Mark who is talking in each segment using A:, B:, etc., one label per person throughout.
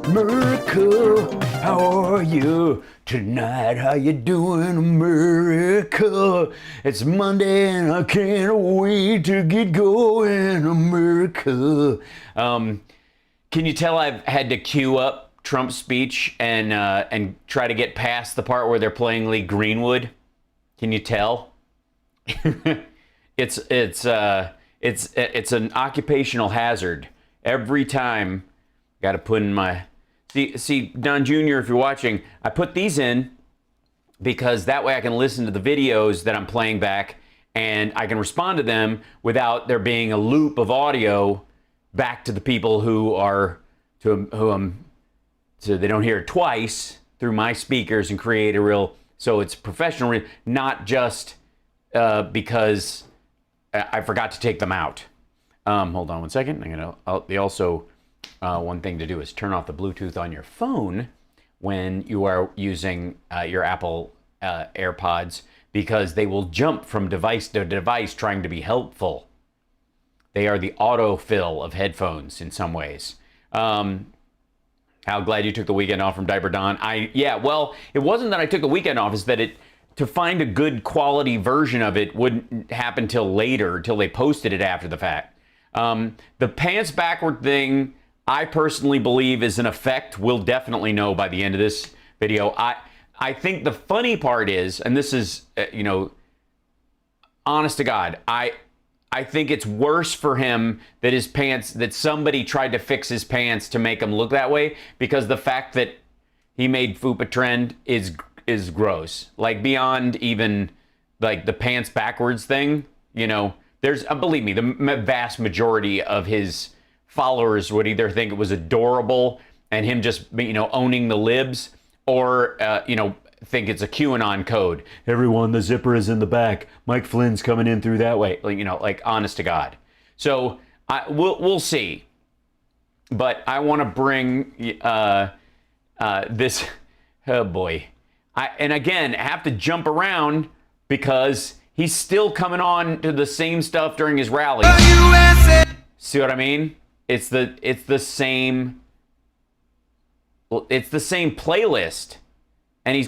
A: America, how are you tonight? How you doing, America? It's Monday and I can't wait to get going, America. Can you tell I've had to queue up Trump's speech and try to get past the part where they're playing Lee Greenwood? Can you tell? It's an occupational hazard. Every time, got to put in my see Don Jr. If you're watching, I put these in because that way I can listen to the videos that I'm playing back and I can respond to them without there being a loop of audio back to the people who they don't hear it twice through my speakers and create a real. So it's professional, not just because I forgot to take them out. Hold on one second. They also, one thing to do is turn off the Bluetooth on your phone when you are using your Apple AirPods, because they will jump from device to device trying to be helpful. They are the autofill of headphones in some ways. How glad you took the weekend off from Diaper Don. Well, it wasn't that I took the weekend off, it's that to find a good quality version of it wouldn't happen till later, till they posted it after the fact. The pants backward thing, I personally believe is an effect. We'll definitely know by the end of this video. I think the funny part is, and this is, honest to God, I think it's worse for him that his pants, that somebody tried to fix his pants to make him look that way, because the fact that he made FUPA trend is gross. Like beyond even like the pants backwards thing, there's, believe me, the vast majority of his followers would either think it was adorable and him just, owning the libs, or, think it's a QAnon code. Everyone, the zipper is in the back. Mike Flynn's coming in through that way. Like honest to God. So we'll see. But I want to bring this. Oh boy. And again, have to jump around because he's still coming on to the same stuff during his rallies. See what I mean? It's the same. It's the same playlist. And he's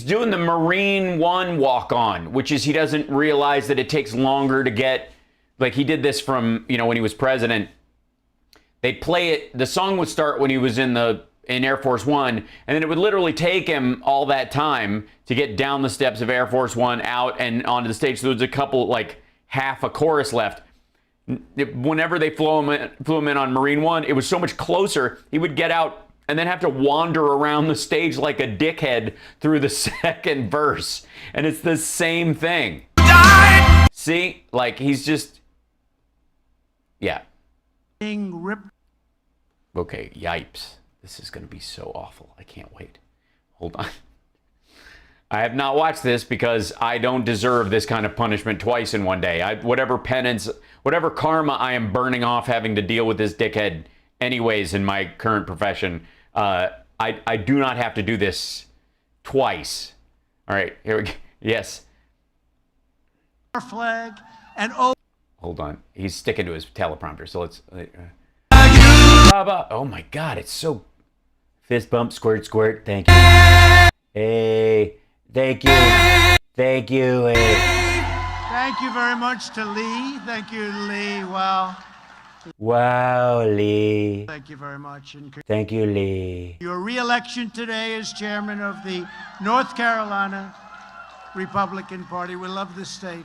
A: doing the Marine One walk on, which is he doesn't realize that it takes longer to get, like he did this from, when he was president. They play it, the song would start when he was in Air Force One, and then it would literally take him all that time to get down the steps of Air Force One, out and onto the stage. So there was a couple, like half a chorus left. Whenever they flew him in on Marine One, it was so much closer. He would get out and then have to wander around the stage like a dickhead through the second verse. And it's the same thing. See? Like, he's just... Yeah.
B: Being ripped.
A: Okay, yipes. This is going to be so awful. I can't wait. Hold on. I have not watched this because I don't deserve this kind of punishment twice in one day. Whatever penance, whatever karma I am burning off having to deal with this dickhead anyways in my current profession, I do not have to do this twice. All right, here we go. Yes.
B: Our flag and
A: Hold on. He's sticking to his teleprompter, so let's... Oh my God, it's so... Fist bump, squirt, squirt. Thank you. Hey... Thank you. Thank you.
B: Thank you very much to Lee. Thank you, Lee. Wow.
A: Wow, Lee.
B: Thank you very much. And
A: thank you, Lee.
B: Your re-election today as chairman of the North Carolina Republican Party. We love this state.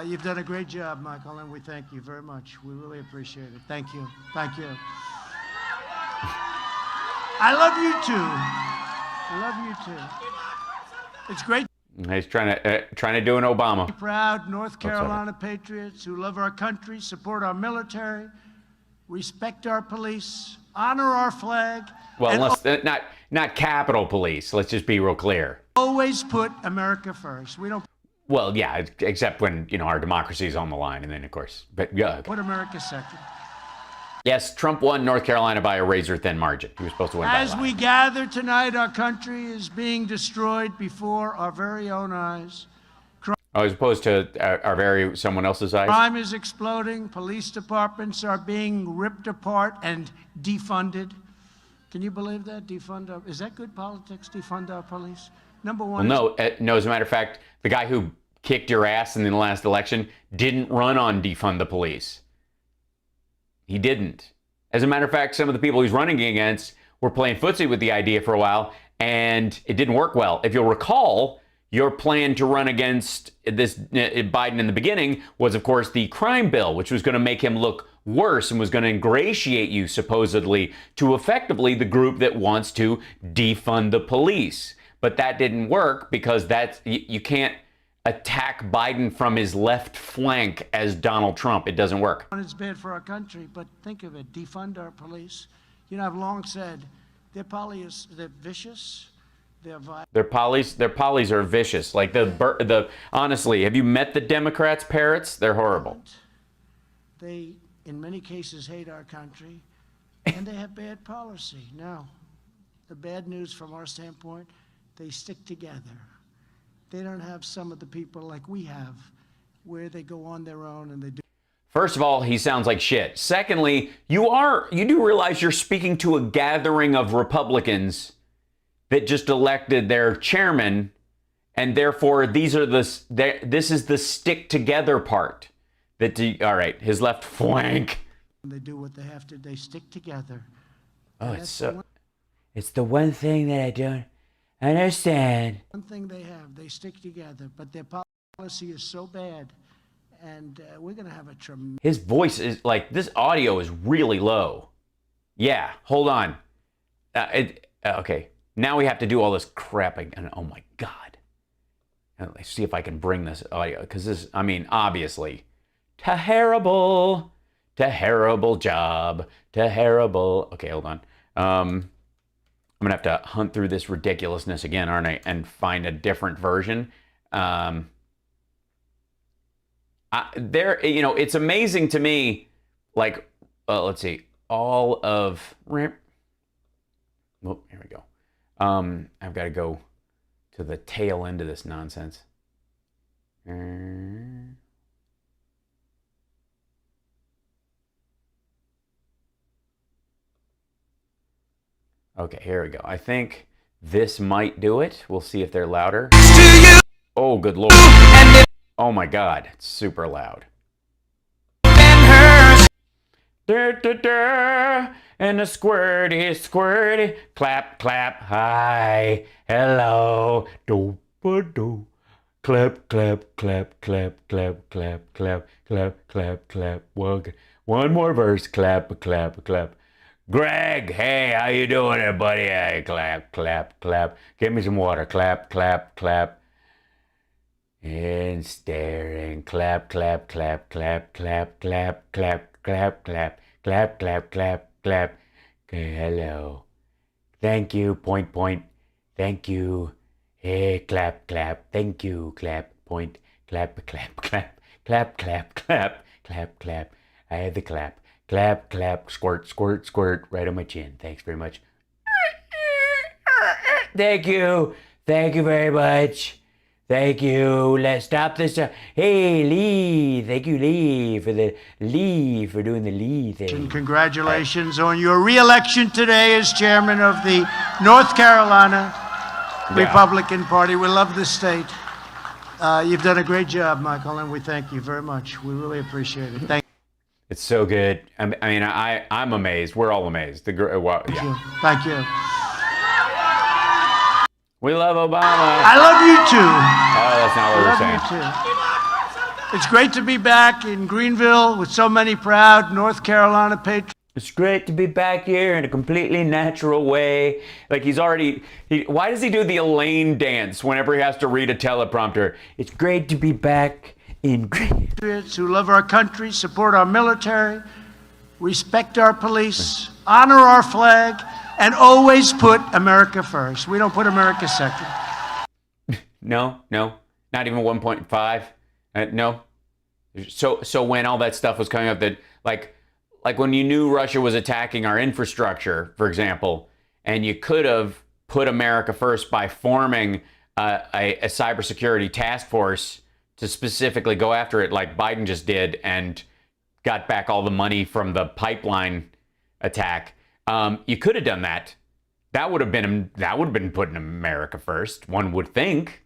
B: You've done a great job, Michael, and we thank you very much. We really appreciate it. Thank you. Thank you. I love you too. I love you too. It's great.
A: He's trying to do an Obama.
B: Proud North Carolina patriots who love our country, support our military, respect our police, honor our flag.
A: Well, unless not Capitol Police. Let's just be real clear.
B: Always put America first. We don't.
A: Well, yeah, except when our democracy is on the line, and then of course, but yeah.
B: Put America second.
A: Yes, Trump won North Carolina by a razor-thin margin. He was supposed to win by a lot.
B: As we gather tonight, our country is being destroyed before our very own eyes.
A: as opposed to someone else's eyes.
B: Crime is exploding. Police departments are being ripped apart and defunded. Can you believe that? Is that good politics? Defund our police? Number one.
A: Well, no. As a matter of fact, the guy who kicked your ass in the last election didn't run on defund the police. He didn't. As a matter of fact, some of the people he's running against were playing footsie with the idea for a while, and it didn't work well. If you'll recall, your plan to run against this Biden in the beginning was, of course, the crime bill, which was going to make him look worse and was going to ingratiate you, supposedly, to effectively the group that wants to defund the police. But that didn't work because you can't attack Biden from his left flank as Donald Trump. It doesn't work.
B: It's bad for our country, but think of it, defund our police. You know, I've long said they're vicious, they're violent.
A: Their polys are vicious. Like honestly, have you met the Democrats' parrots? They're horrible.
B: They, in many cases, hate our country, and they have bad policy. Now, the bad news from our standpoint, they stick together. They don't have some of the people like we have, where they go on their own and they do.
A: First of all, he sounds like shit. Secondly, you do realize you're speaking to a gathering of Republicans that just elected their chairman, and therefore this is the stick together part. All right, his left flank.
B: They do what they have to. They stick together.
A: Oh, it's the one thing that I don't understand.
B: One thing they have, they stick together, but their policy is so bad, and we're going to have a tremendous...
A: His voice is like, this audio is really low. Yeah, hold on. Okay, now we have to do all this crap again. Oh my God. Let's see if I can bring this audio, because this, I mean, obviously, terrible job, terrible. Okay, hold on. I'm gonna have to hunt through this ridiculousness again, aren't I? And find a different version. It's amazing to me, like, let's see, all of, oh, here we go. I've got to go to the tail end of this nonsense. Okay, here we go. I think this might do it. We'll see if they're louder. Oh, good Lord. Oh my God, it's super loud. And a squirty, clap, clap, hi, hello, do, do, clap, clap, clap, clap, clap, clap, clap, clap, clap, clap. One more verse, clap, clap, clap. Greg, hey, how you doing there, buddy? Hey, clap, clap, clap. Give me some water. Clap, clap, clap. And staring. Clap, clap, clap, clap, clap, clap, clap, clap, clap, clap, clap, clap, clap. Okay, hello. Thank you, point, point. Thank you. Hey, clap, clap. Thank you, clap, point. Clap, clap, clap. Clap, clap, clap. Clap, clap. I had the clap. Clap, clap, squirt, squirt, squirt, right on my chin. Thanks very much. Thank you. Thank you very much. Thank you. Let's stop this. Hey, Lee. Thank you, Lee, for doing the Lee thing.
B: Congratulations on your re-election today as chairman of the North Carolina Republican Party. We love this state. You've done a great job, Michael, and we thank you very much. We really appreciate it. Thank you.
A: It's so good. I'm amazed. We're all amazed.
B: Thank you.
A: We love Obama.
B: I love you too.
A: Oh, that's not what we're saying.
B: You too. It's great to be back in Greenville with so many proud North Carolina patriots.
A: It's great to be back here in a completely natural way. Like why does he do the Elaine dance whenever he has to read a teleprompter? It's great to be back in Greenville.
B: Who love our country, support our military, respect our police, honor our flag, and always put America first. We don't put America second.
A: No, not even 1.5. No. So when all that stuff was coming up, that like when you knew Russia was attacking our infrastructure, for example, and you could have put America first by forming a cybersecurity task force to specifically go after it like Biden just did and got back all the money from the pipeline attack. You could have done that. That would have been putting America first, one would think.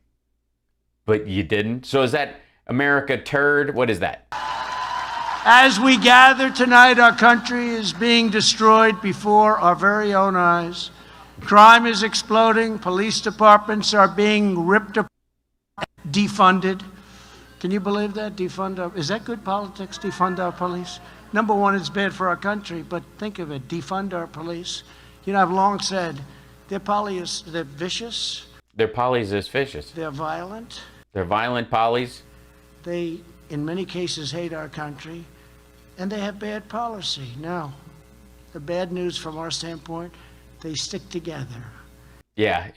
A: But you didn't. So is that America turd? What is that?
B: As we gather tonight, our country is being destroyed before our very own eyes. Crime is exploding. Police departments are being ripped apart, defunded. Can you believe that? Is that good politics, defund our police? Number one, it's bad for our country, but think of it, defund our police. You know, I've long said, they're vicious.
A: They're polys is vicious.
B: They're violent.
A: They're violent polys.
B: They, in many cases, hate our country, and they have bad policy. Now, the bad news from our standpoint, they stick together.
A: Yeah,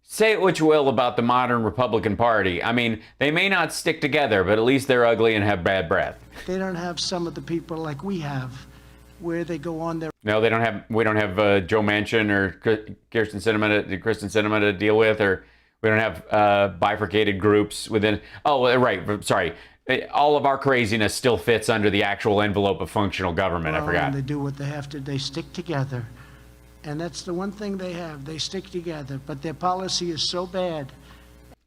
A: say what you will about the modern Republican Party. I mean, they may not stick together, but at least they're ugly and have bad breath.
B: They don't have some of the people like we have, where they go on their...
A: No, they don't have. We don't have Joe Manchin or Kristen Sinema to deal with, or we don't have bifurcated groups within. Oh, right. Sorry. All of our craziness still fits under the actual envelope of functional government. I forgot.
B: And they do what they have to. They stick together. And that's the one thing they have. They stick together. But their policy is so bad.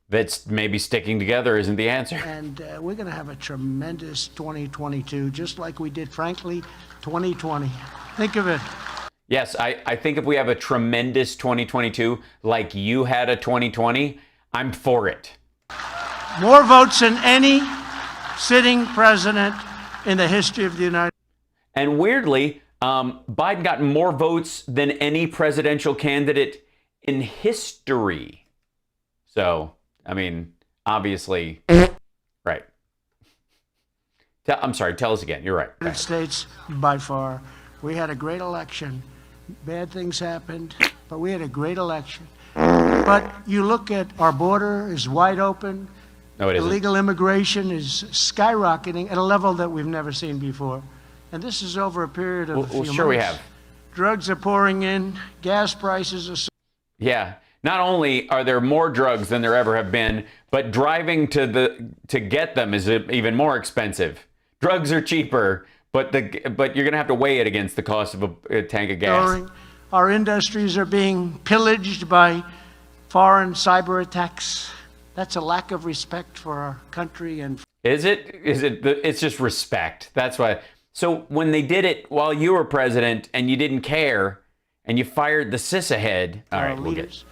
A: That's maybe sticking together isn't the answer.
B: And we're going to have a tremendous 2022, just like we did, frankly, 2020. Think of it.
A: Yes, I think if we have a tremendous 2022, like you had a 2020, I'm for it.
B: More votes than any sitting president in the history of the United States.
A: And weirdly, Biden got more votes than any presidential candidate in history. So, I mean, obviously, right. I'm sorry, tell us again. You're right.
B: United States, by far. We had a great election. Bad things happened, but we had a great election. But you look at our border is wide open.
A: No, it isn't.
B: Illegal immigration is skyrocketing at a level that we've never seen before. And this is over a period of a few months.
A: Sure we have.
B: Drugs are pouring in. Gas prices are...
A: Yeah. Not only are there more drugs than there ever have been, but driving to get them is even more expensive. Drugs are cheaper, but you're going to have to weigh it against the cost of a tank of gas.
B: Our industries are being pillaged by foreign cyber attacks. That's a lack of respect for our country. And
A: is it? It's just respect. That's why. So when they did it while you were president and you didn't care and you fired the sysahead, all right,
B: leaders.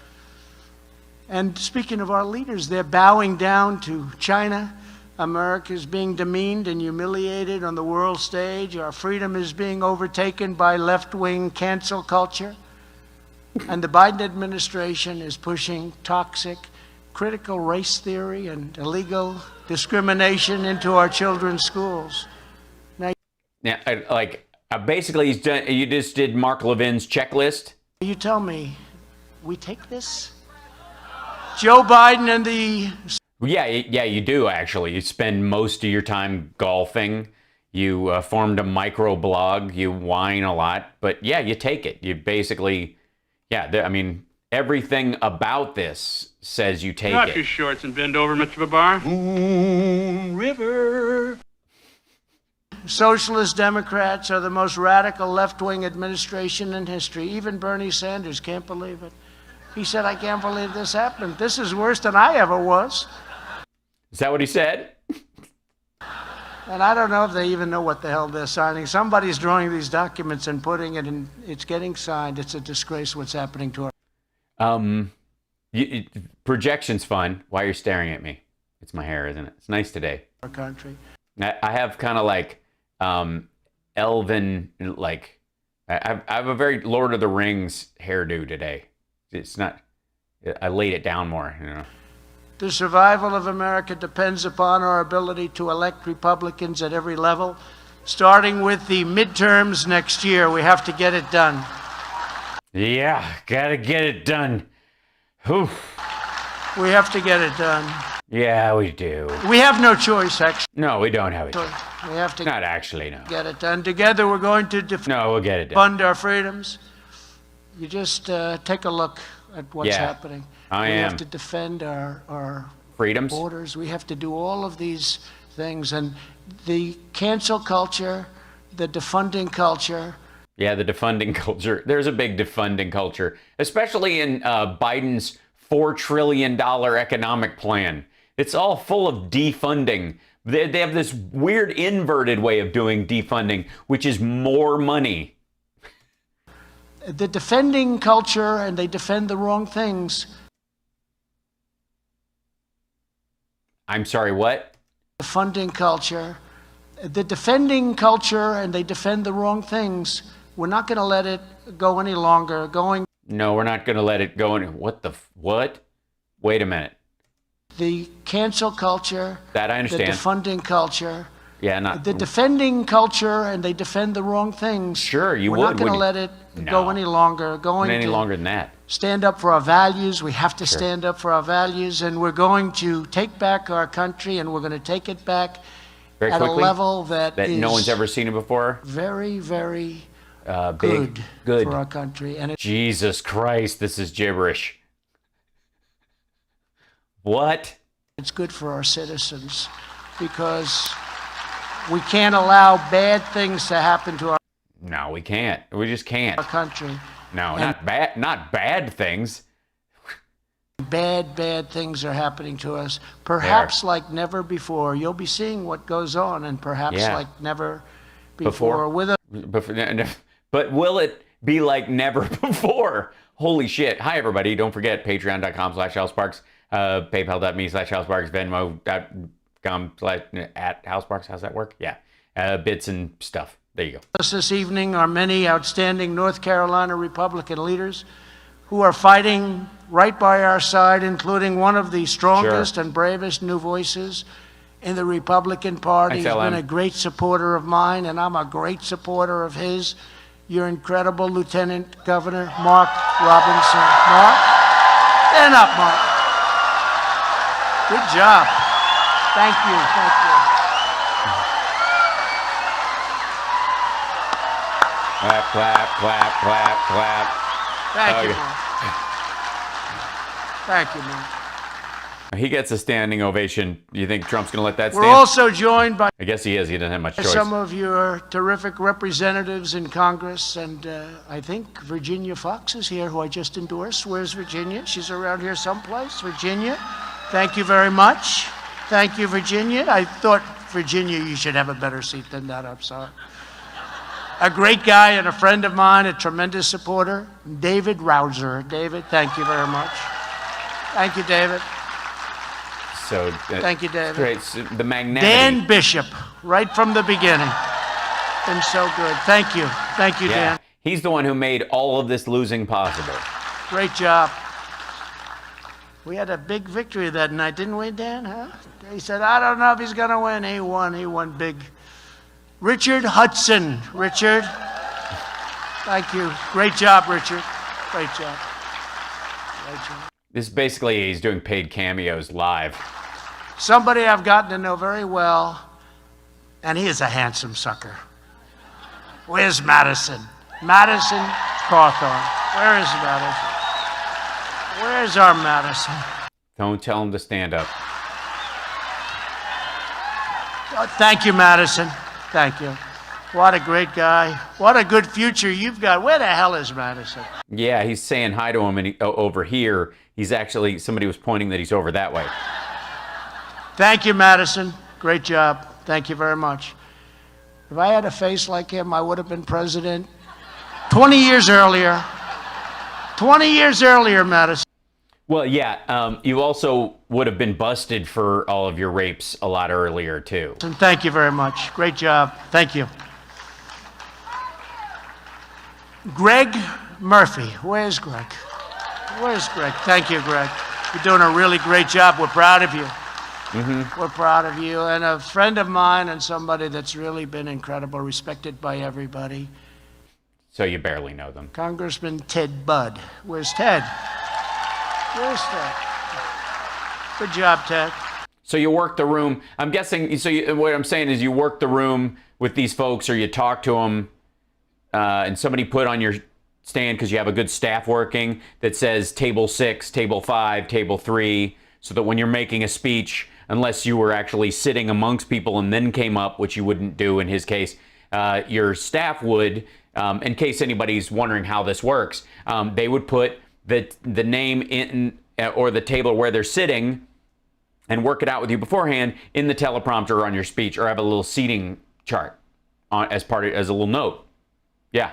B: And speaking of our leaders, they're bowing down to China. America is being demeaned and humiliated on the world stage. Our freedom is being overtaken by left-wing cancel culture. And the Biden administration is pushing toxic, critical race theory and illegal discrimination into our children's schools. Now,
A: basically, you just did Mark Levin's checklist.
B: You tell me, we take this? Joe Biden and the...
A: Yeah, you do, actually. You spend most of your time golfing. You formed a micro blog. You whine a lot. But yeah, you take it. You basically, I mean, everything about this says you take it.
C: Drop your shorts and bend over, Mr. Babar.
B: Moon River. Socialist Democrats are the most radical left-wing administration in history. Even Bernie Sanders can't believe it. He said, I can't believe this happened. This is worse than I ever was.
A: Is that what he said?
B: And I don't know if they even know what the hell they're signing. Somebody's drawing these documents and putting it in. It's getting signed. It's a disgrace what's happening to our...
A: Projection's fun. Why you're staring at me? It's my hair, isn't it? It's nice today.
B: Our country.
A: I have kind of like elven, like... I have a very Lord of the Rings hairdo today. It's not... I laid it down more, you know.
B: The survival of America depends upon our ability to elect Republicans at every level, starting with the midterms next year. We have to get it done.
A: Yeah, gotta get it done. Oof.
B: We have to get it done.
A: Yeah, we do.
B: We have no choice, actually.
A: No, we don't have a choice.
B: We have to
A: Not actually, no.
B: Get it done. Together, we're going to
A: No, we'll get it done.
B: Fund our freedoms. You just take a look at what's happening.
A: I
B: we
A: am.
B: have to defend our
A: freedoms.
B: Borders. We have to do all of these things. And the cancel culture, the defunding culture.
A: Yeah, the defunding culture. There's a big defunding culture, especially in Biden's $4 trillion economic plan. It's all full of defunding. They have this weird inverted way of doing defunding, which is more money.
B: The defending culture, and they defend the wrong things.
A: I'm sorry, what?
B: The funding culture, the defending culture, and they defend the wrong things. We're not going to let it go any longer.
A: No, we're not going to let it go any. What? Wait a minute.
B: The cancel culture.
A: That I understand.
B: The defunding culture.
A: Yeah, not
B: the defending culture, and they defend the wrong things.
A: Sure, you
B: We're
A: would.
B: not going to let it go any longer.
A: Any longer than that.
B: Stand up for our values. We have to stand up for our values, and we're going to take back our country, and we're going to take it back
A: very
B: at
A: quickly,
B: a level that is
A: no one's ever seen it before.
B: Very, very
A: good
B: for our country. And
A: Jesus Christ, this is gibberish. What?
B: It's good for our citizens because we can't allow bad things to happen to our
A: No, we can't. We just can't.
B: Our country.
A: No, not bad things.
B: Bad things are happening to us. Perhaps like never before. You'll be seeing what goes on, and perhaps like never before.
A: But will it be like never before? Holy shit. Hi, everybody. Don't forget, patreon.com/Hal Sparks, paypal.me/Hal Sparks, Venmo.com/@Hal Sparks. How's that work? Yeah. Bits and stuff. There you go.
B: This evening are many outstanding North Carolina Republican leaders who are fighting right by our side, including one of the strongest and bravest new voices in the Republican Party. He's been a great supporter of mine, and I'm a great supporter of his. Your incredible Lieutenant Governor, Mark Robinson. Mark? Stand up, Mark. Good job. Thank you. Thank you.
A: Clap, clap, clap, clap, clap.
B: Thank you, Mark. Thank you, Mark.
A: He gets a standing ovation. You think Trump's going to let that stand?
B: We're also joined by...
A: I guess he is. He doesn't have much choice.
B: Some of your terrific representatives in Congress, and I think Virginia Fox is here, who I just endorsed. Where's Virginia? She's around here someplace. Virginia, thank you very much. Thank you, Virginia. I thought, Virginia, you should have a better seat than that. I'm sorry. A great guy and a friend of mine, a tremendous supporter, David Rouser. David, thank you very much. Thank you, David.
A: So,
B: thank you, David.
A: Great. The magnanimity.
B: Dan Bishop, right from the beginning. Been so good. Thank you. Thank you, Dan.
A: He's the one who made all of this losing possible.
B: Great job. We had a big victory that night, didn't we, Dan? Huh? He said, I don't know if he's going to win. He won. He won big. Richard Hudson. Richard. Thank you. Great job, Richard. Great job. Great job.
A: This basically, he's doing paid cameos live.
B: Somebody I've gotten to know very well, and he is a handsome sucker. Where's Madison? Madison Cawthorn. Where is Madison? Where's our Madison?
A: Don't tell him to stand up.
B: Oh, thank you, Madison. Thank you. What a great guy. What a good future you've got. Where the hell is Madison?
A: Yeah, he's saying hi to him and over here. He's actually, somebody was pointing that he's over that way.
B: Thank you, Madison. Great job. Thank you very much. If I had a face like him, I would have been president 20 years earlier. 20 years earlier, Madison.
A: Well, yeah, you also would have been busted for all of your rapes a lot earlier, too.
B: And thank you very much. Great job. Thank you. Greg Murphy. Where's Greg? Where's Greg? Thank you, Greg. You're doing a really great job. We're proud of you. We're proud of you. And a friend of mine and somebody that's really been incredible, respected by everybody.
A: So you barely know them.
B: Congressman Ted Budd. Where's Ted? Where's Ted? Good job, Ted.
A: So you work the room. I'm guessing, what I'm saying is you work the room with these folks, or you talk to them, and somebody put on your stand, because you have a good staff working, that says table 6, table 5, table 3. so that when you're making a speech, unless you were actually sitting amongst people and then came up, which you wouldn't do in his case, your staff would, in case anybody's wondering how this works, they would put the name in or the table where they're sitting and work it out with you beforehand in the teleprompter on your speech, or have a little seating chart as a little note. Yeah,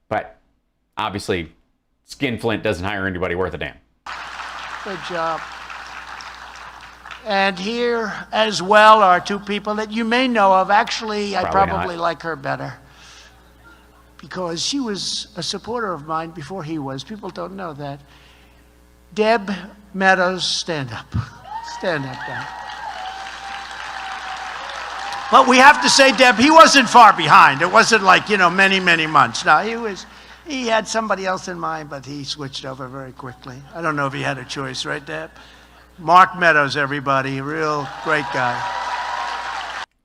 A: but obviously Skinflint doesn't hire anybody worth a damn.
B: Good job. And here as well are two people that you may know of. Actually, I probably like her better because she was a supporter of mine before he was. People don't know that. Deb Meadows, stand up. Stand up, Deb. But we have to say, Deb, he wasn't far behind. It wasn't like, many, many months. No, he had somebody else in mind, but he switched over very quickly. I don't know if he had a choice, right, Deb? Mark Meadows, everybody, real great guy.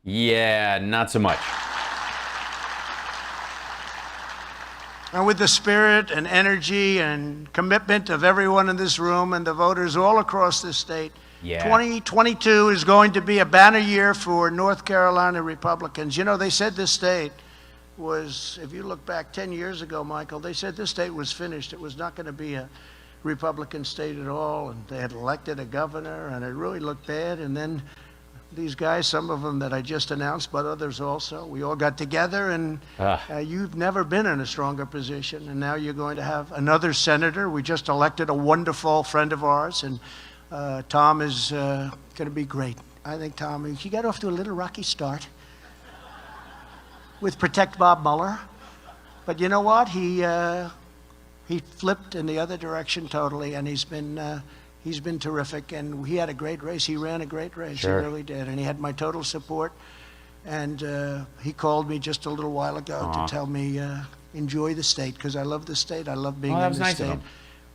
A: Yeah, not so much.
B: And with the spirit and energy and commitment of everyone in this room and the voters all across this state, 2022 is going to be a banner year for North Carolina Republicans. They said this state was, if you look back 10 years ago, Michael, they said this state was finished. It was not going to be a Republican state at all, and they had elected a governor, and it really looked bad. And then these guys, some of them that I just announced, but others also, we all got together, and you've never been in a stronger position, and now you're going to have another senator. We just elected a wonderful friend of ours, and Tom is going to be great. I think Tom, he got off to a little rocky start with Protect Bob Mueller, but you know what? He flipped in the other direction totally, and he's been terrific, and he had a great race. He ran a great race. Sure. He really did, and he had my total support. And he called me just a little while ago to tell me enjoy the state, because I love the state. I love being in the state.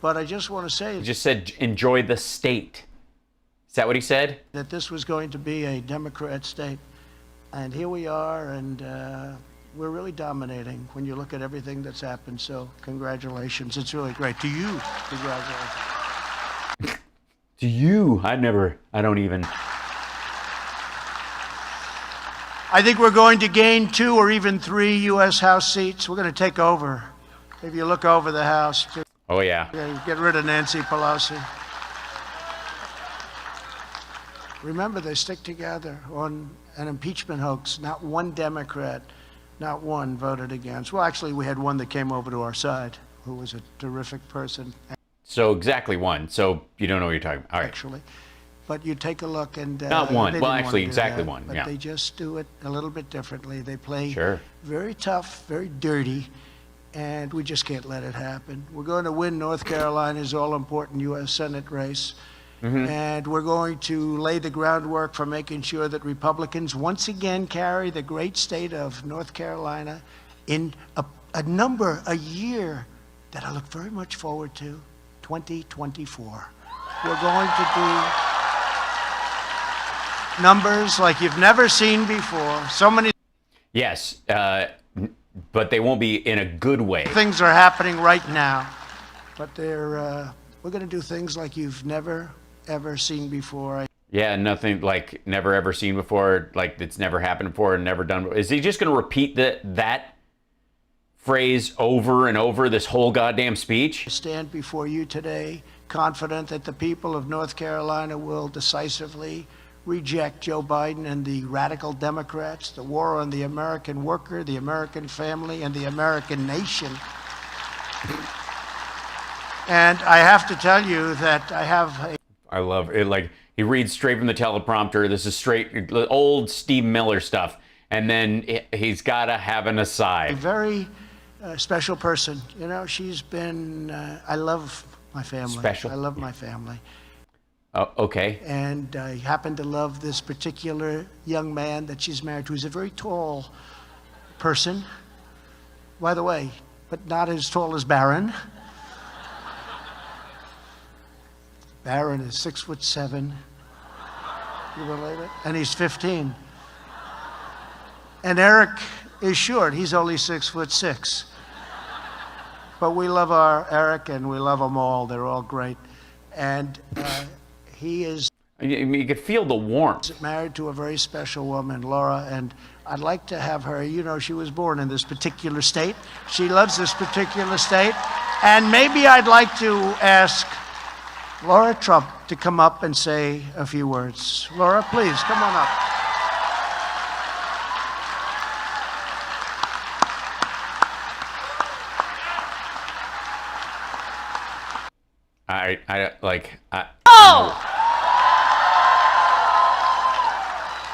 B: But I just want to say,
A: he just said enjoy the state. Is that what he said?
B: That this was going to be a Democrat state, and here we are, and we're really dominating when you look at everything that's happened. So congratulations. It's really great. To you, congratulations.
A: To you, I don't even.
B: I think we're going to gain 2 or even 3 U.S. House seats. We're going to take over. If you look over the House.
A: Oh, yeah.
B: Get rid of Nancy Pelosi. Remember, they stick together on an impeachment hoax. Not one Democrat, not one voted against. Well, actually, we had one that came over to our side, who was a terrific person.
A: So exactly one. So you don't know what you're talking about. All right.
B: Actually. But you take a look and...
A: Not one. Well, actually, exactly one.
B: But they just do it a little bit differently. They play very tough, very dirty, and we just can't let it happen. We're going to win North Carolina's all-important U.S. Senate race, and we're going to lay the groundwork for making sure that Republicans once again carry the great state of North Carolina in a year that I look very much forward to, 2024. We're going to do numbers like you've never seen before. So many.
A: Yes, but they won't be in a good way.
B: Things are happening right now, but we're going to do things like you've never, ever seen before.
A: Yeah, nothing like never, ever seen before, like it's never happened before and never done. Is he just going to repeat that phrase over and over this whole goddamn speech?
B: I stand before you today confident that the people of North Carolina will decisively reject Joe Biden and the radical Democrats, the war on the American worker, the American family, and the American nation. And I have to tell you that
A: I love it. Like, he reads straight from the teleprompter. This is straight old Steve Miller stuff. And then he's got to have an aside.
B: A very special person. You know, she's been, I love my family.
A: Special?
B: I love my family.
A: Okay.
B: And I happen to love this particular young man that she's married to. He's a very tall person, by the way, but not as tall as Barron. Barron is 6'7". You believe it? And he's 15. And Eric is short. He's only 6'6". But we love our Eric, and we love them all. They're all great. And He is
A: You could feel the warmth.
B: married to a very special woman, Laura, and I'd like to have her, you know, she was born in this particular state. She loves this particular state. And maybe I'd like to ask Laura Trump to come up and say a few words. Laura, please, come on up.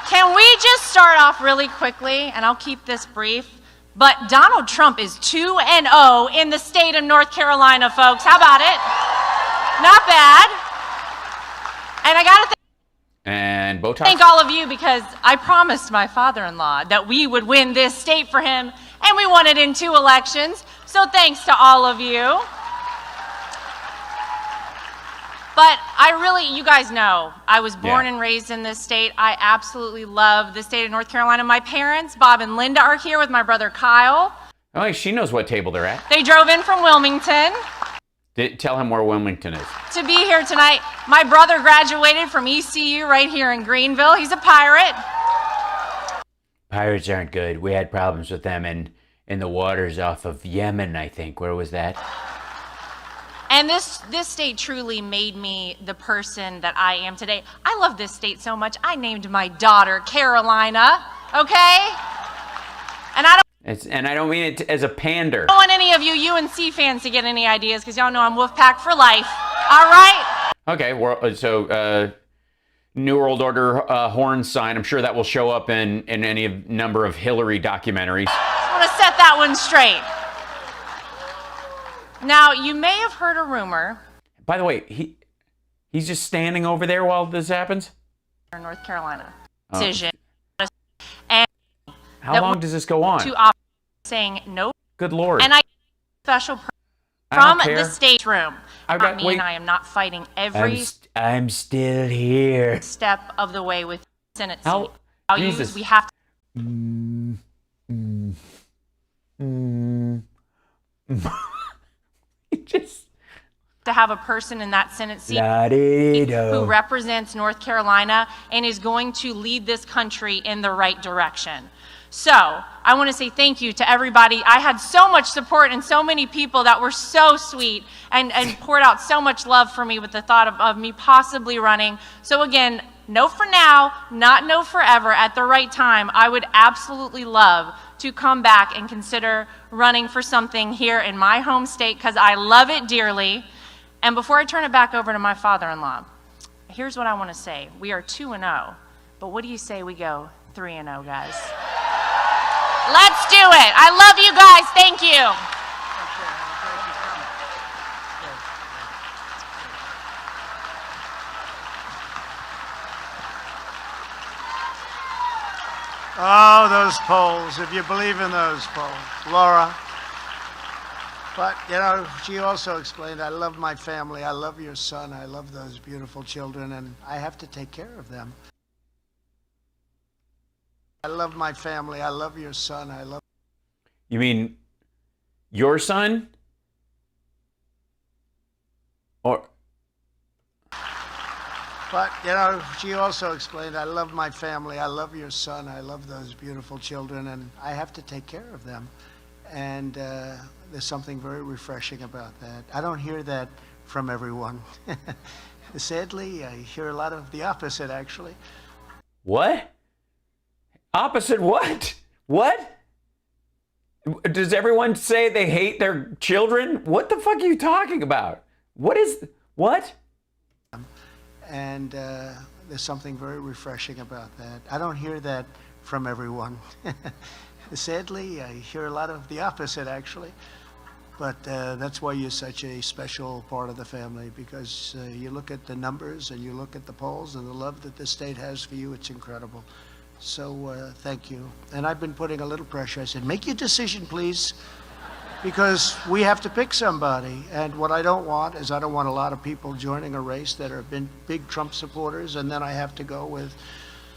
D: Can we just start off really quickly, and I'll keep this brief, but Donald Trump is 2-0 in the state of North Carolina, folks. How about it? Not bad. And I gotta
A: And Botox.
D: thank all of you because I promised my father-in-law that we would win this state for him, and we won it in 2 elections. So thanks to all of you. But you guys know, I was born and raised in this state. I absolutely love the state of North Carolina. My parents, Bob and Linda, are here with my brother Kyle.
A: Oh, she knows what table they're at.
D: They drove in from Wilmington
A: Tell him where Wilmington is.
D: to be here tonight. My brother graduated from ECU right here in Greenville. He's a pirate.
A: Pirates aren't good. We had problems with them in the waters off of Yemen, I think. Where was that?
D: And this state truly made me the person that I am today. I love this state so much, I named my daughter Carolina, okay? And
A: I don't mean it as a pander.
D: I don't want any of you UNC fans to get any ideas, because y'all know I'm Wolfpack for life, all right?
A: Okay, so New World Order horn sign. I'm sure that will show up in any number of Hillary documentaries.
D: I want to set that one straight. Now, you may have heard a rumor.
A: By the way, he's just standing over there while this happens?
D: In North Carolina. Decision. And
A: how long does this go on?
D: Saying no.
A: Good Lord.
D: And I special from the state room. I am not fighting every
A: I'm still here.
D: step of the way with Senate seat.
A: Jesus.
D: We have to have a person in that Senate seat who represents North Carolina and is going to lead this country in the right direction. So I want to say thank you to everybody. I had so much support and so many people that were so sweet and poured out so much love for me with the thought of me possibly running. So again, no for now, not no forever. At the right time, I would absolutely love to come back and consider running for something here in my home state because I love it dearly. And before I turn it back over to my father-in-law, here's what I want to say. We are 2-0, but what do you say we go 3-0, guys? Let's do it. I love you guys. Thank you.
B: Oh, those polls, if you believe in those polls. Laura. But, you know, she also explained, I love my family, I love your son, I love those beautiful children, and I have to take care of them. I love my family, I love your son, I love...
A: You mean your son? Or...
B: But, you know, she also explained, I love my family, I love your son, I love those beautiful children, and I have to take care of them. And there's something very refreshing about that. I don't hear that from everyone. Sadly, I hear a lot of the opposite, actually.
A: What? Opposite what? What? Does everyone say they hate their children? What the fuck are you talking about? What?
B: And there's something very refreshing about that. I don't hear that from everyone. Sadly, I hear a lot of the opposite, actually. But that's why you're such a special part of the family, because you look at the numbers and you look at the polls and the love that this state has for you, it's incredible. So thank you. And I've been putting a little pressure. I said, make your decision, please, because we have to pick somebody. And what I don't want is I don't want a lot of people joining a race that have been big Trump supporters, and then I have to go with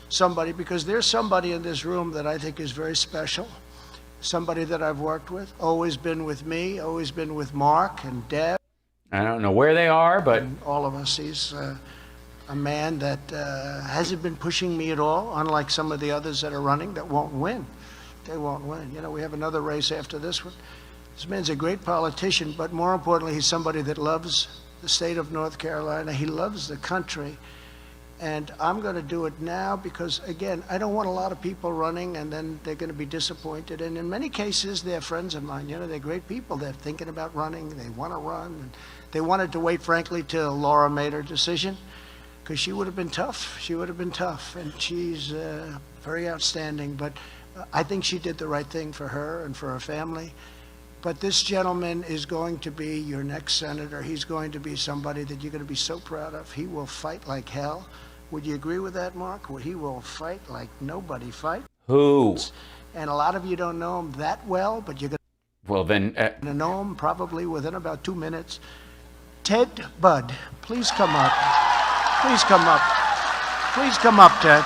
B: somebody, because there's somebody in this room that I think is very special, somebody that I've worked with, always been with me, always been with Mark and Deb.
A: I don't know where they are, but...
B: And all of us. He's a man that hasn't been pushing me at all, unlike some of the others that are running that won't win. They won't win. You know, we have another race after this one. This man's a great politician, but more importantly, he's somebody that loves the state of North Carolina. He loves the country. And I'm going to do it now because, again, I don't want a lot of people running and then they're going to be disappointed. And in many cases, they're friends of mine. You know, they're great people. They're thinking about running. They want to run. And they wanted to wait, frankly, till Laura made her decision because she would have been tough. She would have been tough. And she's very outstanding. But I think she did the right thing for her and for her family. But this gentleman is going to be your next senator. He's going to be somebody that you're going to be so proud of. He will fight like hell. Would you agree with that, Mark? Well, he will fight like nobody fights.
A: Who?
B: And a lot of you don't know him that well, but you're going to know him probably within about 2 minutes. Ted Budd, please come up. Please come up. Please come up, Ted.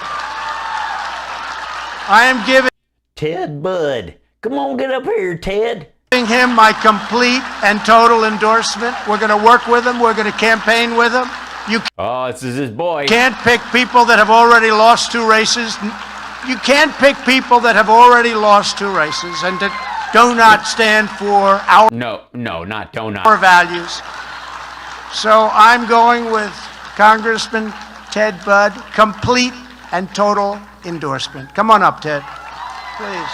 B: I am giving
A: Ted Budd. Come on, get up here, Ted.
B: Him my complete and total endorsement. We're going to work with him. We're going to campaign with him.
A: Oh, this is his boy.
B: Can't pick people that have already lost 2 races. You can't pick people that have already lost 2 races and that do not stand for our values. So I'm going with Congressman Ted Budd, complete and total endorsement. Come on up, Ted, please.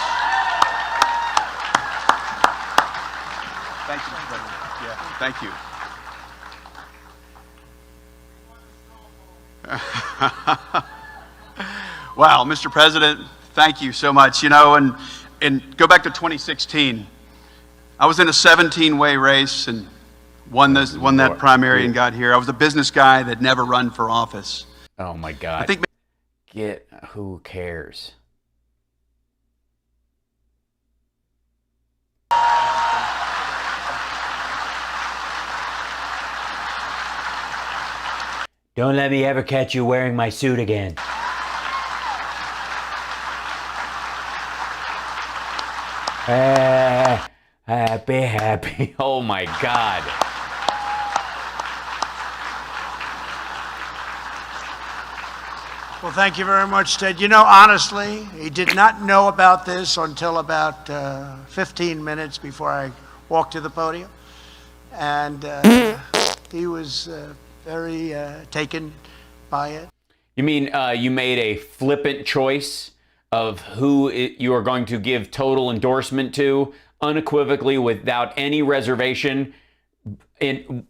E: Thank you, President. Yeah, thank you. Wow, Mr. President, thank you so much. You know, and go back to 2016. I was in a 17-way race and won that primary and got here. I was a business guy that never run for office.
A: Oh my God.
E: I think
A: who cares? Don't let me ever catch you wearing my suit again. Happy. Oh my God.
B: Well, thank you very much, Ted. You know, honestly, he did not know about this until about 15 minutes before I walked to the podium. And he was very taken by it.
A: You mean you made a flippant choice of who you are going to give total endorsement to, unequivocally, without any reservation, and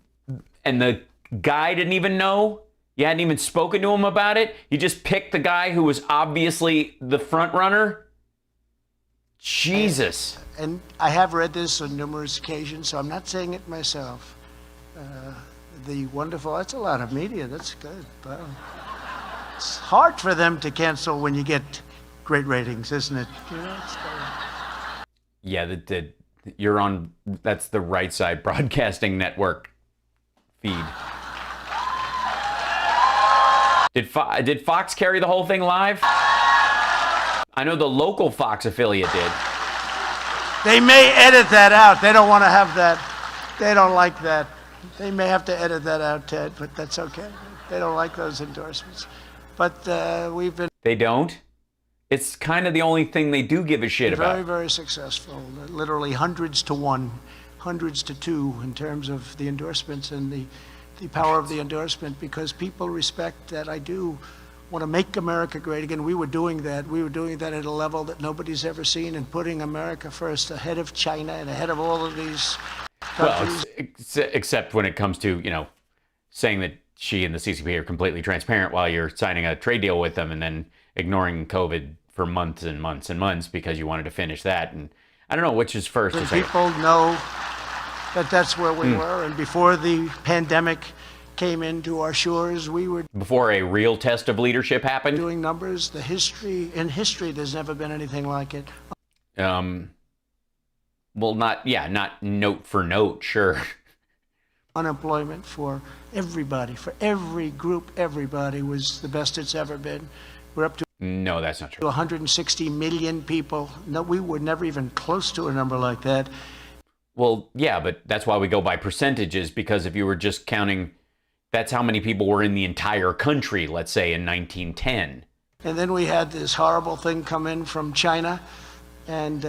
A: the guy didn't even know? You hadn't even spoken to him about it? You just picked the guy who was obviously the front runner? Jesus.
B: And I have read this on numerous occasions, so I'm not saying it myself. The wonderful, that's a lot of media, that's good. Wow. It's hard for them to cancel when you get great ratings, isn't it? You know,
A: yeah, you're on, that's the Right Side Broadcasting Network feed. Did Fox carry the whole thing live? I know the local Fox affiliate did.
B: They may edit that out. They don't want to have that. They don't like that. They may have to edit that out, Ted, but that's okay. They don't like those endorsements. But we've been...
A: They don't? It's kind of the only thing they do give a shit about.
B: Very, very successful. Literally hundreds to 1, hundreds to 2 in terms of the endorsements and the power of the endorsement, because people respect that I do want to make America great again. We were doing that. We were doing that at a level that nobody's ever seen, and putting America first ahead of China and ahead of all of these countries.
A: Well, except when it comes to, you know, saying that she and the CCP are completely transparent while you're signing a trade deal with them, and then ignoring COVID for months and months and months because you wanted to finish that. And I don't know which is first.
B: People know that that's where we were. And before the pandemic came into our shores, we were...
A: Before a real test of leadership happened?
B: Doing numbers. In history, there's never been anything like it.
A: Well, not note for note, sure.
B: Unemployment for everybody, for every group, everybody was the best it's ever been. We're up to...
A: No, that's not true.
B: 160 million people. No, we were never even close to a number like that.
A: Well, yeah, but that's why we go by percentages, because if you were just counting That's how many people were in the entire country, let's say, in 1910.
B: And then we had this horrible thing come in from China. And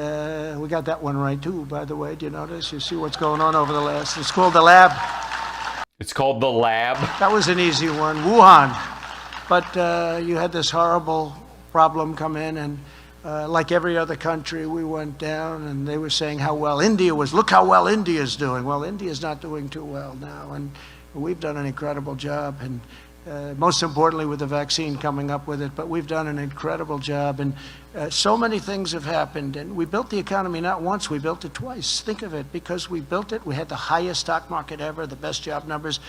B: we got that one right, too, by the way. Do you notice? You see what's going on over the last... It's called the lab.
A: It's called the lab.
B: That was an easy one. Wuhan. But you had this horrible problem come in, and like every other country, we went down, and they were saying how well India was. Look how well India is doing. Well, India's not doing too well now, and we've done an incredible job. And most importantly, with the vaccine coming up with it, but we've done an incredible job. And so many things have happened, and we built the economy not once, we built it twice. Think of it, because we built it, we had the highest stock market ever, the best job numbers.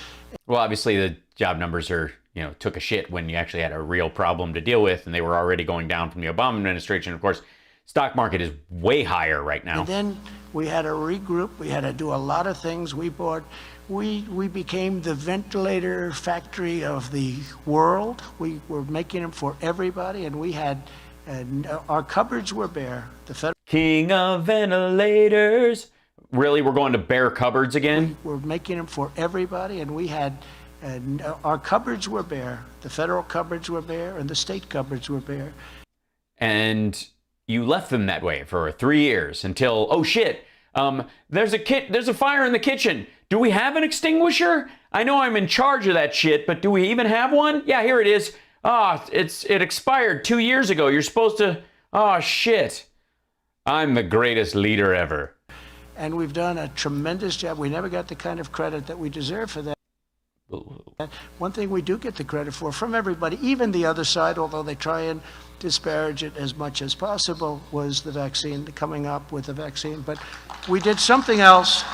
A: Well, obviously the job numbers are, took a shit when you actually had a real problem to deal with, and they were already going down from the Obama administration. Of course, stock market is way higher right now.
B: And then we had to regroup, we had to do a lot of things. We became the ventilator factory of the world. We were making them for everybody, and we had, our cupboards were bare. The federal
A: King of ventilators. Really, we're going to bare cupboards again?
B: We're making them for everybody, and we had, our cupboards were bare. The federal cupboards were bare, and the state cupboards were bare.
A: And you left them that way for 3 years until, oh shit, there's a fire in the kitchen. Do we have an extinguisher? I know I'm in charge of that shit, but do we even have one? Yeah, here it is. It expired 2 years ago. You're supposed to, shit. I'm the greatest leader ever.
B: And we've done a tremendous job. We never got the kind of credit that we deserve for that. One thing we do get the credit for from everybody, even the other side, although they try and disparage it as much as possible, was the vaccine, coming up with the vaccine. But we did something else.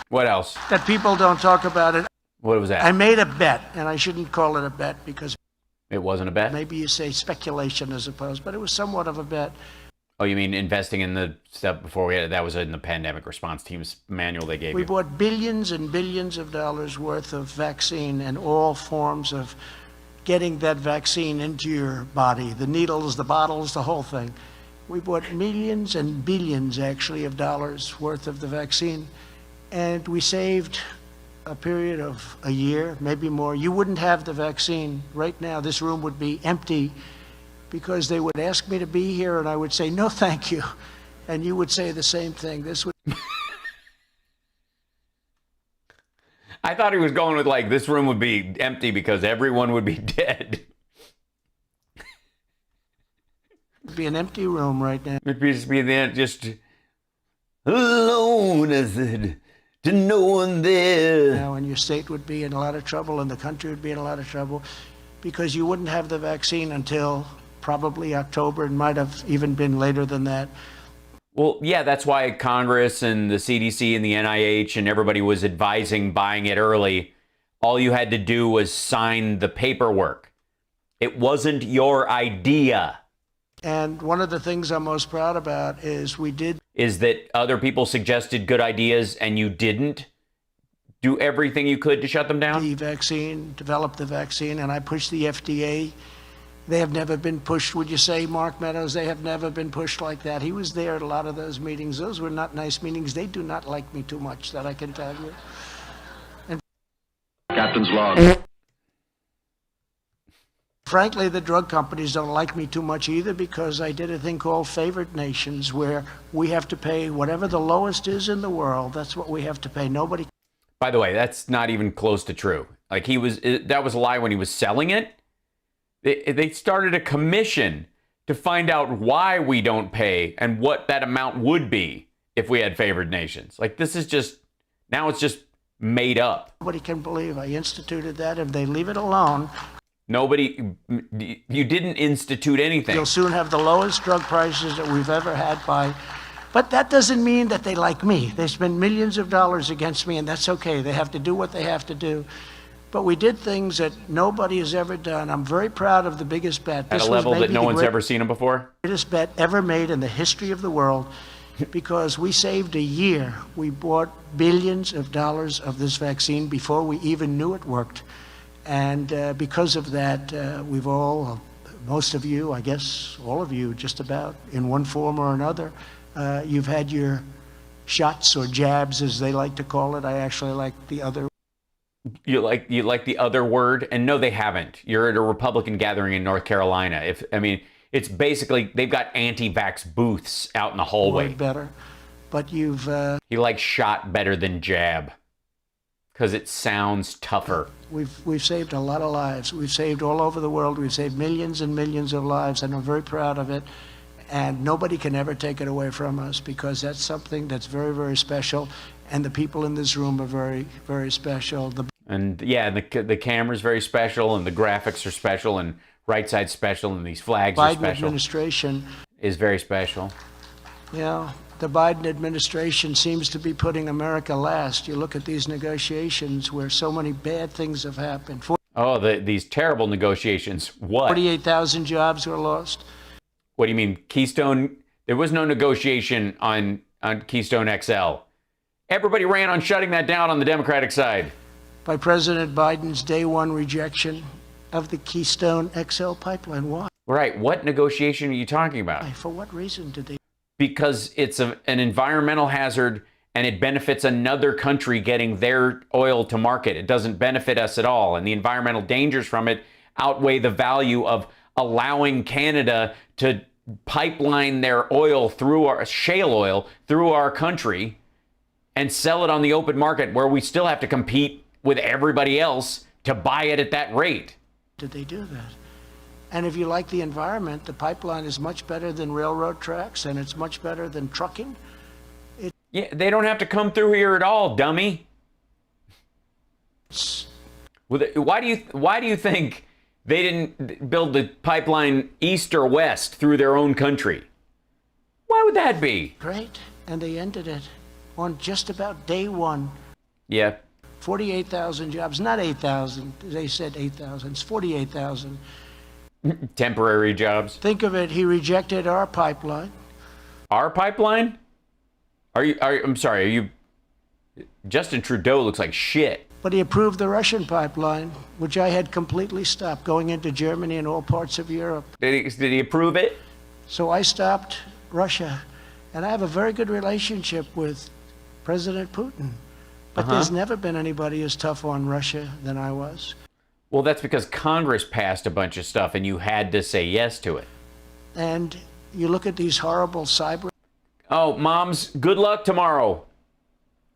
A: What else?
B: That people don't talk about it.
A: What was that?
B: I made a bet, and I shouldn't call it a bet because
A: it wasn't a bet?
B: Maybe you say speculation as opposed, but it was somewhat of a bet.
A: Oh, you mean investing in the stuff before we had, that was in the pandemic response team's manual they gave you?
B: We bought billions and billions of dollars worth of vaccine and all forms of getting that vaccine into your body, the needles, the bottles, the whole thing. We bought millions and billions, actually, of dollars worth of the vaccine, and we saved a period of a year, maybe more. You wouldn't have the vaccine right now. This room would be empty because they would ask me to be here, and I would say, no, thank you. And you would say the same thing. This would...
A: I thought he was going with, like, this room would be empty because everyone would be dead.
B: It'd be an empty room right now.
A: It'd just be there, just alone, I said, to no one there.
B: Now, and your state would be in a lot of trouble, and the country would be in a lot of trouble, because you wouldn't have the vaccine until probably October, and might have even been later than that.
A: Well, yeah, that's why Congress and the CDC and the NIH and everybody was advising buying it early. All you had to do was sign the paperwork. It wasn't your idea.
B: And one of the things I'm most proud about is
A: that other people suggested good ideas and you didn't do everything you could to shut them down?
B: The vaccine, develop the vaccine, and I pushed the FDA. They have never been pushed, would you say, Mark Meadows? They have never been pushed like that. He was there at a lot of those meetings. Those were not nice meetings. They do not like me too much, that I can tell you. And
F: Captain's log.
B: Frankly, the drug companies don't like me too much either, because I did a thing called favored nations, where we have to pay whatever the lowest is in the world. That's what we have to pay. Nobody.
A: By the way, that's not even close to true. Like, that was a lie when he was selling it. They started a commission to find out why we don't pay and what that amount would be if we had favored nations. Like, this is just, now it's just made up.
B: Nobody can believe I instituted that. If they leave it alone.
A: Nobody, you didn't institute anything.
B: You'll soon have the lowest drug prices that we've ever had by, but that doesn't mean that they like me. They spend millions of dollars against me, and that's okay. They have to do what they have to do. But we did things that nobody has ever done. I'm very proud of the biggest bet.
A: At a level that no one's ever seen them before?
B: Greatest bet ever made in the history of the world, because we saved a year. We bought billions of dollars of this vaccine before we even knew it worked. And because of that, we've all, most of you, I guess all of you, just about, in one form or another, you've had your shots or jabs, as they like to call it. I actually like the other.
A: You like the other word? And no, they haven't. You're at a Republican gathering in North Carolina. It's basically they've got anti-vax booths out in the hallway.
B: Better, but you've
A: He likes shot better than jab because it sounds tougher.
B: we've saved a lot of lives. We've saved all over the world. We've saved millions and millions of lives, and I'm very proud of it. And nobody can ever take it away from us because that's something that's very, very special. And the people in this room are very, very special.
A: And yeah, the camera's very special, and the graphics are special, and right side's special, and these flags are
B: Biden
A: special.
B: administration
A: Is very special.
B: Yeah, the Biden administration seems to be putting America last. You look at these negotiations where so many bad things have happened.
A: Oh, these terrible negotiations. What?
B: 48,000 jobs were lost.
A: What do you mean, Keystone? There was no negotiation on Keystone XL. Everybody ran on shutting that down on the Democratic side.
B: By President Biden's day one rejection of the Keystone XL pipeline. Why?
A: Right. What negotiation are you talking about?
B: For what reason did they?
A: Because it's an environmental hazard and it benefits another country getting their oil to market. It doesn't benefit us at all. And the environmental dangers from it outweigh the value of allowing Canada to pipeline their oil through our shale oil through our country and sell it on the open market where we still have to compete with everybody else to buy it at that rate.
B: Did they do that? And if you like the environment, the pipeline is much better than railroad tracks, and it's much better than trucking.
A: Yeah, they don't have to come through here at all, dummy. Why do you think they didn't build the pipeline east or west through their own country? Why would that be?
B: Great, and they ended it on just about day one.
A: Yeah.
B: 48,000 jobs, not 8,000. They said 8,000. It's 48,000.
A: Temporary jobs.
B: Think of it. He rejected our pipeline.
A: Our pipeline? I'm sorry. Are you? Justin Trudeau looks like shit.
B: But he approved the Russian pipeline, which I had completely stopped going into Germany and all parts of Europe.
A: Did he approve it?
B: So I stopped Russia, and I have a very good relationship with President Putin. But there's never been anybody as tough on Russia than I was.
A: Well, that's because Congress passed a bunch of stuff and you had to say yes to it.
B: And you look at these horrible cyber...
A: Oh, moms, good luck tomorrow.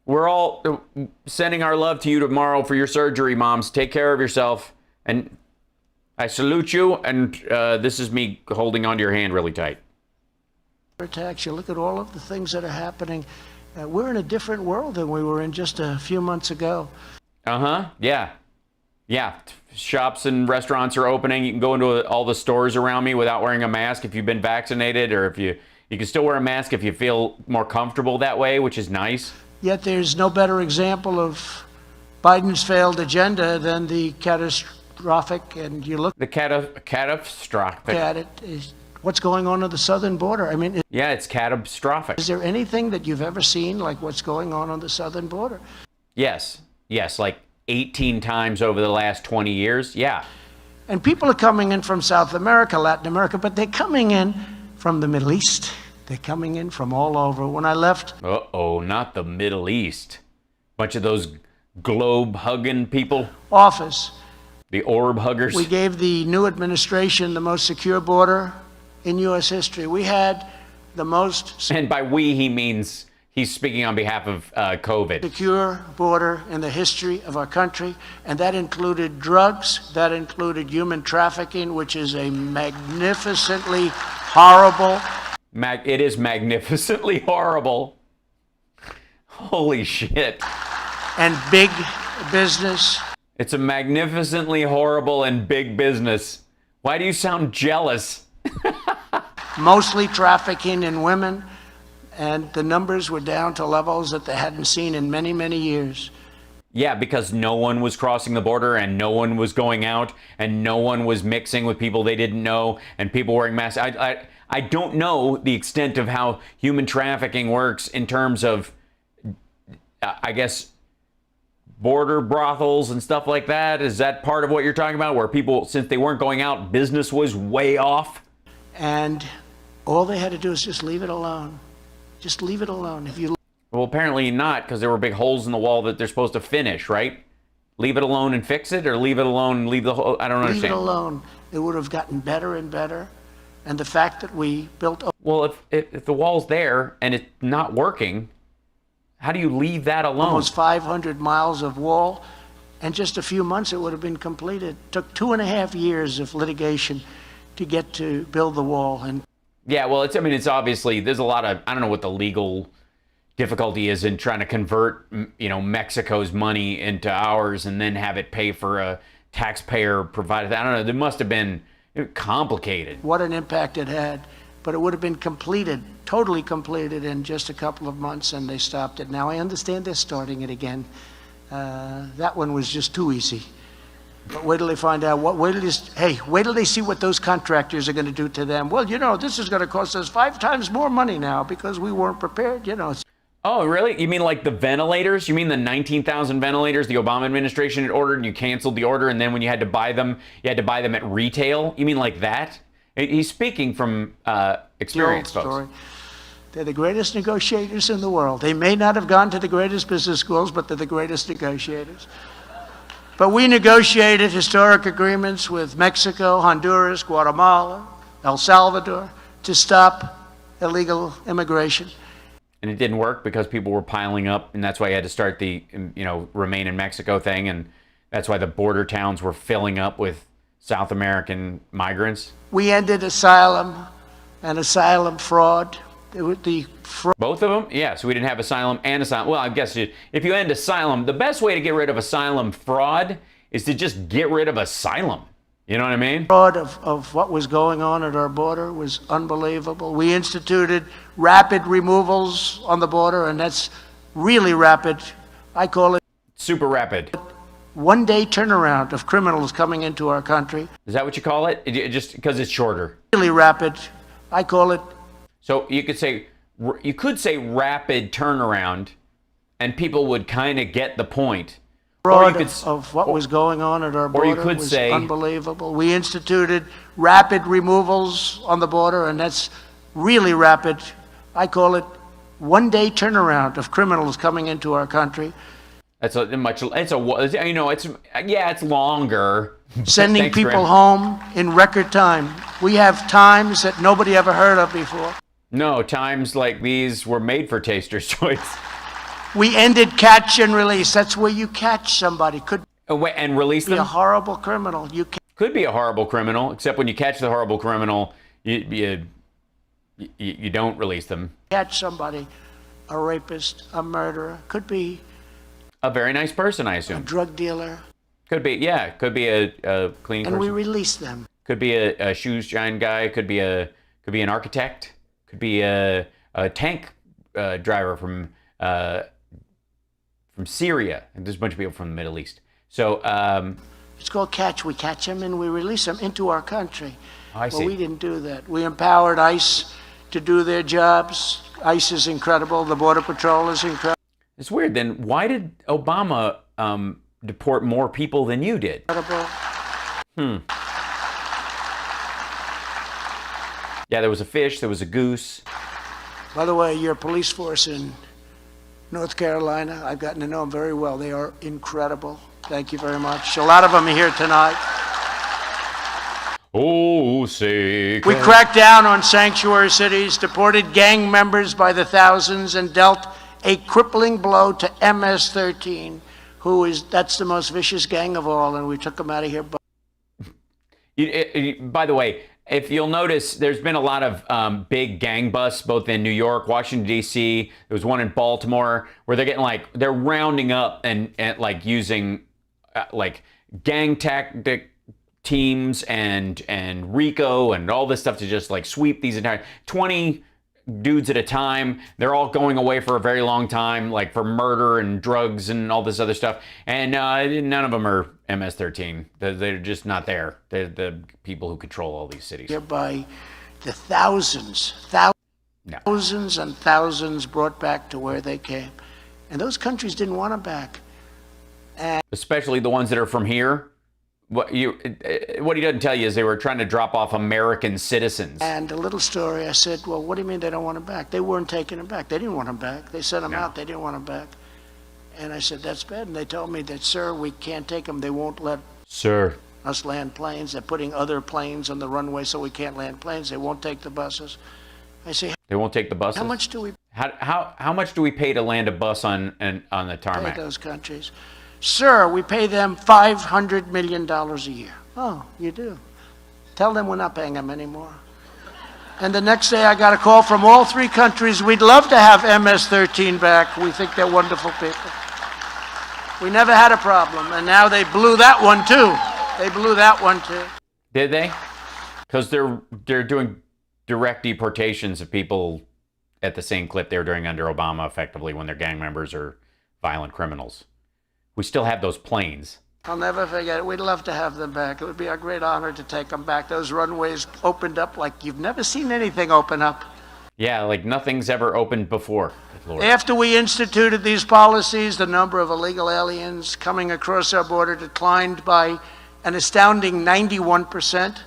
A: We're all sending our love to you tomorrow for your surgery, moms. Take care of yourself. And I salute you, and this is me holding onto your hand really tight.
B: Attacks. You look at all of the things that are happening. We're in a different world than we were in just a few months ago.
A: Yeah. Yeah. Shops and restaurants are opening. You can go into all the stores around me without wearing a mask if you've been vaccinated, or if you can still wear a mask if you feel more comfortable that way, which is nice.
B: Yet there's no better example of Biden's failed agenda than the catastrophic, and you look
A: catastrophic
B: at it, is what's going on the southern border. I mean,
A: yeah, it's catastrophic.
B: Is there anything that you've ever seen like what's going on the southern border?
A: Yes, like 18 times over the last 20 years, yeah.
B: And people are coming in from South America, Latin America, but they're coming in from the Middle East. They're coming in from all over. When I left...
A: Uh-oh, not the Middle East. Bunch of those globe-hugging people.
B: Office.
A: The orb huggers.
B: We gave the new administration the most secure border in U.S. history. We had the most...
A: And by we, he means he's speaking on behalf of COVID.
B: Secure border in the history of our country, and that included drugs, that included human trafficking, which is a magnificently horrible...
A: It is magnificently horrible. Holy shit.
B: And big business.
A: It's a magnificently horrible and big business. Why do you sound jealous?
B: Mostly trafficking in women, and the numbers were down to levels that they hadn't seen in many, many years.
A: Yeah, because no one was crossing the border, and no one was going out, and no one was mixing with people they didn't know, and people wearing masks. I don't know the extent of how human trafficking works in terms of, I guess, border brothels and stuff like that. Is that part of what you're talking about, where people, since they weren't going out, business was way off?
B: And all they had to do is just leave it alone. Just leave it alone. If you...
A: Well, apparently not, because there were big holes in the wall that they're supposed to finish, right? Leave it alone and fix it, or leave it alone and leave the whole, I don't understand.
B: Leave it alone. It would have gotten better and better. And the fact that we built...
A: Well, if the wall's there and it's not working, how do you leave that alone?
B: Almost 500 miles of wall. In just a few months, it would have been completed. It took 2.5 years of litigation to get to build the wall. And
A: yeah, well, it's obviously, there's a lot of, I don't know what the legal difficulty is in trying to convert, Mexico's money into ours and then have it pay for a taxpayer provided. I don't know. There must have been complicated.
B: what an impact it had. But it would have been completed, totally completed in just a couple of months, and they stopped it. Now I understand they're starting it again. That one was just too easy. But wait till they find out wait till they see what those contractors are going to do to them. Well, this is going to cost us 5 times more money now because we weren't prepared,
A: Oh, really? You mean like the ventilators? You mean the 19,000 ventilators the Obama administration had ordered and you canceled the order, and then when you had to buy them, you had to buy them at retail? You mean like that? He's speaking from experience, folks.
B: Story. They're the greatest negotiators in the world. They may not have gone to the greatest business schools, but they're the greatest negotiators. But we negotiated historic agreements with Mexico, Honduras, Guatemala, El Salvador to stop illegal immigration.
A: And it didn't work because people were piling up, and that's why you had to start the, Remain in Mexico thing, and that's why the border towns were filling up with South American migrants.
B: We ended asylum and asylum fraud.
A: Both of them? Yeah, so we didn't have asylum and asylum. Well, I guess if you end asylum, the best way to get rid of asylum fraud is to just get rid of asylum. You know what I mean?
B: Fraud of what was going on at our border was unbelievable. We instituted rapid removals on the border, and that's really rapid. I call it
A: super rapid.
B: One-day turnaround of criminals coming into our country.
A: Is that what you call it? Just because it's shorter?
B: Really rapid. I call it.
A: So you could say rapid turnaround, and people would kind of get the point.
B: Fraud of what was going on at our border was unbelievable. We instituted rapid removals on the border, and that's really rapid. I call it one-day turnaround of criminals coming into our country.
A: It's longer.
B: Sending people home in record time. We have times that nobody ever heard of before.
A: No, times like these were made for Taster's Choice.
B: We ended catch and release. That's where you catch somebody.
A: And release them?
B: Be a horrible criminal.
A: Could be a horrible criminal, except when you catch the horrible criminal, you don't release them.
B: Catch somebody, a rapist, a murderer, could be
A: a very nice person, I assume.
B: A drug dealer.
A: Could be a clean person.
B: And we release them.
A: Could be a shoe shine guy. Could be an architect. Could be a tank driver from Syria. And there's a bunch of people from the Middle East. So
B: it's called catch. We catch them and we release them into our country.
A: I see.
B: Well, we didn't do that. We empowered ICE to do their jobs. ICE is incredible. The Border Patrol is incredible.
A: It's weird. Then why did Obama deport more people than you did?
B: Incredible.
A: Yeah, there was a fish. There was a goose.
B: By the way, your police force in North Carolina, I've gotten to know them very well. They are incredible. Thank you very much. A lot of them are here tonight.
A: Oh, say.
B: We cracked down on sanctuary cities, deported gang members by the thousands, and dealt a crippling blow to MS-13, that's the most vicious gang of all, and we took them out of here.
A: By the way, if you'll notice, there's been a lot of big gang busts, both in New York, Washington, D.C. There was one in Baltimore where they're getting they're rounding up and using gang tactic teams and RICO and all this stuff to just sweep these entire 20 dudes at a time. They're all going away for a very long time, for murder and drugs and all this other stuff. And none of them are MS-13. They're just not there. They're the people who control all these cities.
B: By the thousands and thousands brought back to where they came. And those countries didn't want them back. And
A: especially the ones that are from here. What he doesn't tell you is they were trying to drop off American citizens.
B: And a little story, I said, well, what do you mean they don't want them back? They weren't taking them back. They didn't want them back. They sent them out. They didn't want them back. And I said, that's bad. And they told me that, sir, we can't take them. They won't let us land planes. They're putting other planes on the runway so we can't land planes. They won't take the buses. I say,
A: They won't take the buses?
B: how much do we
A: How much do we pay to land a bus on the tarmac?
B: pay those countries? Sir, we pay them $500 million a year. Oh, you do? Tell them we're not paying them anymore. And the next day I got a call from all three countries. We'd love to have MS-13 back. We think they're wonderful people. We never had a problem, and now they blew that one too. They blew that one too.
A: Did they? Because they're doing direct deportations of people at the same clip they were doing under Obama, effectively, when they're gang members or violent criminals. We still have those planes.
B: I'll never forget it. We'd love to have them back. It would be a great honor to take them back. Those runways opened up like you've never seen anything open up.
A: Yeah, like nothing's ever opened before. Good Lord.
B: After we instituted these policies, the number of illegal aliens coming across our border declined by an astounding 91%.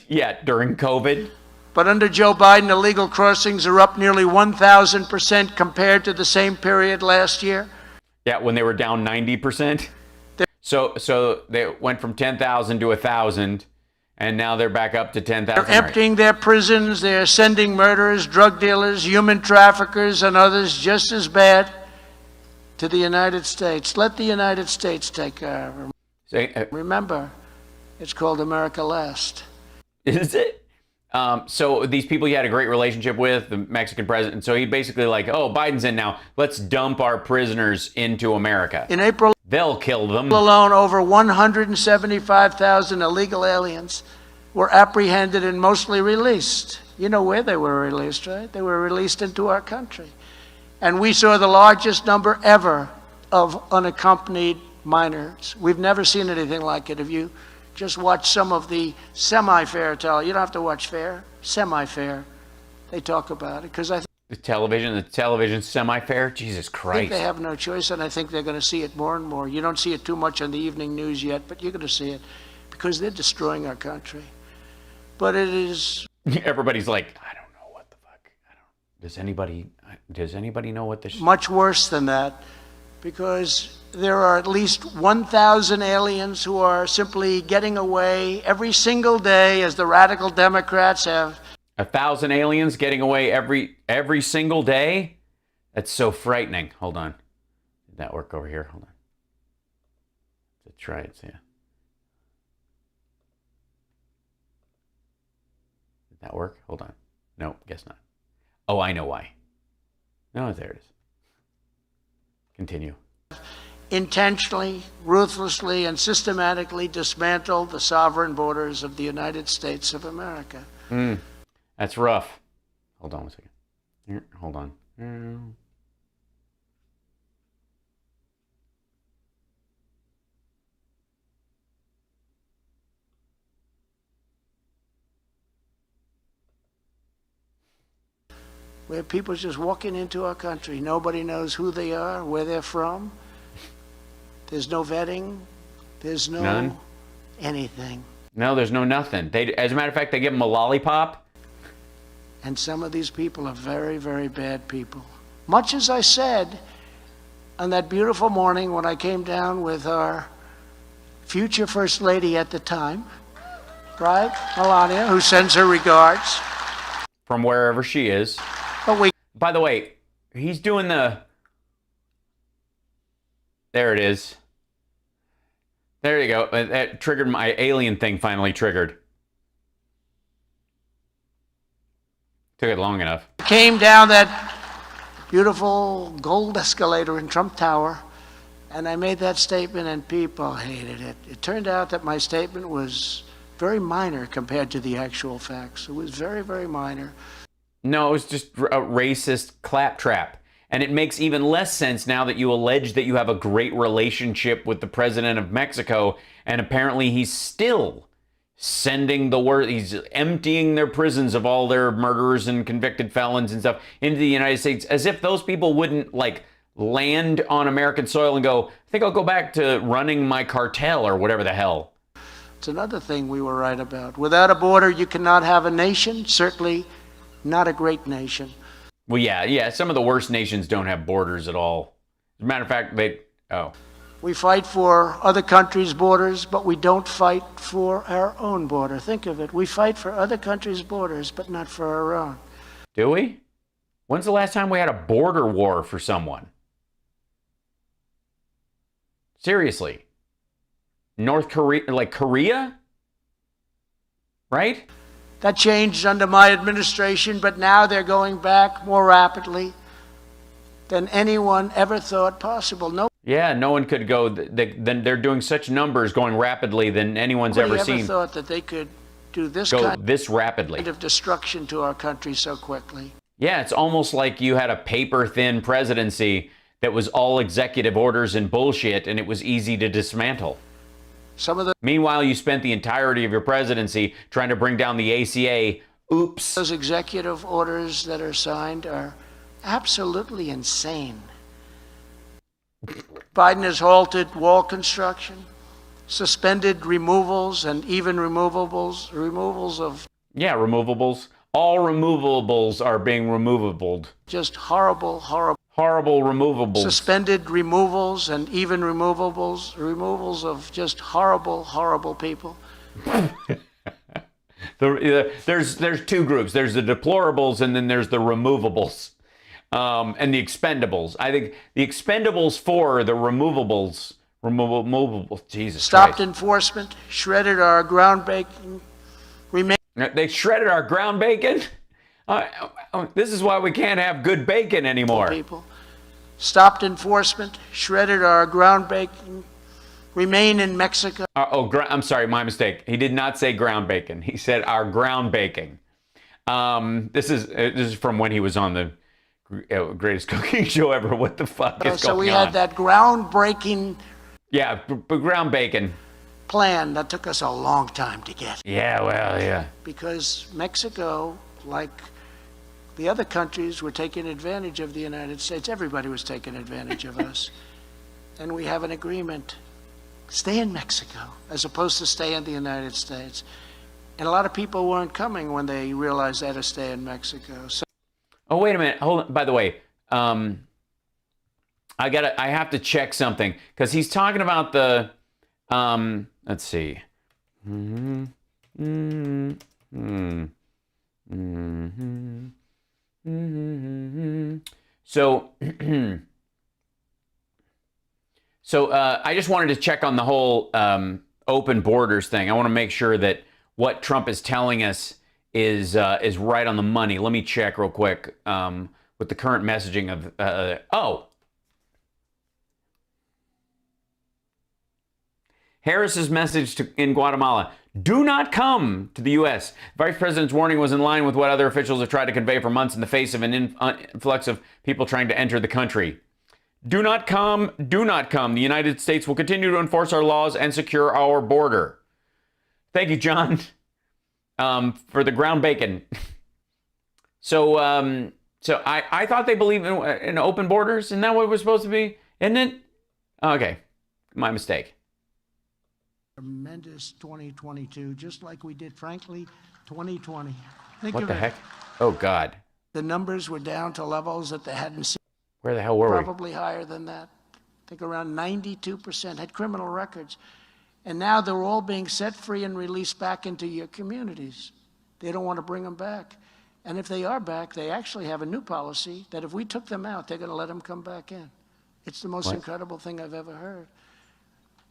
A: Yeah, during COVID.
B: But under Joe Biden, illegal crossings are up nearly 1,000% compared to the same period last year.
A: Yeah, when they were down 90%. So they went from 10,000 to 1,000, and now they're back up to 10,000.
B: They're emptying their prisons. They're sending murderers, drug dealers, human traffickers, and others just as bad to the United States. Let the United States take care of them. Remember, it's called America Last.
A: Is it? So these people you had a great relationship with, the Mexican president, so he basically like, oh, Biden's in now, let's dump our prisoners into America.
B: In April
A: they'll kill them.
B: Alone, over 175,000 illegal aliens were apprehended and mostly released. You know where they were released, right? They were released into our country. And we saw the largest number ever of unaccompanied minors. We've never seen anything like it. If you just watch some of the semi-fair you don't have to watch fair, semi-fair. They talk about it because I think
A: The television semi-fair? Jesus Christ.
B: they have no choice, and I think they're going to see it more and more. You don't see it too much on the evening news yet, but you're going to see it because they're destroying our country. But it is...
A: Everybody's like, I don't know what the fuck. Does anybody know what this...
B: Much worse than that, because there are at least 1,000 aliens who are simply getting away every single day, as the radical Democrats have.
A: 1,000 aliens getting away every single day? That's so frightening. Hold on. Did that work over here? Hold on. Let's try it. Yeah. Did that work? Hold on. No, guess not. Oh, I know why. No, there it is. Continue.
B: Intentionally, ruthlessly, and systematically dismantled the sovereign borders of the United States of America.
A: That's rough. Hold on one second. Here, hold on.
B: We have people just walking into our country. Nobody knows who they are, where they're from. There's no vetting. There's no
A: None?
B: anything.
A: No, there's no nothing. As a matter of fact, they give them a lollipop.
B: And some of these people are very, very bad people. Much as I said on that beautiful morning when I came down with our future First Lady at the time, right, Melania, who sends her regards.
A: From wherever she is.
B: But we...
A: By the way, he's doing the... There it is. There you go. That triggered my alien thing, finally triggered. Took it long enough.
B: Came down that beautiful gold escalator in Trump Tower, and I made that statement, and people hated it. It turned out that my statement was very minor compared to the actual facts. It was very, very minor.
A: No, it was just a racist claptrap. And it makes even less sense now that you allege that you have a great relationship with the president of Mexico, and apparently he's still sending the word, he's emptying their prisons of all their murderers and convicted felons and stuff into the United States, as if those people wouldn't, like, land on American soil and go, I think I'll go back to running my cartel or whatever the hell.
B: It's another thing we were right about. Without a border, you cannot have a nation, certainly not a great nation.
A: Well, yeah, some of the worst nations don't have borders at all. As a matter of fact, Oh.
B: We fight for other countries' borders, but we don't fight for our own border. Think of it. We fight for other countries' borders, but not for our own.
A: Do we? When's the last time we had a border war for someone? Seriously. North Korea, like Korea? Right?
B: That changed under my administration, but now they're going back more rapidly than anyone ever thought possible.
A: Yeah, no one could go. They're doing such numbers going rapidly than anyone's ever
B: Nobody
A: seen.
B: ever thought that they could do this
A: Go
B: kind
A: this rapidly.
B: of destruction to our country so quickly.
A: Yeah, it's almost like you had a paper-thin presidency that was all executive orders and bullshit, and it was easy to dismantle. Meanwhile, you spent the entirety of your presidency trying to bring down the ACA. Oops.
B: Those executive orders that are signed are absolutely insane. Biden has halted wall construction, suspended removals and even removals of...
A: Yeah, removables. All removables are being removable.
B: Just horrible
A: removables.
B: Suspended removals and even removals of just horrible people.
A: There's two groups. There's the deplorables and then there's the removables. And the expendables. I think the expendables for the removables. Jesus
B: Stopped
A: Christ.
B: enforcement, shredded our groundbreaking.
A: They shredded our ground bacon? This is why we can't have good bacon anymore.
B: People. Stopped enforcement, shredded our groundbreaking. Remain in Mexico.
A: I'm sorry, my mistake. He did not say ground bacon. He said our ground baking. This is from when he was on the greatest cooking show ever. What the fuck is going on?
B: So we had that groundbreaking.
A: Yeah, ground bacon.
B: Plan that took us a long time to get.
A: Yeah, well, yeah.
B: Because Mexico, like the other countries, were taking advantage of the United States. Everybody was taking advantage of us. And we have an agreement. Stay in Mexico, as opposed to stay in the United States. And a lot of people weren't coming when they realized they had to stay in Mexico. So,
A: oh, wait a minute. Hold on. By the way, I have to check something. Because he's talking about the... let's see. So, I just wanted to check on the whole open borders thing. I want to make sure that what Trump is telling us is right on the money. Let me check real quick with the current messaging of Harris's message in Guatemala: do not come to the U.S. Vice President's warning was in line with what other officials have tried to convey for months in the face of an influx of people trying to enter the country. Do not come, do not come. The United States will continue to enforce our laws and secure our border. Thank you, John, for the ground bacon. So I thought they believed in open borders. Isn't that what it was supposed to be? Isn't it? Okay, my mistake.
B: Tremendous 2022, just like we did, frankly, 2020.
A: What the heck? Oh, God.
B: The numbers were down to levels that they hadn't seen.
A: Where the hell were we?
B: Probably higher than that. I think around 92% had criminal records. And now they're all being set free and released back into your communities. They don't want to bring them back. And if they are back, they actually have a new policy that if we took them out, they're going to let them come back in. It's the most incredible thing I've ever heard.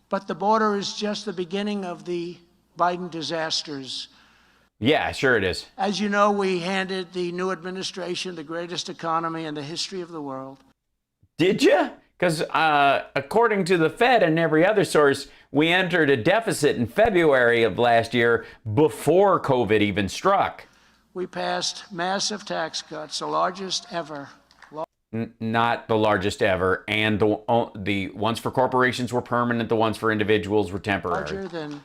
B: But the border is just the beginning of the Biden disasters.
A: Yeah, sure it is.
B: As you know, we handed the new administration the greatest economy in the history of the world.
A: Did you? Because according to the Fed and every other source, we entered a deficit in February of last year before COVID even struck.
B: We passed massive tax cuts, the largest ever.
A: Not the largest ever, and the ones for corporations were permanent, the ones for individuals were temporary.
B: Larger than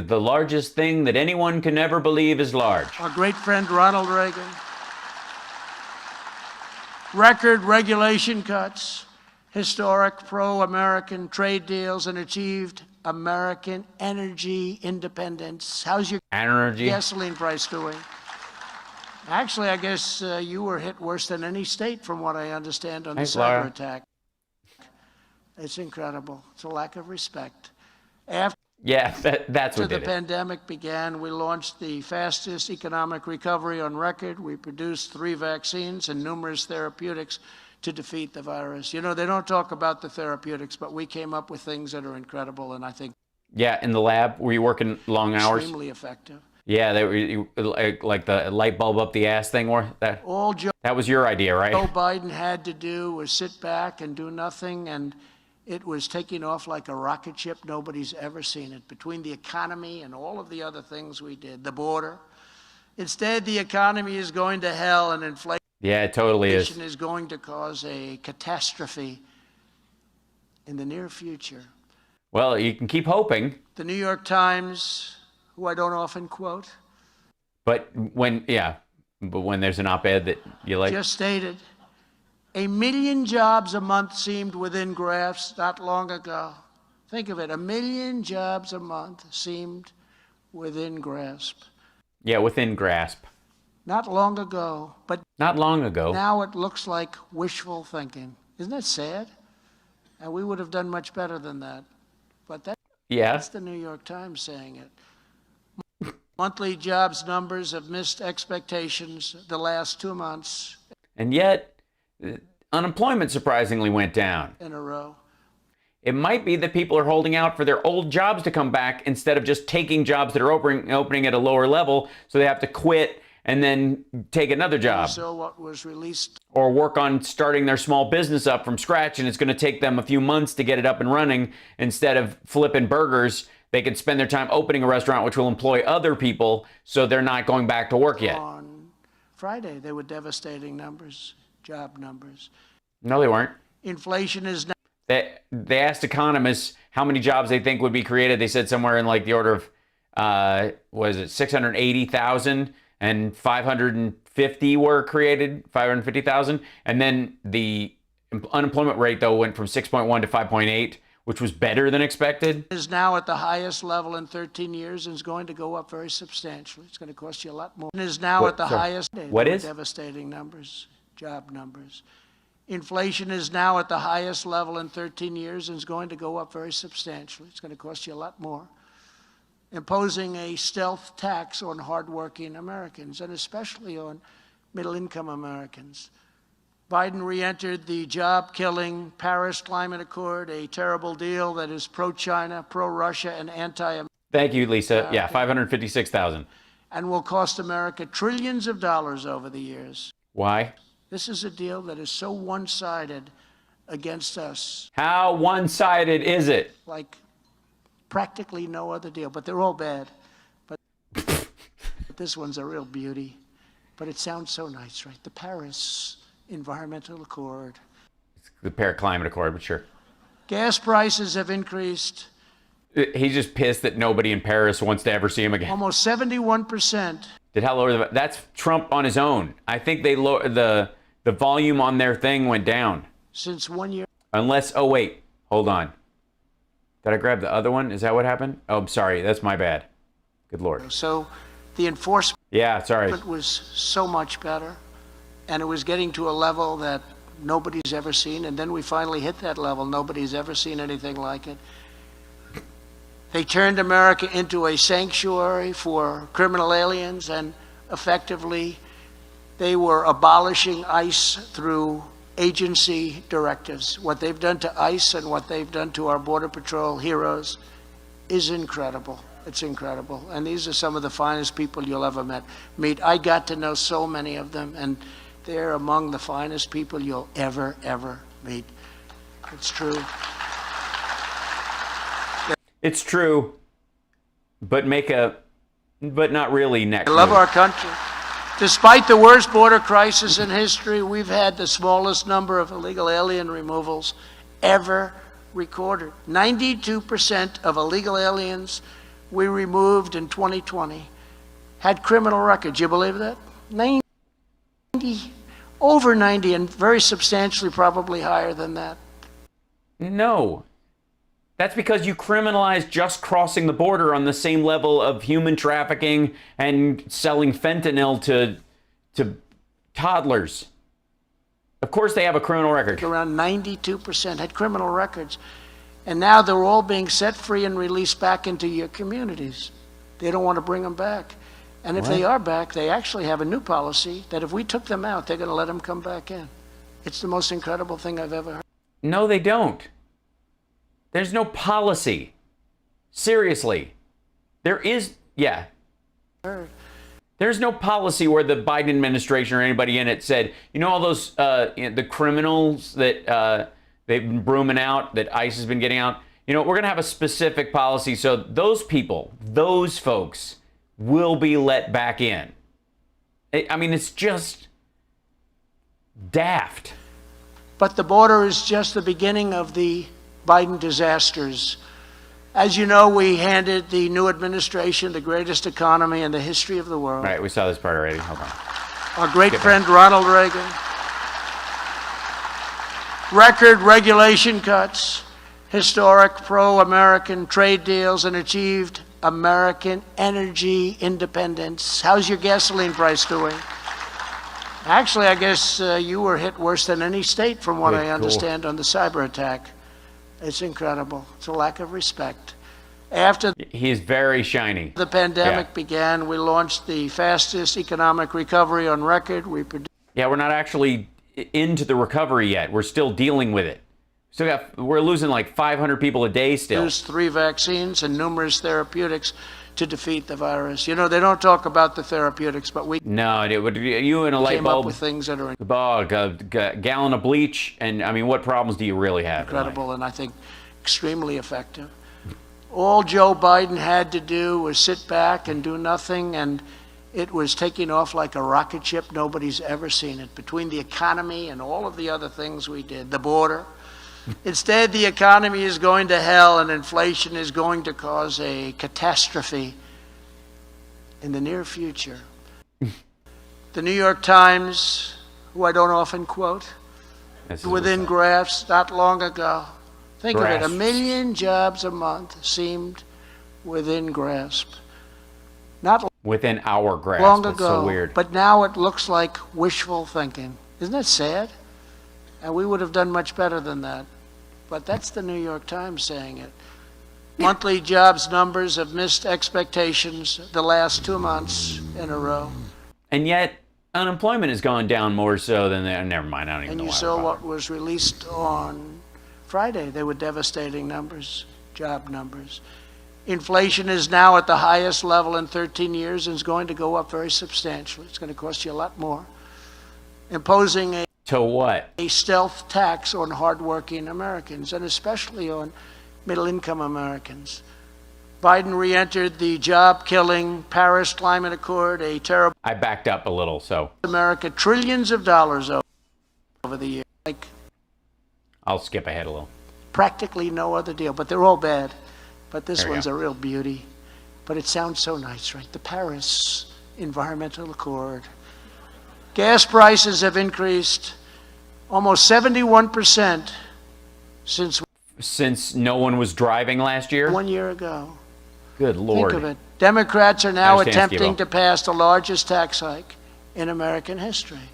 A: the largest thing that anyone can ever believe is large.
B: Our great friend Ronald Reagan. Record regulation cuts, historic pro-American trade deals, and achieved American energy independence. How's your gasoline price doing? Actually, I guess you were hit worse than any state, from what I understand, on the cyber attack. It's incredible. It's a lack of respect. After
A: Yeah, that's what
B: the
A: did it.
B: pandemic began, we launched the fastest economic recovery on record. We produced 3 vaccines and numerous therapeutics to defeat the virus. You know, they don't talk about the therapeutics, but we came up with things that are incredible and I think
A: Yeah, in the lab, were you working long hours?
B: extremely effective.
A: Yeah, they were like the light bulb up the ass thing.
B: All Joe
A: That was your idea, right?
B: Biden had to do was sit back and do nothing, and it was taking off like a rocket ship. Nobody's ever seen it. Between the economy and all of the other things we did, the border. Instead, the economy is going to hell, and inflation
A: Yeah, it totally is.
B: is going to cause a catastrophe in the near future.
A: Well, you can keep hoping,
B: The New York Times, who I don't often quote,
A: but when there's an op-ed that you like,
B: just stated, 1 million jobs a month seemed within grasp not long ago. Think of it, 1 million jobs a month seemed within grasp.
A: yeah, within grasp.
B: Not long ago, but
A: Not long ago.
B: now it looks like wishful thinking. Isn't that sad? And we would have done much better than that. But
A: Yeah.
B: that's the New York Times saying it. Monthly jobs numbers have missed expectations the last 2 months
A: And yet, unemployment surprisingly went down.
B: in a row.
A: It might be that people are holding out for their old jobs to come back instead of just taking jobs that are opening at a lower level, so they have to quit and then take another job.
B: So what was released
A: Or work on starting their small business up from scratch, and it's going to take them a few months to get it up and running. Instead of flipping burgers, they can spend their time opening a restaurant which will employ other people, so they're not going back to work yet.
B: on Friday, they were devastating numbers, job numbers.
A: No, they weren't.
B: Inflation is now
A: They asked economists how many jobs they think would be created. They said somewhere in like the order of, 680,000, and 550 were created, 550,000. And then the unemployment rate, though, went from 6.1 to 5.8, which was better than expected.
B: is now at the highest level in 13 years and is going to go up very substantially. It's going to cost you a lot more. It is now
A: What-
B: at the
A: sorry.
B: highest.
A: What
B: They were
A: is?
B: devastating numbers, job numbers. Inflation is now at the highest level in 13 years and is going to go up very substantially. It's going to cost you a lot more. Imposing a stealth tax on hardworking Americans, and especially on middle-income Americans. Biden re-entered the job-killing Paris Climate Accord, a terrible deal that is pro-China, pro-Russia, and anti-American,
A: Thank you, Lisa. Yeah, 556,000.
B: and will cost America trillions of dollars over the years.
A: Why?
B: This is a deal that is so one-sided against us,
A: How one-sided is it?
B: like practically no other deal, but they're all bad. But this one's a real beauty. But it sounds so nice, right? The Paris Environmental Accord.
A: The Paris Climate Accord, but sure.
B: Gas prices have increased
A: He's just pissed that nobody in Paris wants to ever see him again.
B: almost 71%.
A: Did Hal lower the? That's Trump on his own. I think they lower the volume on their thing went down.
B: Since 1 year.
A: Unless, oh wait, hold on. Did I grab the other one? Is that what happened? Oh, I'm sorry. That's my bad. Good Lord.
B: So the enforcement
A: Yeah, sorry.
B: was so much better, and it was getting to a level that nobody's ever seen, and then we finally hit that level. Nobody's ever seen anything like it. They turned America into a sanctuary for criminal aliens, and effectively they were abolishing ICE through agency directives. What they've done to ICE and what they've done to our Border Patrol heroes is incredible. It's incredible. And these are some of the finest people you'll ever meet. I got to know so many of them, and they're among the finest people you'll ever meet. It's true.
A: It's true, but not really next.
B: I love
A: move.
B: our country. Despite the worst border crisis in history, we've had the smallest number of illegal alien removals ever recorded. 92% of illegal aliens we removed in 2020 had criminal records. You believe that? 90, over 90, and very substantially probably higher than that.
A: No. That's because you criminalize just crossing the border on the same level of human trafficking and selling fentanyl to toddlers. Of course they have a criminal record.
B: Around 92% had criminal records. And now they're all being set free and released back into your communities. They don't want to bring them back. And if they are back, they actually have a new policy that if we took them out, they're going to let them come back in. It's the most incredible thing I've ever heard.
A: No, they don't. There's no policy. Seriously. There is, yeah. There's no policy where the Biden administration or anybody in it said, you know, all those, the criminals that they've been brooming out, that ICE has been getting out, you know, we're going to have a specific policy so those people, those folks will be let back in. I mean, it's just daft.
B: But the border is just the beginning of the Biden disasters. As you know, we handed the new administration the greatest economy in the history of the world.
A: All right, we saw this part already. Hold on.
B: Our great friend Ronald Reagan. Record regulation cuts, historic pro-American trade deals, and achieved American energy independence. How's your gasoline price doing? Actually, I guess you were hit worse than any state, from what I understand, on the cyber attack. It's incredible. It's a lack of respect. After
A: He's very shiny.
B: the pandemic began, we launched the fastest economic recovery on record.
A: Yeah, we're not actually into the recovery yet. We're still dealing with it. We're losing like 500 people a day still.
B: Produced 3 vaccines and numerous therapeutics to defeat the virus. You know, they don't talk about the therapeutics, but we
A: No, it would. You and a light
B: came up
A: bulb,
B: with things that are
A: a gallon of bleach, and I mean, what problems do you really have?
B: incredible and I think extremely effective. All Joe Biden had to do was sit back and do nothing, and it was taking off like a rocket ship. Nobody's ever seen it. Between the economy and all of the other things we did, the border. Instead, the economy is going to hell, and inflation is going to cause a catastrophe in the near future. The New York Times, who I don't often quote, within graphs not long ago. Think of it, 1 million jobs a month seemed within grasp. Not
A: within our grasp.
B: long
A: That's
B: ago,
A: so weird.
B: but now it looks like wishful thinking. Isn't that sad? And we would have done much better than that. But that's the New York Times saying it. Monthly jobs numbers have missed expectations the last 2 months in a row.
A: And yet, unemployment has gone down more so than that. Never mind, I don't even
B: And
A: know
B: you
A: why.
B: saw what was released on Friday. They were devastating numbers, job numbers. Inflation is now at the highest level in 13 years and is going to go up very substantially. It's going to cost you a lot more. Imposing
A: To what?
B: a stealth tax on hardworking Americans, and especially on middle-income Americans. Biden re-entered the job-killing Paris Climate Accord, a terrible
A: I backed up a little, so
B: America, trillions of dollars over the year. Like
A: I'll skip ahead a little.
B: practically no other deal, but they're all bad. But this
A: There we
B: one's
A: go.
B: a real beauty. But it sounds so nice, right? The Paris Environmental Accord. Gas prices have increased almost 71% since
A: No one was driving last year?
B: 1 year ago.
A: Good Lord.
B: Think of it. Democrats are now
A: Understand,
B: attempting
A: Steve-O.
B: to pass the largest tax hike in American history.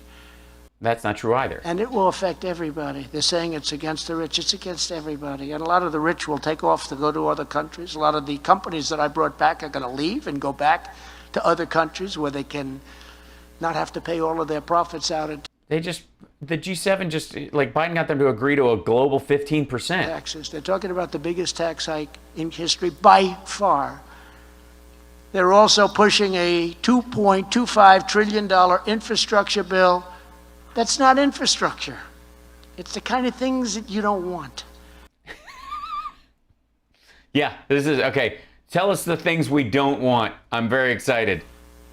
A: That's not true either.
B: And it will affect everybody. They're saying it's against the rich. It's against everybody. And a lot of the rich will take off to go to other countries. A lot of the companies that I brought back are going to leave and go back to other countries where they can not have to pay all of their profits out in
A: The G7 just, like, Biden got them to agree to a global 15%.
B: taxes. They're talking about the biggest tax hike in history by far. They're also pushing a $2.25 trillion infrastructure bill. That's not infrastructure. It's the kind of things that you don't want.
A: Yeah, this is, okay. Tell us the things we don't want. I'm very excited.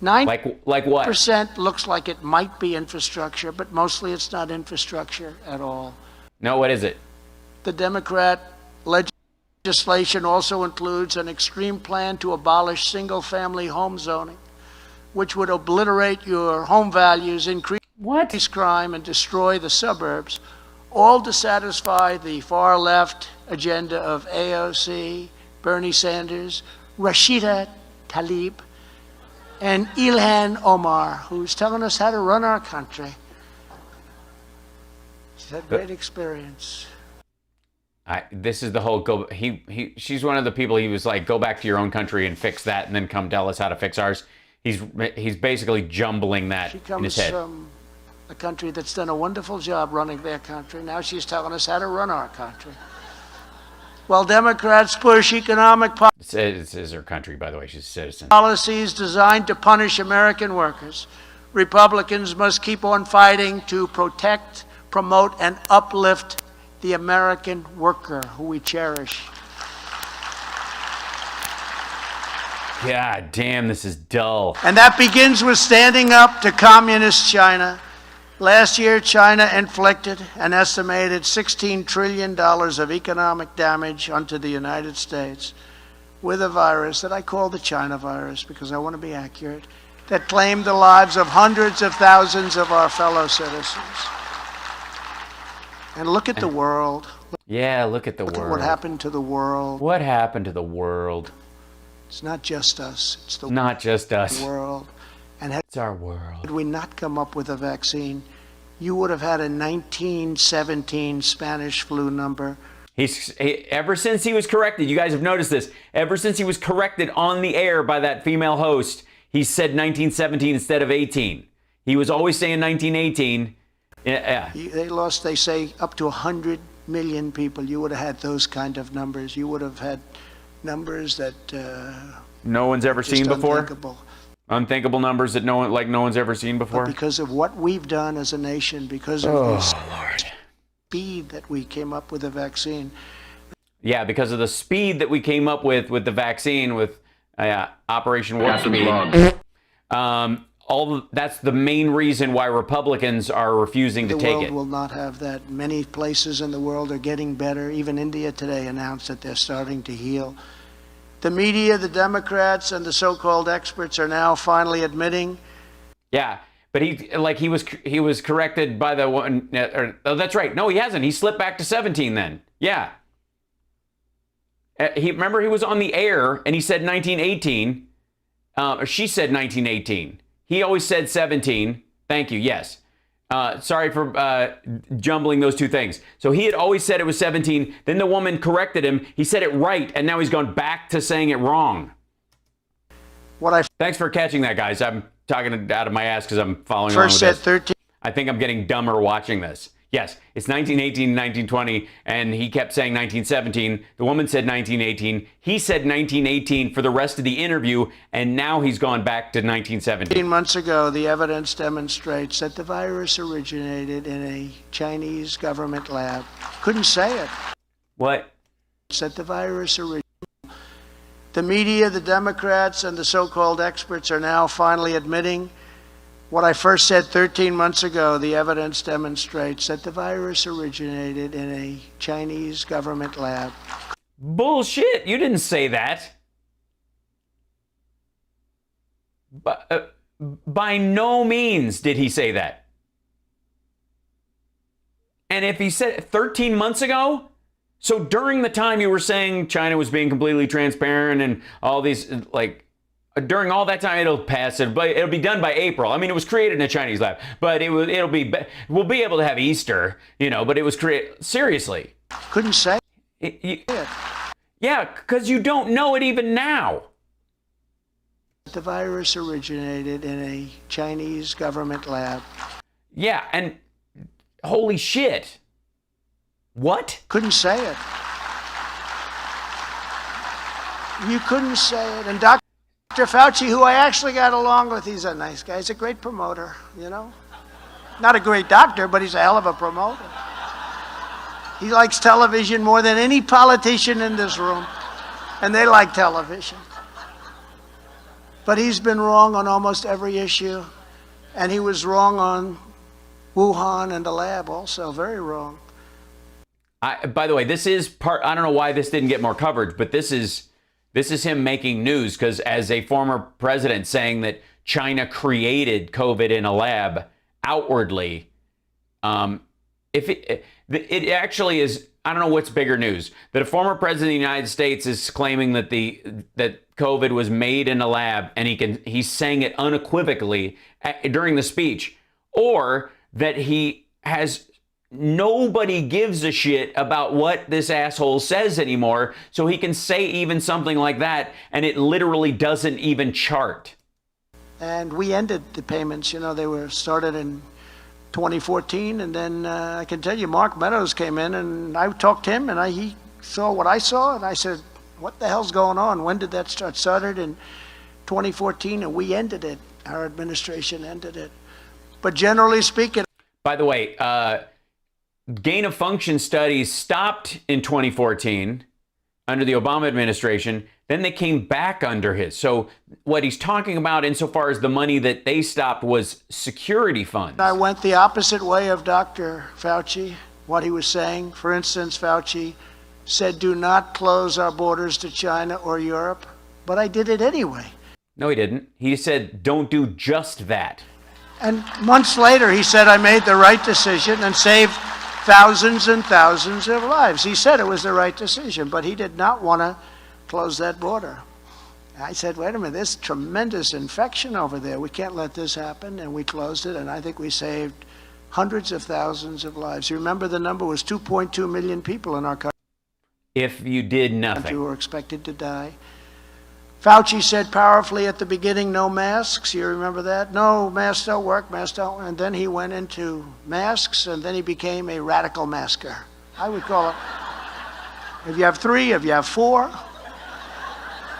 B: 9%
A: Like what?
B: looks like it might be infrastructure, but mostly it's not infrastructure at all.
A: No, what is it?
B: The Democrat legislation also includes an extreme plan to abolish single-family home zoning, which would obliterate your home values, increase crime, and destroy the suburbs, all to satisfy the far-left agenda of AOC, Bernie Sanders, Rashida Tlaib, and Ilhan Omar, who's telling us how to run our country. Had great experience.
A: This is the whole she's one of the people he was like, go back to your own country and fix that and then come tell us how to fix ours. He's basically jumbling that in his head.
B: She comes from a country that's done a wonderful job running their country. Now she's telling us how to run our country. While Democrats push economic
A: This is her country, by the way. She's a citizen.
B: policies designed to punish American workers, Republicans must keep on fighting to protect, promote, and uplift the American worker who we cherish.
A: God damn, this is dull.
B: And that begins with standing up to communist China. Last year, China inflicted an estimated $16 trillion of economic damage onto the United States with a virus that I call the China virus because I want to be accurate, that claimed the lives of hundreds of thousands of our fellow citizens. And look at the world.
A: Yeah, look at the
B: Look
A: world.
B: at what happened to the world.
A: What happened to the world?
B: It's not just us. It's the
A: Not just us.
B: world. And had
A: It's our world.
B: we not come up with a vaccine, you would have had a 1917 Spanish flu number.
A: Ever since he was corrected, you guys have noticed this, ever since he was corrected on the air by that female host, he said 1917 instead of 18. He was always saying 1918. Yeah.
B: They lost, they say, up to 100 million people. You would have had those kind of numbers. You would have had numbers that
A: No one's ever
B: just
A: seen before?
B: unthinkable.
A: Unthinkable numbers that no one's ever seen before?
B: But because of what we've done as a nation, because of the speed that we came up with a vaccine.
A: Yeah, because of the speed that we came up with the vaccine, with Operation Warp
F: Captain's
A: Speed. That's the main reason why Republicans are refusing to
B: The
A: take
B: world
A: it.
B: will not have that. Many places in the world are getting better. Even India today announced that they're starting to heal. The media, the Democrats, and the so-called experts are now finally admitting.
A: Yeah, but he was corrected by the one. Oh, that's right. No, he hasn't. He slipped back to 17 then. Yeah. Remember he was on the air and he said 1918. Or she said 1918. He always said 17. Thank you. Yes. Sorry for jumbling those two things. So he had always said it was 17. Then the woman corrected him. He said it right, and now he's gone back to saying it wrong. Thanks for catching that, guys. I'm talking out of my ass because I'm following along with
B: First said
A: this.
B: 13.
A: I think I'm getting dumber watching this. Yes, it's 1918, 1920, and he kept saying 1917. The woman said 1918. He said 1918 for the rest of the interview, and now he's gone back to 1917.
B: 18 months ago, the evidence demonstrates that the virus originated in a Chinese government lab. Couldn't say it.
A: What?
B: That the virus originated. The media, the Democrats, and the so-called experts are now finally admitting what I first said 13 months ago. The evidence demonstrates that the virus originated in a Chinese government lab.
A: Bullshit. You didn't say that. But, by no means did he say that. And if he said it 13 months ago, so during the time you were saying China was being completely transparent and all these, like, during all that time, it'll pass. It'll be done by April. I mean, it was created in a Chinese lab, but we'll be able to have Easter, but it was created, seriously.
B: Couldn't say
A: it. Yeah, because you don't know it even now.
B: The virus originated in a Chinese government lab.
A: Yeah, and holy shit. What?
B: Couldn't say it. You couldn't say it. And Dr. Fauci, who I actually got along with, he's a nice guy. He's a great promoter, Not a great doctor, but he's a hell of a promoter. He likes television more than any politician in this room, and they like television. But he's been wrong on almost every issue, and he was wrong on Wuhan and the lab also, very wrong.
A: By the way, this is I don't know why this didn't get more coverage, but this is him making news because as a former president saying that China created COVID in a lab outwardly, if it actually is, I don't know what's bigger news, that a former president of the United States is claiming that that COVID was made in a lab and he's saying it unequivocally during the speech, or that he has nobody gives a shit about what this asshole says anymore, so he can say even something like that, and it literally doesn't even chart.
B: And we ended the payments. You know, they were started in 2014, and then I can tell you, Mark Meadows came in, and I talked to him, and he saw what I saw, and I said, what the hell's going on? When did that start? Started in 2014, and we ended it. Our administration ended it. But generally speaking...
A: By the way, gain of function studies stopped in 2014 under the Obama administration. Then they came back under his. So what he's talking about insofar as the money that they stopped was security funds.
B: I went the opposite way of Dr. Fauci, what he was saying. For instance, Fauci said, do not close our borders to China or Europe. But I did it anyway.
A: No, he didn't. He said, don't do just that.
B: And months later, he said, I made the right decision and saved thousands and thousands of lives. He said it was the right decision, but he did not want to close that border. I said, wait a minute, there's tremendous infection over there. We can't let this happen. And we closed it, and I think we saved hundreds of thousands of lives. You remember the number was 2.2 million people in our country.
A: If you did nothing.
B: Who were expected to die. Fauci said powerfully at the beginning, no masks. You remember that? No, masks don't work, masks don't. And then he went into masks, and then he became a radical masker. I would call it, if you have 3, if you have 4,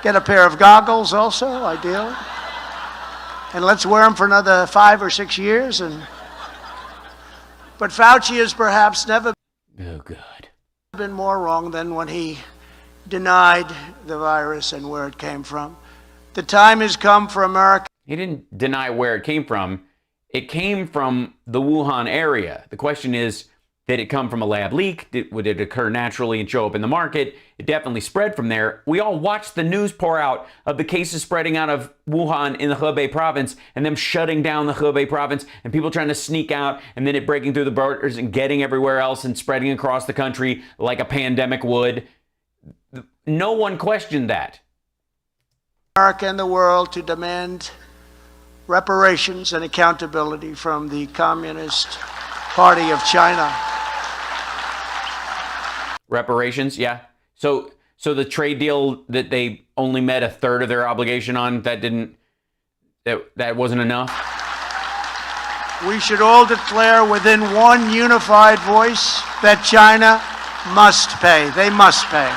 B: get a pair of goggles also, ideally. And let's wear them for another 5 or 6 years. But Fauci has perhaps never been more wrong than when he denied the virus and where it came from. The time has come for America.
A: He didn't deny where it came from. It came from the Wuhan area. The question is, did it come from a lab leak? Would it occur naturally and show up in the market? It definitely spread from there. We all watched the news pour out of the cases spreading out of Wuhan in the Hebei province and them shutting down the Hebei province and people trying to sneak out and then it breaking through the borders and getting everywhere else and spreading across the country like a pandemic would. No one questioned that.
B: America and the world to demand reparations and accountability from the Communist Party of China.
A: Reparations, yeah. So the trade deal that they only met a third of their obligation on, that wasn't enough?
B: We should all declare within one unified voice that China must pay. They must pay.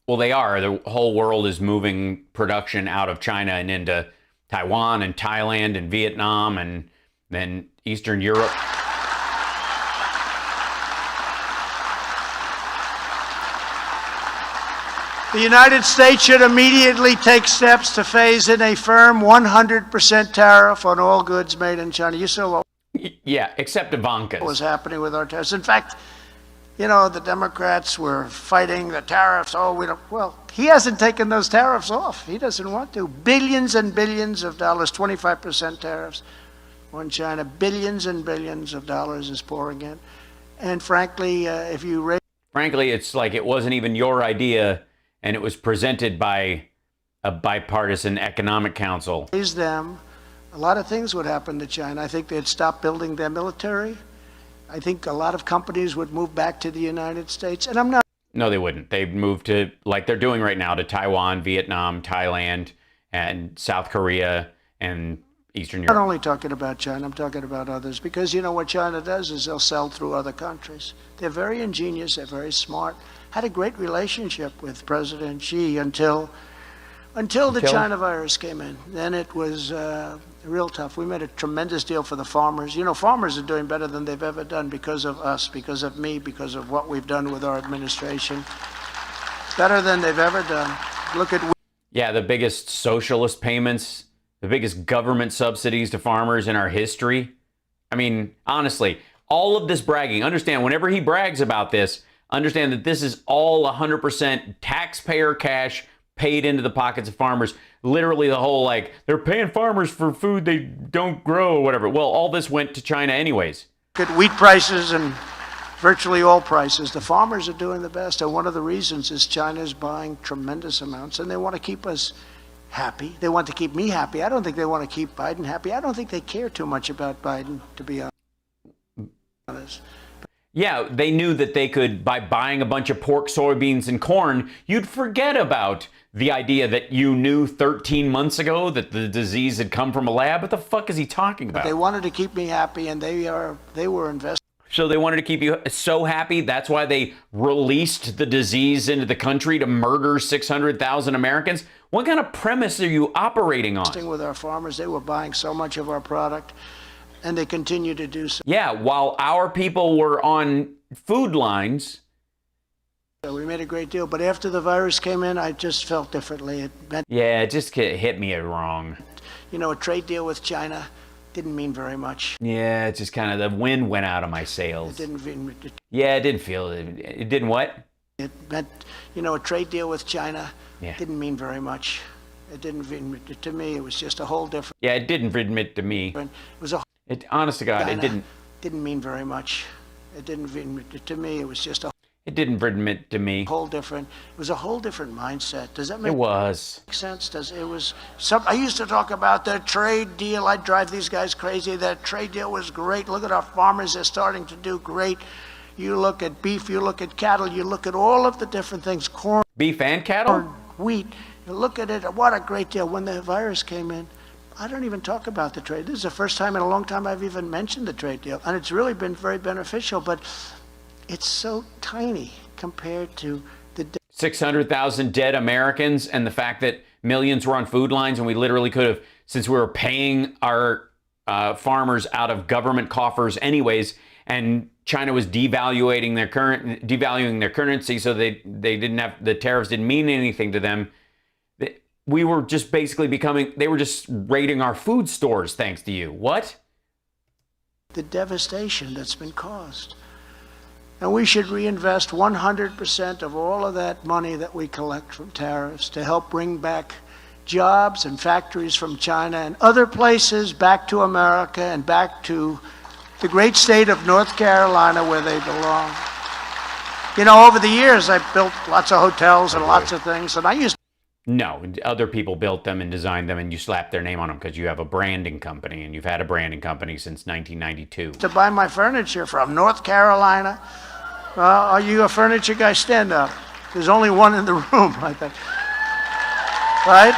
A: Well, they are. The whole world is moving production out of China and into Taiwan and Thailand and Vietnam and then Eastern Europe.
B: The United States should immediately take steps to phase in a firm 100% tariff on all goods made in China. You saw what
A: Yeah, except Ivanka's.
B: was happening with our tariffs. In fact, you know, the Democrats were fighting the tariffs. Oh, we don't. Well, he hasn't taken those tariffs off. He doesn't want to. Billions and billions of dollars, 25% tariffs on China. Billions and billions of dollars is pouring in. And frankly, if you raise...
A: Frankly, it's like it wasn't even your idea, and it was presented by a bipartisan economic council.
B: Raise them, a lot of things would happen to China. I think they'd stop building their military. I think a lot of companies would move back to the United States, and I'm not...
A: No, they wouldn't. They'd move to, like they're doing right now, to Taiwan, Vietnam, Thailand, and South Korea, and Eastern Europe.
B: I'm not only talking about China, I'm talking about others, because you know what China does is they'll sell through other countries. They're very ingenious, they're very smart. Had a great relationship with President Xi until the China virus came in. Then it was real tough. We made a tremendous deal for the farmers. You know, farmers are doing better than they've ever done because of us, because of me, because of what we've done with our administration. Better than they've ever done. Look at...
A: Yeah, the biggest socialist payments, the biggest government subsidies to farmers in our history. I mean, honestly, all of this bragging, understand, whenever he brags about this, understand that this is all 100% taxpayer cash paid into the pockets of farmers. Literally the whole, like, they're paying farmers for food they don't grow or whatever. Well, all this went to China anyways.
B: Look at wheat prices and virtually all prices. The farmers are doing the best, and one of the reasons is China's buying tremendous amounts, and they want to keep us happy. They want to keep me happy. I don't think they want to keep Biden happy. I don't think they care too much about Biden, to be honest.
A: Yeah, they knew that they could, by buying a bunch of pork, soybeans, and corn, you'd forget about the idea that you knew 13 months ago that the disease had come from a lab. What the fuck is he talking about?
B: They wanted to keep me happy, and they were invested.
A: So they wanted to keep you so happy, that's why they released the disease into the country to murder 600,000 Americans? What kind of premise are you operating on?
B: With our farmers, they were buying so much of our product, and they continue to do so.
A: Yeah, while our people were on food lines.
B: We made a great deal, but after the virus came in, I just felt differently. It meant,
A: yeah, it just hit me wrong.
B: You know, a trade deal with China didn't mean very much.
A: Yeah, it just kind of, the wind went out of my sails.
B: It didn't mean,
A: yeah, it didn't feel it. It didn't what?
B: It meant, you know, a trade deal with China didn't mean very much. It didn't mean, to me, it was just a whole different.
A: Yeah, it didn't admit to me.
B: It was a.
A: It, honest to God,
B: China
A: it
B: didn't mean very much. It didn't mean, to me, it was just a.
A: It didn't admit to me.
B: Whole different. It was a whole different mindset. Does that make sense? I used to talk about the trade deal. I'd drive these guys crazy. That trade deal was great. Look at our farmers; they're starting to do great. You look at beef, you look at cattle, you look at all of the different things. Corn,
A: beef and cattle,
B: wheat. You look at it. What a great deal! When the virus came in, I don't even talk about the trade. This is the first time in a long time I've even mentioned the trade deal, and it's really been very beneficial. But it's so tiny compared to the
A: 600,000 dead Americans and the fact that millions were on food lines, and we literally could have, since we were paying our farmers out of government coffers anyways, and China was devaluing their currency, so they didn't have, the tariffs didn't mean anything to them. We were just basically they were just raiding our food stores thanks to you. What?
B: The devastation that's been caused. And we should reinvest 100% of all of that money that we collect from tariffs to help bring back jobs and factories from China and other places back to America and back to the great state of North Carolina where they belong. You know, over the years, I've built lots of hotels and lots of things, and I used to.
A: No, other people built them and designed them, and you slapped their name on them because you have a branding company, and you've had a branding company since 1992.
B: To buy my furniture from North Carolina. Are you a furniture guy? Stand up. There's only one in the room, I think. Right?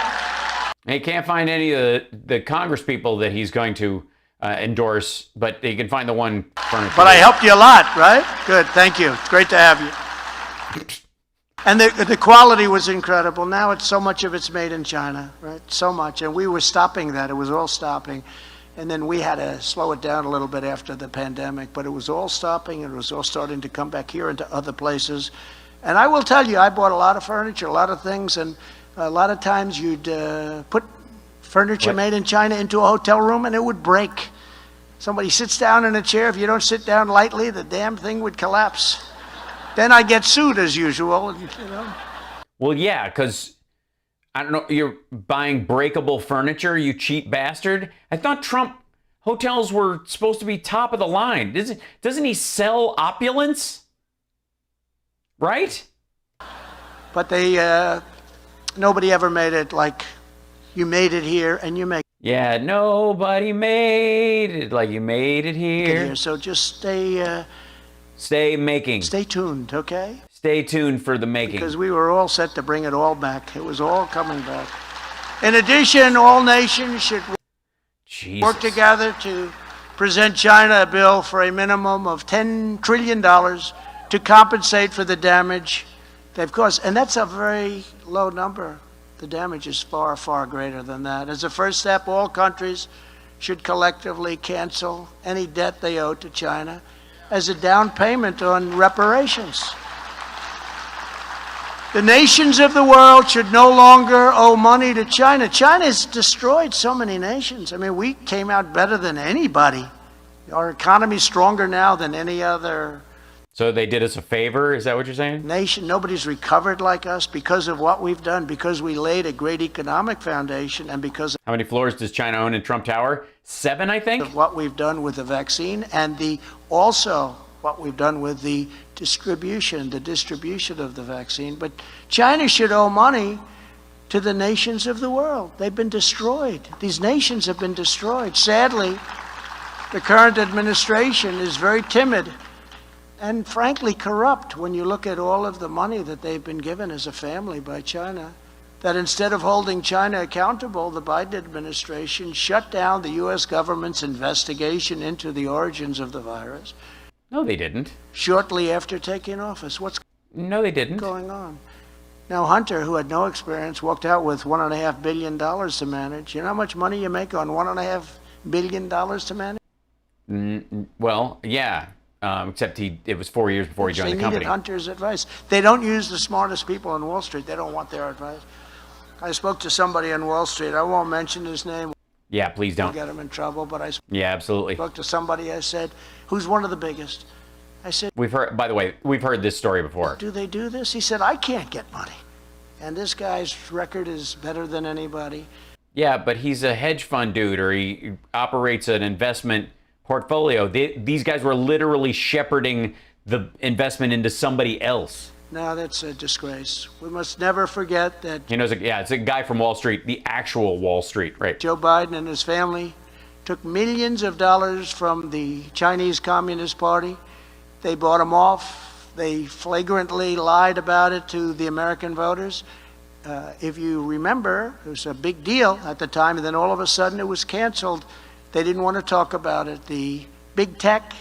A: He can't find any of the Congress people that he's going to endorse, but he can find the one furniture.
B: But I helped you a lot, right? Good, thank you. It's great to have you. And the quality was incredible. Now so much of it's made in China, right? So much. And we were stopping that. It was all stopping. And then we had to slow it down a little bit after the pandemic, but it was all stopping, and it was all starting to come back here into other places. And I will tell you, I bought a lot of furniture, a lot of things, and a lot of times you'd put furniture made in China into a hotel room and it would break. Somebody sits down in a chair, if you don't sit down lightly, the damn thing would collapse. Then I get sued as usual, you know.
A: Well, yeah, because I don't know, you're buying breakable furniture, you cheap bastard. I thought Trump hotels were supposed to be top of the line. Doesn't he sell opulence? Right?
B: But nobody ever made it like you made it here and you make it.
A: Yeah, nobody made it like you made it here.
B: So just stay
A: making.
B: Stay tuned, okay?
A: Stay tuned for the making.
B: Because we were all set to bring it all back. It was all coming back. In addition, all nations should work together to present China a bill for a minimum of $10 trillion to compensate for the damage they've caused. And that's a very low number. The damage is far, far greater than that. As a first step, all countries should collectively cancel any debt they owe to China as a down payment on reparations. The nations of the world should no longer owe money to China. China has destroyed so many nations. I mean, we came out better than anybody. Our economy's stronger now than any other.
A: So they did us a favor? Is that what you're saying?
B: Nation. Nobody's recovered like us because of what we've done, because we laid a great economic foundation, and because
A: How many floors does China own in Trump Tower? 7, I think?
B: Of what we've done with the vaccine, and also what we've done with the distribution of the vaccine. But China should owe money to the nations of the world. They've been destroyed. These nations have been destroyed. Sadly, the current administration is very timid and frankly corrupt when you look at all of the money that they've been given as a family by China. That instead of holding China accountable, the Biden administration shut down the U.S. government's investigation into the origins of the virus.
A: No, they didn't.
B: Shortly after taking office. What's
A: No, they didn't.
B: going on? Now, Hunter, who had no experience, walked out with $1.5 billion to manage. You know how much money you make on $1.5 billion to manage?
A: Well, yeah. Except it was 4 years before he joined the
B: They
A: company.
B: needed Hunter's advice. They don't use the smartest people on Wall Street. They don't want their advice. I spoke to somebody on Wall Street. I won't mention his name.
A: Yeah, please don't.
B: Get him in trouble. But I
A: Yeah, absolutely.
B: spoke to somebody. I said, who's one of the biggest? I said,
A: We've heard. By the way, we've heard this story before.
B: do they do this? He said, I can't get money. And this guy's record is better than anybody.
A: Yeah, but he's a hedge fund dude, or he operates an investment portfolio. These guys were literally shepherding the investment into somebody else.
B: Now that's a disgrace. We must never forget that
A: He knows. Yeah, it's a guy from Wall Street, the actual Wall Street, right?
B: Joe Biden and his family took millions of dollars from the Chinese Communist Party. They bought them off. They flagrantly lied about it to the American voters. If you remember, it was a big deal at the time, and then all of a sudden it was canceled. They didn't want to talk about it. The big tech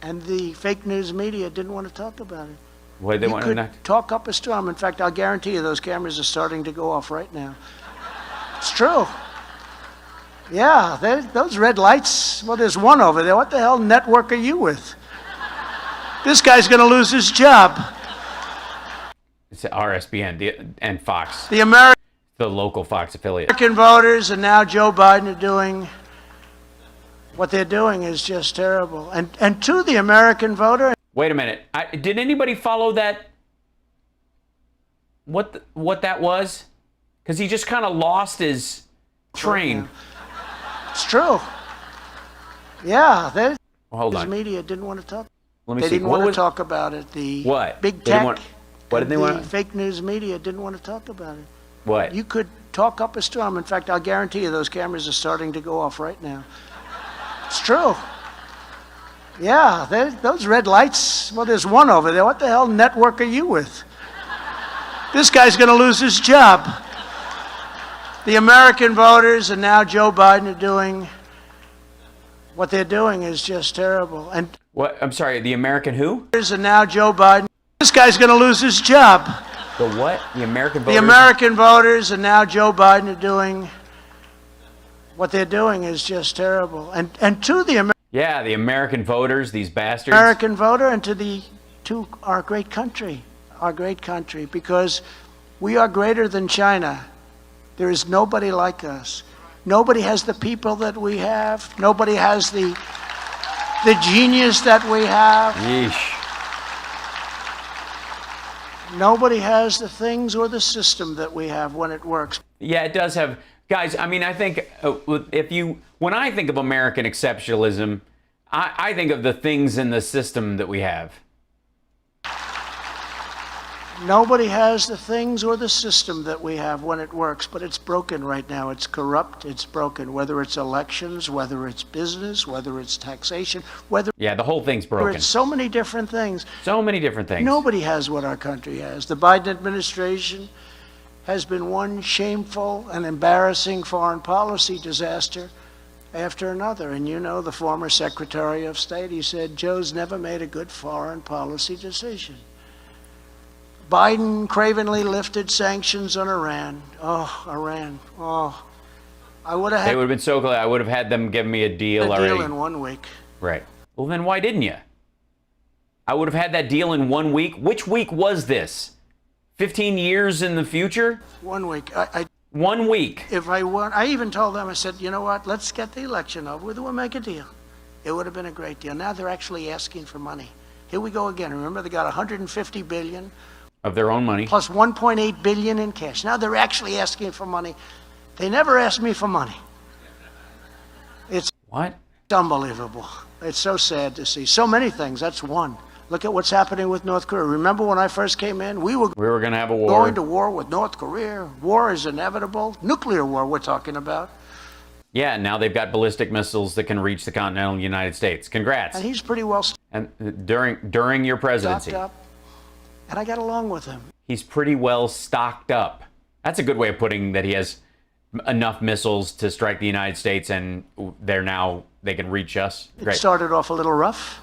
B: and the fake news media didn't want to talk about it.
A: What did they
B: You
A: want
B: could
A: to
B: talk up a storm. In fact, I'll guarantee you those cameras are starting to go off right now. It's true. Yeah, those red lights. Well, there's one over there. What the hell network are you with? This guy's going to lose his job.
A: It's RSBN and Fox,
B: The American
A: the local Fox affiliate.
B: voters and now Joe Biden are doing what they're doing is just terrible. And to the American voter.
A: Wait a minute. Did anybody follow that? What that was? Because he just kind of lost his train.
B: It's true. Yeah,
A: Well, hold
B: his
A: on.
B: media didn't want to talk.
A: Let me
B: They
A: see.
B: didn't
A: What
B: want to
A: was-
B: talk about it. The
A: What?
B: big
A: They didn't
B: tech
A: want- what did
B: and
A: they
B: the
A: want?
B: fake news media didn't want to talk about it.
A: What?
B: You could talk up a storm. In fact, I'll guarantee you those cameras are starting to go off right now. It's true. Yeah, those red lights. Well, there's one over there. What the hell network are you with? This guy's going to lose his job. The American voters and now Joe Biden are doing what they're doing is just terrible. And
A: What? I'm sorry. The American who?
B: and now Joe Biden. This guy's going to lose his job.
A: The what? The American
B: The
A: voters?
B: American voters and now Joe Biden are doing what they're doing is just terrible. And to the
A: Yeah, the American voters, these bastards.
B: American voter and to our great country, because we are greater than China. There is nobody like us. Nobody has the people that we have. Nobody has the genius that we have.
A: Yeesh.
B: Nobody has the things or the system that we have when it works.
A: Yeah, it does have. Guys, I mean, I think when I think of American exceptionalism, I think of the things in the system that we have.
B: Nobody has the things or the system that we have when it works, but it's broken right now. It's corrupt. It's broken, whether it's elections, whether it's business, whether it's taxation, whether
A: Yeah, the whole thing's broken.
B: it's so many different things.
A: So many different things.
B: Nobody has what our country has. The Biden administration has been one shameful and embarrassing foreign policy disaster after another. And you know, the former Secretary of State, he said, Joe's never made a good foreign policy decision. Biden cravenly lifted sanctions on Iran. Oh, Iran. Oh, I would have
A: They
B: had
A: would have been so glad. I would have had them give me a deal
B: a
A: already.
B: deal in 1 week.
A: Right. Well, then why didn't you? I would have had that deal in 1 week. Which week was this? 15 years in the future?
B: 1 week.
A: 1 week.
B: If I won, I even told them, I said, you know what, let's get the election over with, we'll make a deal. It would have been a great deal. Now they're actually asking for money. Here we go again. Remember, they got 150 billion
A: Of their own money.
B: plus 1.8 billion in cash. Now they're actually asking for money. They never asked me for money. It's
A: What?
B: unbelievable. It's so sad to see. So many things. That's one. Look at what's happening with North Korea. Remember when I first came in, we were
A: going to have a war.
B: Going to war with North Korea. War is inevitable. Nuclear war we're talking about.
A: Yeah, now they've got ballistic missiles that can reach the continental United States. Congrats.
B: And he's pretty well
A: and during your presidency.
B: stocked up. And I got along with him.
A: He's pretty well stocked up. That's a good way of putting that he has enough missiles to strike the United States, and they can reach us.
B: It started off a little rough,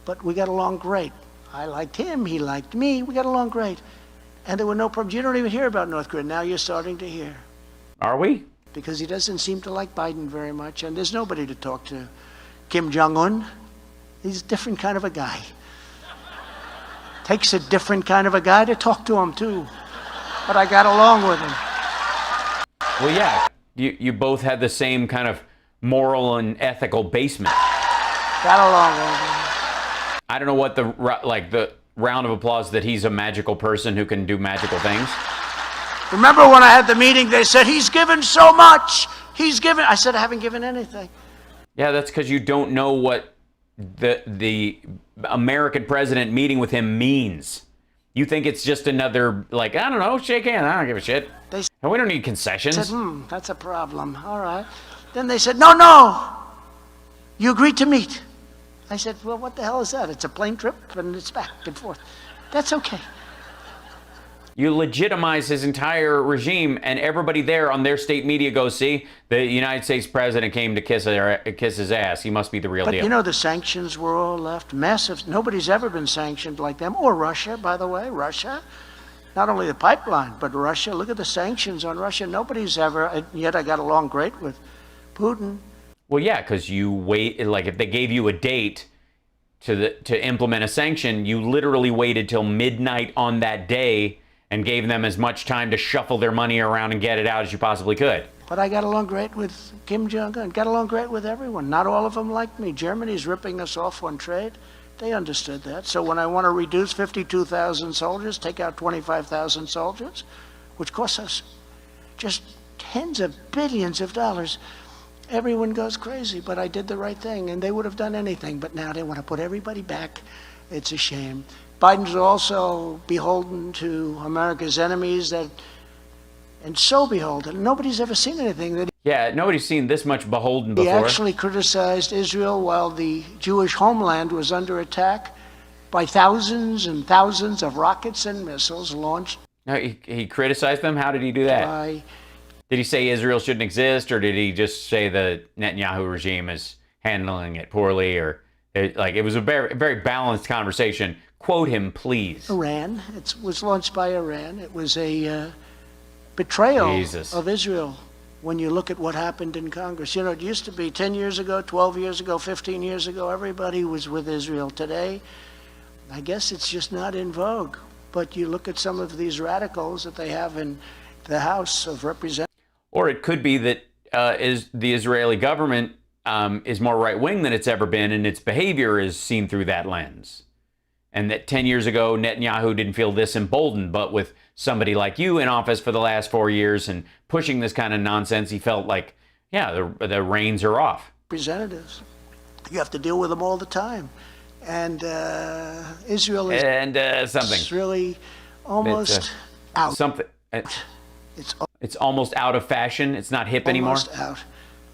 B: but we got along great. I liked him, he liked me, we got along great. And there were no problems. You don't even hear about North Korea. Now you're starting to hear.
A: Are we?
B: Because he doesn't seem to like Biden very much, and there's nobody to talk to. Kim Jong-un, he's a different kind of a guy. Takes a different kind of a guy to talk to him, too. But I got along with him.
A: Well, yeah, you both had the same kind of moral and ethical basement.
B: Got along with him.
A: I don't know what the round of applause that he's a magical person who can do magical things.
B: Remember when I had the meeting, they said, he's given so much. He's given. I said, I haven't given anything.
A: Yeah, that's because you don't know what the American president meeting with him means. You think it's just another, I don't know, shake hands. I don't give a shit. And we don't need concessions.
B: I said, that's a problem. All right. Then they said, no. You agreed to meet. I said, well, what the hell is that? It's a plane trip and it's back and forth. That's okay.
A: You legitimize his entire regime, and everybody there on their state media goes, see, the United States president came to kiss his ass. He must be the real deal.
B: But you know, the sanctions were all left. Massive. Nobody's ever been sanctioned like them. Or Russia, by the way. Russia. Not only the pipeline, but Russia. Look at the sanctions on Russia. Nobody's ever, and yet I got along great with Putin.
A: Well, yeah, because you wait, if they gave you a date to implement a sanction, you literally waited till midnight on that day and gave them as much time to shuffle their money around and get it out as you possibly could.
B: But I got along great with Kim Jong-un, got along great with everyone. Not all of them liked me. Germany's ripping us off on trade. They understood that. So when I want to reduce 52,000 soldiers, take out 25,000 soldiers, which costs us just tens of billions of dollars, everyone goes crazy. But I did the right thing, and they would have done anything. But now they want to put everybody back. It's a shame. Biden's also beholden to America's enemies, and so beholden. Nobody's ever seen anything that
A: nobody's seen this much beholden before.
B: He actually criticized Israel while the Jewish homeland was under attack by thousands and thousands of rockets and missiles launched.
A: No, he criticized them? How did he do that? Did he say Israel shouldn't exist, or did he just say the Netanyahu regime is handling it poorly? Or it was a very, very balanced conversation. Quote him, please.
B: Iran. It was launched by Iran. It was a betrayal of Israel when you look at what happened in Congress. You know, it used to be 10 years ago, 12 years ago, 15 years ago, everybody was with Israel. Today, I guess it's just not in vogue. But you look at some of these radicals that they have in the House of Representatives.
A: Or it could be that the Israeli government is more right-wing than it's ever been, and its behavior is seen through that lens. And that 10 years ago, Netanyahu didn't feel this emboldened, but with somebody like you in office for the last 4 years and pushing this kind of nonsense, he felt like, the reins are off.
B: Representatives, you have to deal with them all the time. And Israel is
A: something.
B: Really almost out.
A: Something. It's almost out of fashion. It's not hip anymore.
B: Almost out.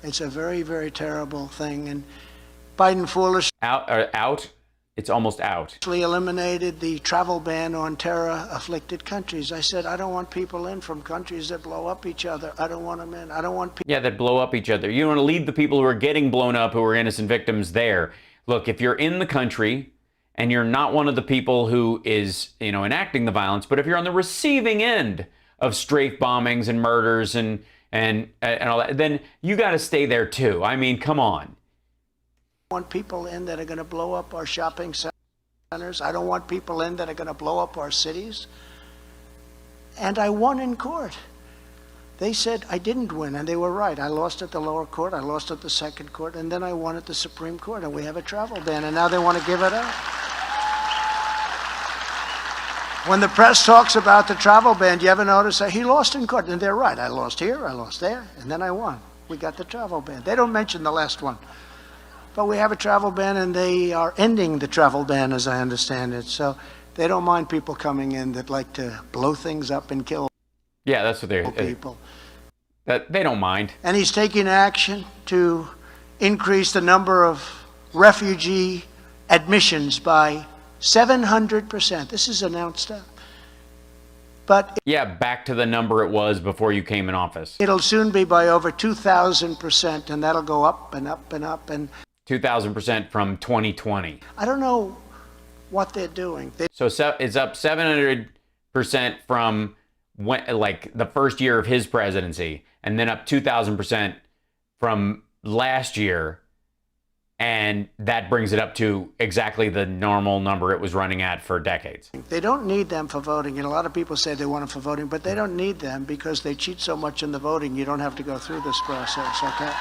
B: It's a very, very terrible thing. And Biden foolishly
A: out. It's almost out.
B: Eliminated the travel ban on terror-afflicted countries. I said, I don't want people in from countries that blow up each other. I don't want them in. I don't want people. Yeah,
A: that blow up each other. You want to leave the people who are getting blown up, who are innocent victims, there. Look, if you're in the country and you're not one of the people who is, enacting the violence, but if you're on the receiving end of strafe bombings and murders and all that, then you got to stay there too. I mean, come on.
B: I don't want people in that are going to blow up our shopping centers. I don't want people in that are going to blow up our cities. And I won in court. They said I didn't win, and they were right. I lost at the lower court, I lost at the second court, and then I won at the Supreme Court, and we have a travel ban, and now they want to give it up. When the press talks about the travel ban, do you ever notice that he lost in court? And they're right. I lost here, I lost there, and then I won. We got the travel ban. They don't mention the last one. But we have a travel ban, and they are ending the travel ban, as I understand it. So they don't mind people coming in that like to blow things up and kill
A: Yeah, that's what they're
B: people.
A: That they don't mind.
B: And he's taking action to increase the number of refugee admissions by 700%. This is announced up. But
A: Yeah, back to the number it was before you came in office.
B: it'll soon be by over 2,000%, and that'll go up and up and up. And
A: 2,000% from 2020.
B: I don't know what they're doing.
A: So it's up 700% from when, like the first year of his presidency, and then up 2,000% from last year, and that brings it up to exactly the normal number it was running at for decades.
B: They don't need them for voting, and a lot of people say they want them for voting, but they don't need them because they cheat so much in the voting. You don't have to go through this process. Okay?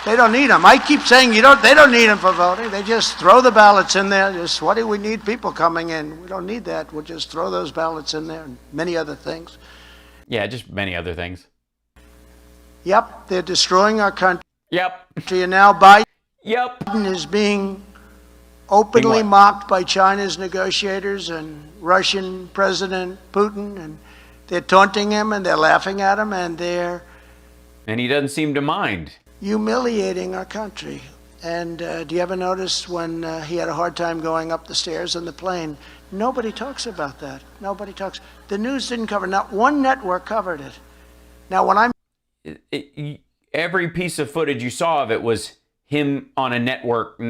B: They don't need them. I keep saying they don't need them for voting. They just throw the ballots in there. Just, what do we need people coming in? We don't need that. We'll just throw those ballots in there and many other things.
A: Yeah, just many other things.
B: Yep, they're destroying our country.
A: Yep.
B: And now Biden
A: Yep.
B: is being openly mocked by China's negotiators and Russian President Putin, and they're taunting him and they're laughing at him and they're
A: And he doesn't seem to mind.
B: humiliating our country. And do you ever notice when he had a hard time going up the stairs in the plane? Nobody talks about that. Nobody talks. The news didn't cover. Not one network covered it. Now, when I'm
A: Every piece of footage you saw of it was him on a network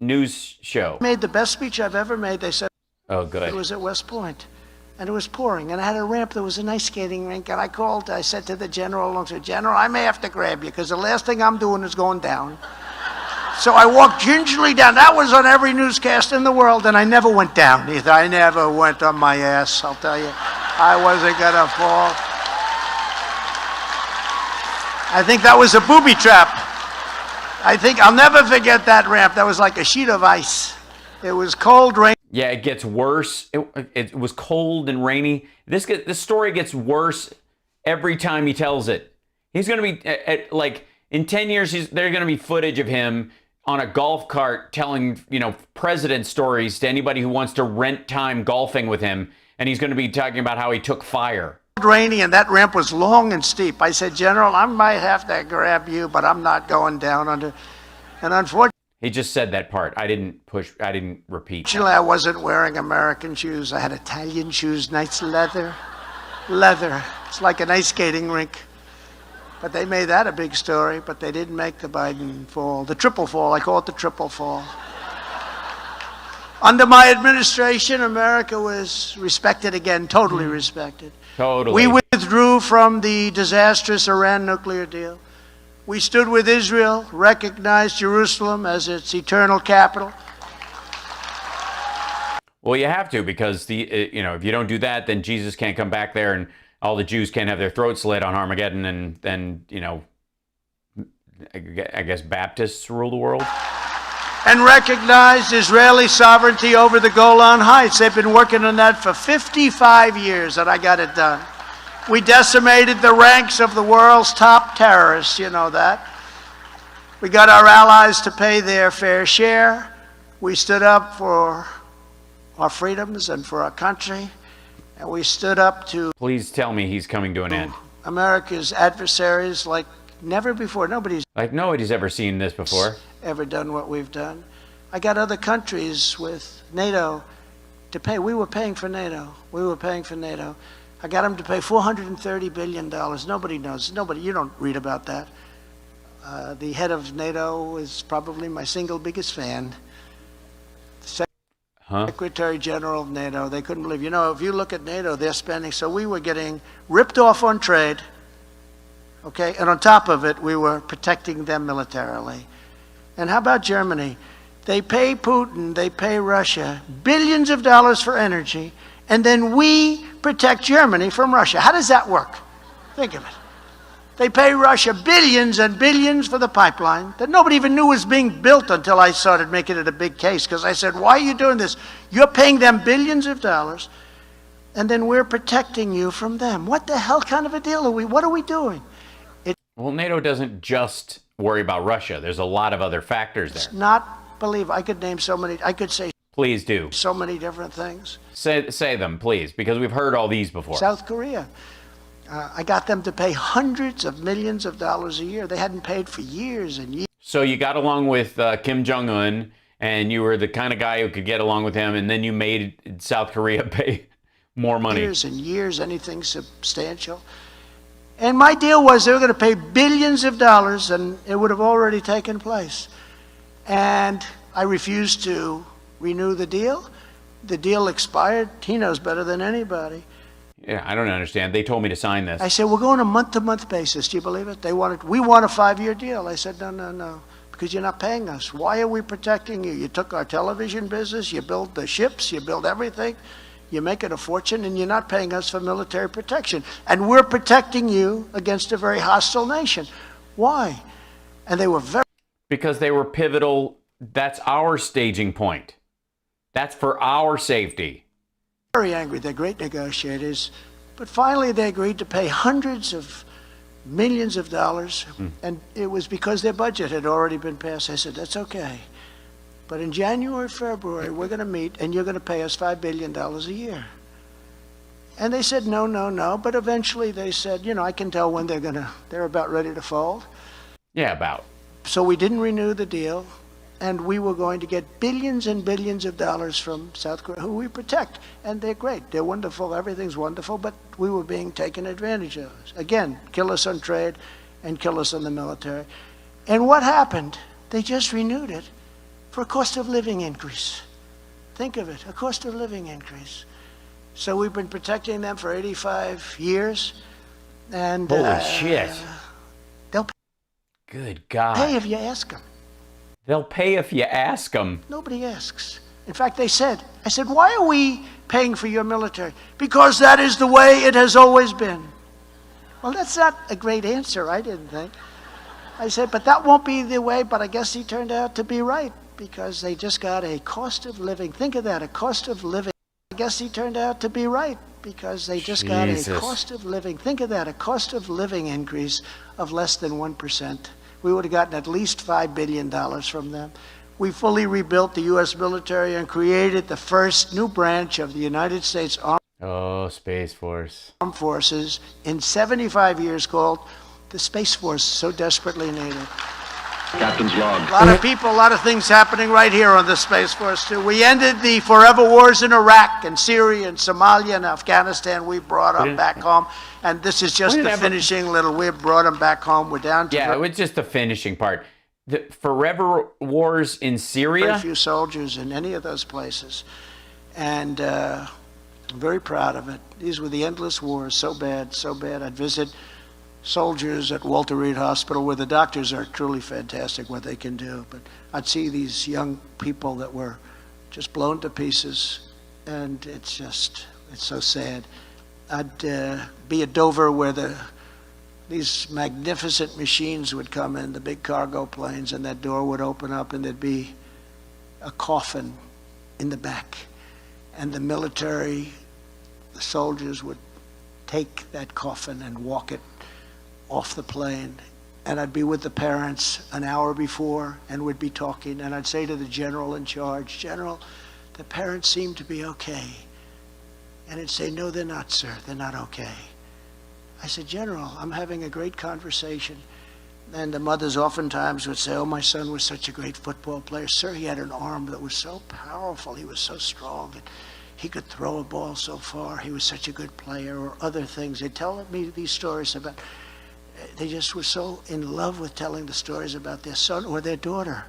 A: news show.
B: made the best speech I've ever made, they said
A: Oh, good.
B: it was at West Point. And it was pouring, and I had a ramp that was an ice skating rink, and I said to the general, I said, General, I may have to grab you, because the last thing I'm doing is going down. So I walked gingerly down. That was on every newscast in the world, and I never went down either. I never went on my ass, I'll tell you. I wasn't gonna fall. I think that was a booby trap. I'll never forget that ramp. That was like a sheet of ice. It was cold, rain.
A: Yeah, it gets worse. It was cold and rainy. This story gets worse every time he tells it. He's going to be, like, in 10 years, there's going to be footage of him on a golf cart telling, president stories to anybody who wants to rent time golfing with him. And he's going to be talking about how he took fire.
B: Rainy, and that ramp was long and steep. I said, General, I might have to grab you, but I'm not going down under. And unfortunately,
A: He just said that part. I didn't repeat.
B: I wasn't wearing American shoes. I had Italian shoes, nice leather. Leather. It's like an ice skating rink. But they made that a big story, but they didn't make the Biden fall. The triple fall. I call it the triple fall. Under my administration, America was respected again, totally respected.
A: Totally.
B: We withdrew from the disastrous Iran nuclear deal. We stood with Israel, recognized Jerusalem as its eternal capital.
A: Well, you have to, because if you don't do that, then Jesus can't come back there, and all the Jews can't have their throats slit on Armageddon, and then I guess Baptists rule the world.
B: And recognized Israeli sovereignty over the Golan Heights. They've been working on that for 55 years, and I got it done. We decimated the ranks of the world's top terrorists, you know that. We got our allies to pay their fair share. We stood up for our freedoms and for our country, and we stood up to
A: Please tell me he's coming to an end.
B: America's adversaries like never before. Nobody's
A: ever seen this before.
B: Ever done what we've done. I got other countries with NATO to pay. We were paying for NATO. I got them to pay $430 billion. Nobody knows. You don't read about that. The head of NATO is probably my single biggest fan. Secretary General of NATO. They couldn't believe. If you look at NATO, they're spending. So we were getting ripped off on trade. Okay, and on top of it, we were protecting them militarily. And how about Germany? They pay Putin, they pay Russia billions of dollars for energy, and then we protect Germany from Russia. How does that work? Think of it. They pay Russia billions and billions for the pipeline that nobody even knew was being built until I started making it a big case, because I said, why are you doing this? You're paying them billions of dollars, and then we're protecting you from them. What the hell kind of a deal are we? What are we doing?
A: Well, NATO doesn't just worry about Russia. There's a lot of other factors there.
B: Not believe. I could name so many. I could say
A: Please do.
B: so many different things.
A: Say them, please, because we've heard all these before.
B: South Korea. I got them to pay hundreds of millions of dollars a year. They hadn't paid for years and years.
A: So you got along with Kim Jong-un, and you were the kind of guy who could get along with him, and then you made South Korea pay more money.
B: Years and years, anything substantial. And my deal was they were going to pay billions of dollars, and it would have already taken place. And I refused to renew the deal. The deal expired. He knows better than anybody.
A: Yeah, I don't understand. They told me to sign this.
B: I said, we're going on a month-to-month basis. Do you believe it? We want a 5-year deal. I said, no, because you're not paying us. Why are we protecting you? You took our television business, you build the ships, you build everything. You're making a fortune, and you're not paying us for military protection. And we're protecting you against a very hostile nation. Why? And they were
A: because they were pivotal. That's our staging point. That's for our safety.
B: very angry. They're great negotiators. But finally, they agreed to pay hundreds of millions of dollars. And it was because their budget had already been passed. I said, that's okay. But in January, February, we're going to meet, and you're going to pay us $5 billion a year. And they said, no. But eventually they said, I can tell when they're about ready to fold.
A: Yeah, about.
B: So we didn't renew the deal, and we were going to get billions and billions of dollars from South Korea, who we protect. And they're great. They're wonderful. Everything's wonderful. But we were being taken advantage of. Again, kill us on trade and kill us on the military. And what happened? They just renewed it for a cost of living increase. Think of it, a cost of living increase. So we've been protecting them for 85 years. And
A: holy shit.
B: They'll
A: Good God.
B: pay if you ask them.
A: They'll pay if you ask them.
B: Nobody asks. In fact, I said, why are we paying for your military? Because that is the way it has always been. Well, that's not a great answer, I didn't think. I said, but that won't be the way, but I guess he turned out to be right, because they just got a cost of living. Think of that, a cost of living. I guess he turned out to be right, because they just got a cost of living. Think of that, a cost of living increase of less than 1%. We would have gotten at least $5 billion from them. We fully rebuilt the U.S. military and created the first new branch of the United States
A: Space Force.
B: Armed Forces in 75 years, called the Space Force, so desperately needed.
F: Captain's log.
B: A lot of people, a lot of things happening right here on the Space Force, too. We ended the forever wars in Iraq and Syria and Somalia and Afghanistan. We brought them back home. And this is just the finishing little, we brought them back home. We're down to...
A: Yeah, it was just the finishing part. The forever wars in Syria?
B: Very few soldiers in any of those places. And I'm very proud of it. These were the endless wars, so bad, so bad. I'd visit soldiers at Walter Reed Hospital, where the doctors are truly fantastic what they can do. But I'd see these young people that were just blown to pieces, and it's so sad. I'd be at Dover, where these magnificent machines would come in, the big cargo planes, and that door would open up, and there'd be a coffin in the back. And the military, the soldiers would take that coffin and walk it off the plane, and I'd be with the parents an hour before, and we'd be talking, and I'd say to the general in charge, General, the parents seem to be okay. And he'd say, no, they're not, sir, they're not okay. I said, General, I'm having a great conversation. And the mothers oftentimes would say, oh, my son was such a great football player. Sir, he had an arm that was so powerful, he was so strong, and he could throw a ball so far, he was such a good player, or other things. They'd tell me these stories about, they just were so in love with telling the stories about their son or their daughter.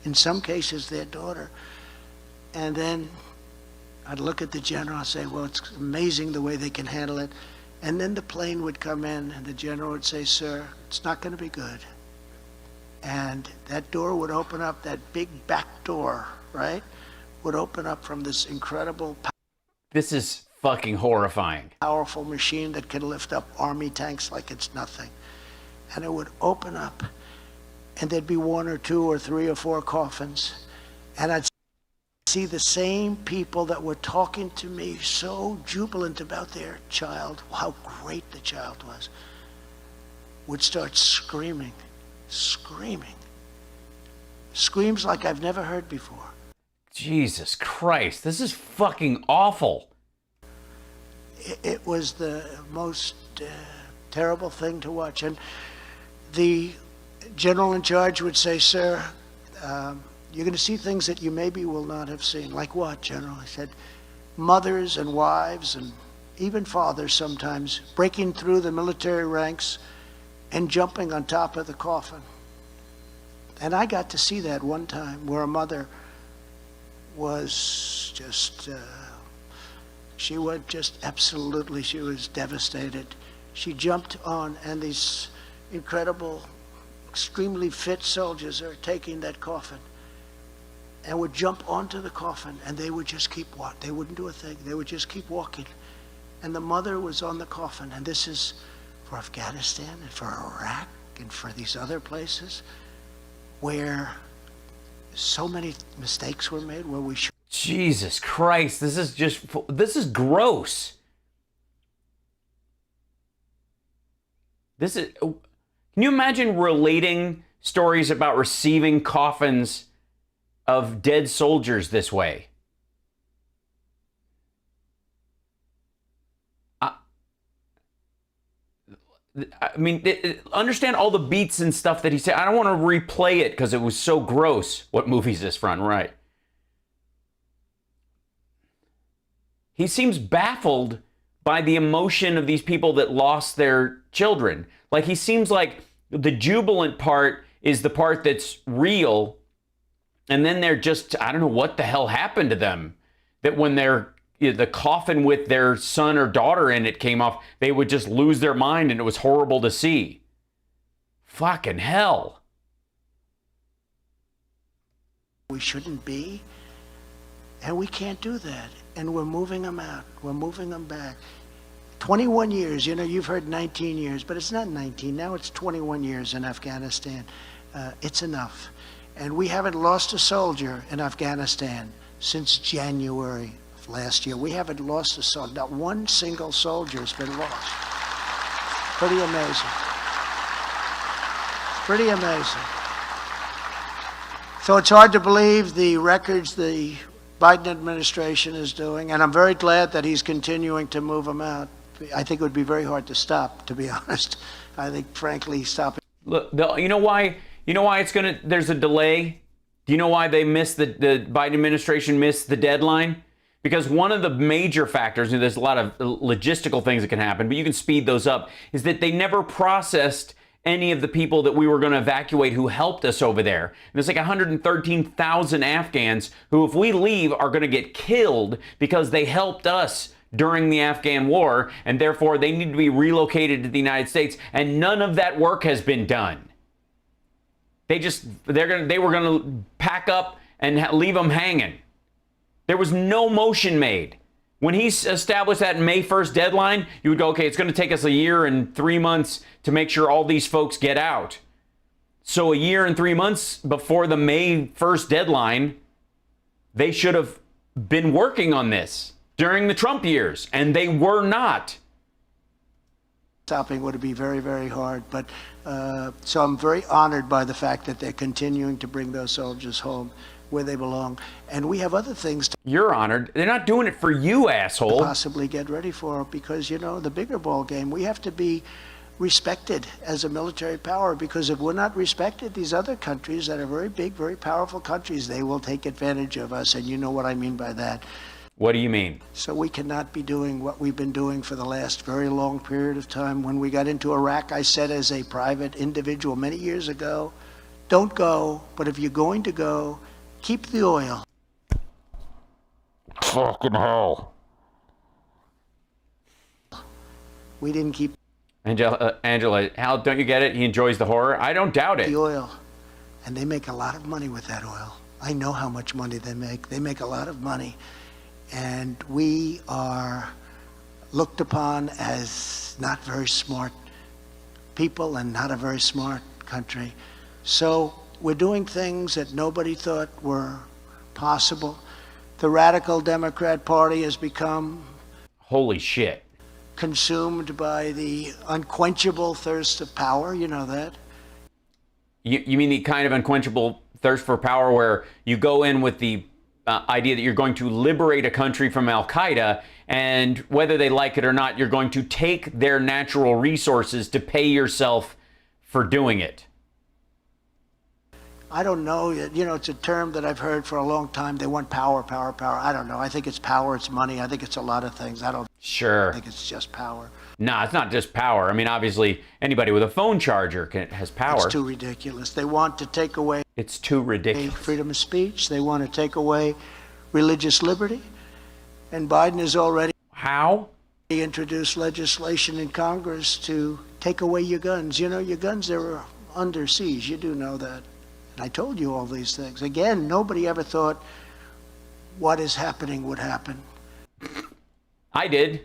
B: In some cases, their daughter. And then I'd look at the general and say, well, it's amazing the way they can handle it. And then the plane would come in, and the general would say, sir, it's not going to be good. And that door would open up, that big back door, right, would open up from this incredible...
A: This is fucking horrifying.
B: Powerful machine that can lift up army tanks like it's nothing. And it would open up, and there'd be 1 or 2 or 3 or 4 coffins. And I'd see the same people that were talking to me so jubilant about their child, how great the child was, would start screaming screaming. Screams like I've never heard before.
A: Jesus Christ, this is fucking awful.
B: It was the most terrible thing to watch. And the general in charge would say, sir, you're going to see things that you maybe will not have seen. Like what, General? I said, mothers and wives and even fathers sometimes breaking through the military ranks and jumping on top of the coffin. And I got to see that one time where a mother was just, she was devastated. She jumped on, and these incredible, extremely fit soldiers are taking that coffin and would jump onto the coffin, and they would just keep walking. They wouldn't do a thing. They would just keep walking. And the mother was on the coffin, and this is for Afghanistan and for Iraq and for these other places where so many mistakes were made, where we should.
A: Jesus Christ, this is gross. Can you imagine relating stories about receiving coffins of dead soldiers this way? I mean, understand all the beats and stuff that he said. I don't want to replay it because it was so gross. What movie is this from? Right. He seems baffled by the emotion of these people that lost their children. Like, he seems like the jubilant part is the part that's real. And then they're just, I don't know what the hell happened to them. That when the coffin with their son or daughter in it came off, they would just lose their mind, and it was horrible to see. Fucking hell.
B: We shouldn't be, and we can't do that. And we're moving them out. We're moving them back. 21 years, you know, you've heard 19 years, but it's not 19. Now it's 21 years in Afghanistan. It's enough. And we haven't lost a soldier in Afghanistan since January of last year. We haven't lost a soldier. Not one single soldier has been lost. Pretty amazing. Pretty amazing. So it's hard to believe the records the Biden administration is doing, and I'm very glad that he's continuing to move them out. I think it would be very hard to stop, to be honest. I think, frankly, stopping.
A: Look, you know why there's a delay? Do you know why they missed the Biden administration missed the deadline? Because one of the major factors, and there's a lot of logistical things that can happen, but you can speed those up, is that they never processed any of the people that we were going to evacuate who helped us over there. And there's like 113,000 Afghans who, if we leave, are going to get killed because they helped us during the Afghan war, and therefore they need to be relocated to the United States, and none of that work has been done. They were going to pack up and leave them hanging. There was no motion made. When he established that May 1st deadline, you would go, okay, it's going to take us a year and 3 months to make sure all these folks get out. So a year and 3 months before the May 1st deadline, they should have been working on this during the Trump years, and they were not.
B: Stopping would be very, very hard. But so I'm very honored by the fact that they're continuing to bring those soldiers home where they belong. And we have other things to.
A: You're honored. They're not doing it for you, asshole.
B: Possibly get ready for, because, you know, the bigger ball game, we have to be respected as a military power, because if we're not respected, these other countries that are very big, very powerful countries, they will take advantage of us. And you know what I mean by that.
A: What do you mean?
B: So we cannot be doing what we've been doing for the last very long period of time. When we got into Iraq, I said as a private individual many years ago, don't go, but if you're going to go, keep the oil.
A: Fucking hell.
B: We didn't keep
A: Angela, Hal, don't you get it? He enjoys the horror. I don't doubt it.
B: the oil. And they make a lot of money with that oil. I know how much money they make. They make a lot of money. And we are looked upon as not very smart people and not a very smart country. So we're doing things that nobody thought were possible. The radical Democrat Party has become
A: Holy shit.
B: consumed by the unquenchable thirst of power. You know that.
A: You mean the kind of unquenchable thirst for power where you go in with the idea that you're going to liberate a country from Al-Qaeda, and whether they like it or not, you're going to take their natural resources to pay yourself for doing it.
B: I don't know. You know, it's a term that I've heard for a long time. They want power, power, power. I don't know. I think it's power, it's money. I think it's a lot of things. I don't think it's just power.
A: No, it's not just power. I mean, obviously, anybody with a phone charger has power.
B: It's too ridiculous. They want to take away
A: It's too ridiculous.
B: freedom of speech. They want to take away religious liberty. And Biden has already introduced legislation in Congress to take away your guns. You know, your guns, they were under siege. You do know that. And I told you all these things. Again, nobody ever thought what is happening would happen.
A: I did.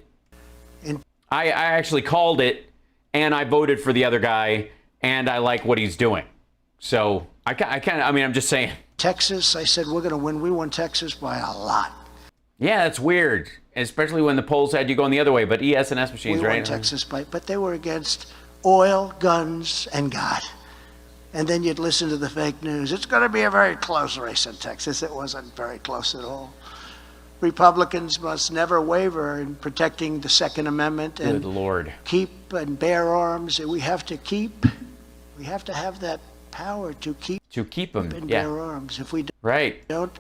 A: I actually called it, and I voted for the other guy, and I like what he's doing. So I'm just saying.
B: Texas, I said, we're going to win. We won Texas by a lot.
A: Yeah, that's weird, especially when the polls had you going the other way. But ES&S machines,
B: we
A: right?
B: won Texas but they were against oil, guns, and God. And then you'd listen to the fake news. It's going to be a very close race in Texas. It wasn't very close at all. Republicans must never waver in protecting the Second Amendment and
A: Good Lord.
B: keep and bear arms. We have to have that power to keep
A: them
B: and bear arms. If we don't,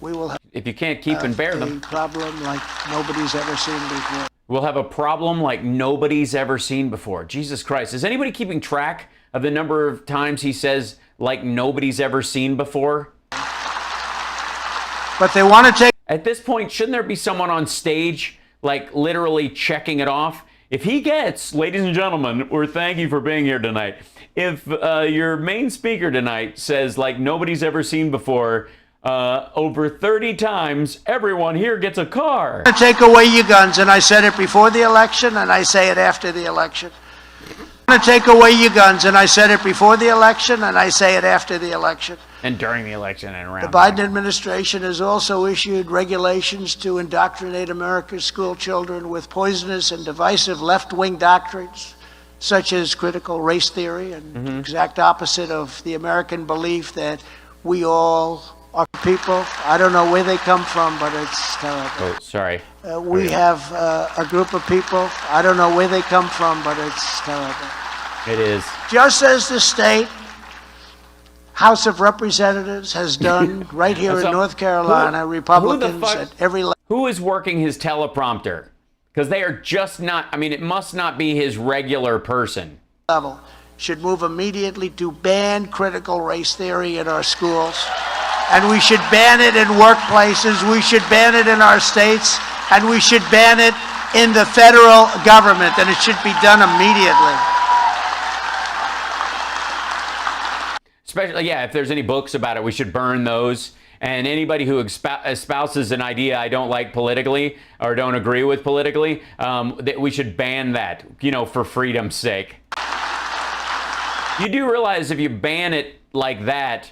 B: we will have
A: if you can't keep and bear them,
B: a problem like nobody's ever seen before.
A: We'll have a problem like nobody's ever seen before. Jesus Christ. Is anybody keeping track of the number of times he says like nobody's ever seen before?
B: But they want to take...
A: At this point, shouldn't there be someone on stage, like literally checking it off? If he gets, ladies and gentlemen, or thank you for being here tonight. If your main speaker tonight says like nobody's ever seen before, over 30 times, everyone here gets a car.
B: Take away your guns, and I said it before the election, and I say it after the election. To take away your guns, and I said it before the election, and I say it after the election.
A: And during the election and around.
B: The Biden administration has also issued regulations to indoctrinate America's school children with poisonous and divisive left-wing doctrines, such as critical race theory, and exact opposite of the American belief that we all are people. I don't know where they come from, but it's terrible.
A: Oh, sorry.
B: We have a group of people. I don't know where they come from, but it's terrible.
A: It is.
B: Just as the state House of Representatives has done right here in North Carolina, Republicans at every level.
A: Who is working his teleprompter? Because they are just not, I mean, it must not be his regular person.
B: Should move immediately to ban critical race theory in our schools. And we should ban it in workplaces. We should ban it in our states. And we should ban it in the federal government. And it should be done immediately.
A: Especially, yeah, if there's any books about it, we should burn those. And anybody who espouses an idea I don't like politically or don't agree with politically, that we should ban that, you know, for freedom's sake. You do realize if you ban it like that,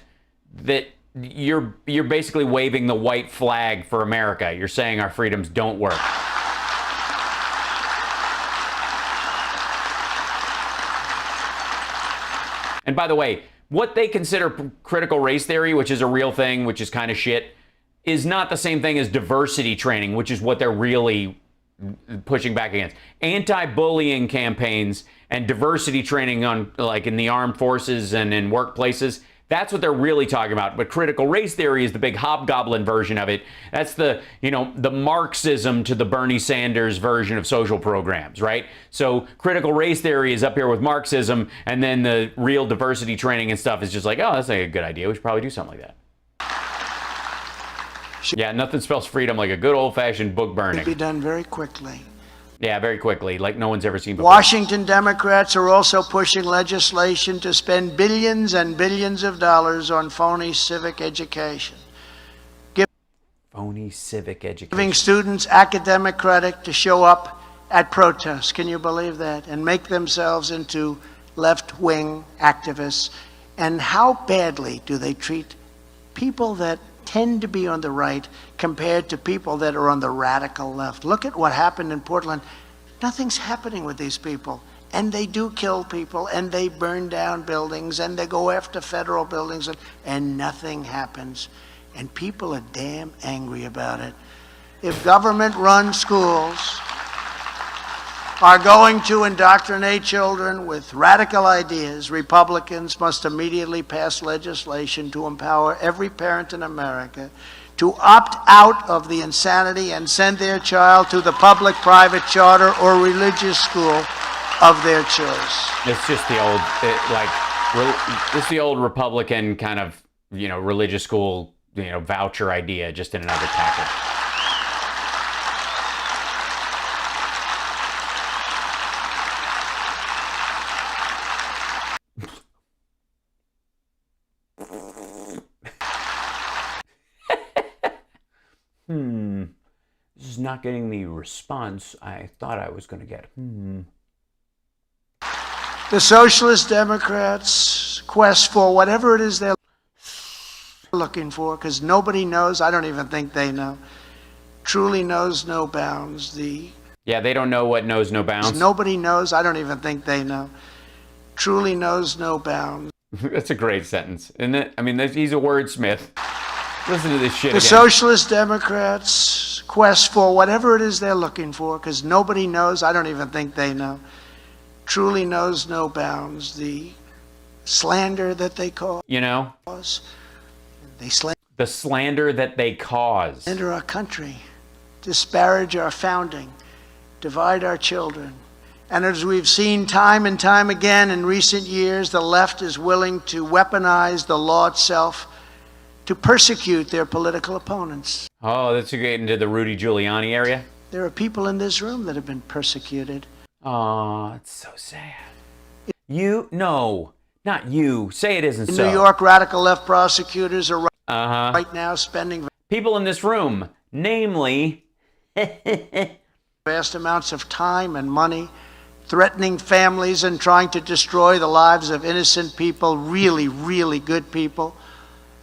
A: that you're basically waving the white flag for America. You're saying our freedoms don't work. And by the way, what they consider critical race theory, which is a real thing, which is kind of shit, is not the same thing as diversity training, which is what they're really pushing back against. Anti-bullying campaigns and diversity training on, like, in the armed forces and in workplaces, that's what they're really talking about. But critical race theory is the big hobgoblin version of it. That's the, you know, the Marxism to the Bernie Sanders version of social programs, right? So critical race theory is up here with Marxism, and then the real diversity training and stuff is just like, oh, that's like a good idea. We should probably do something like that. Yeah, nothing spells freedom like a good old-fashioned book burning.
B: It be done very quickly.
A: Yeah, very quickly, like no one's ever seen before.
B: Washington Democrats are also pushing legislation to spend billions and billions of dollars on phony civic education.
A: Phony civic education.
B: Giving students academic credit to show up at protests. Can you believe that? And make themselves into left-wing activists. And how badly do they treat people that tend to be on the right compared to people that are on the radical left? Look at what happened in Portland. Nothing's happening with these people. And they do kill people, and they burn down buildings, and they go after federal buildings, and nothing happens. And people are damn angry about it. If government-run schools are going to indoctrinate children with radical ideas, Republicans must immediately pass legislation to empower every parent in America to opt out of the insanity and send their child to the public, private, charter, or religious school of their choice.
A: It's just the old, it's the old Republican kind of, religious school, voucher idea, just in another package. This is not getting the response I thought I was going to get.
B: The Socialist Democrats' quest for whatever it is they're looking for, because nobody knows, I don't even think they know, truly knows no bounds.
A: Yeah, they don't know what knows no bounds.
B: Nobody knows, I don't even think they know, truly knows no bounds.
A: That's a great sentence, isn't it? I mean, he's a wordsmith. Listen to this shit
B: The
A: again.
B: Socialist Democrats' quest for whatever it is they're looking for, because nobody knows, I don't even think they know, truly knows no bounds. The slander that they cause. They
A: the slander that they cause.
B: Slander our country, disparage our founding, divide our children. And as we've seen time and time again in recent years, the left is willing to weaponize the law itself to persecute their political opponents.
A: Oh, that's getting into the Rudy Giuliani area?
B: There are people in this room that have been persecuted.
A: Oh, it's so sad. No, not you. Say it isn't
B: In
A: so.
B: New York, radical left prosecutors are right now spending
A: people in this room, namely
B: vast amounts of time and money threatening families and trying to destroy the lives of innocent people, really, really good people,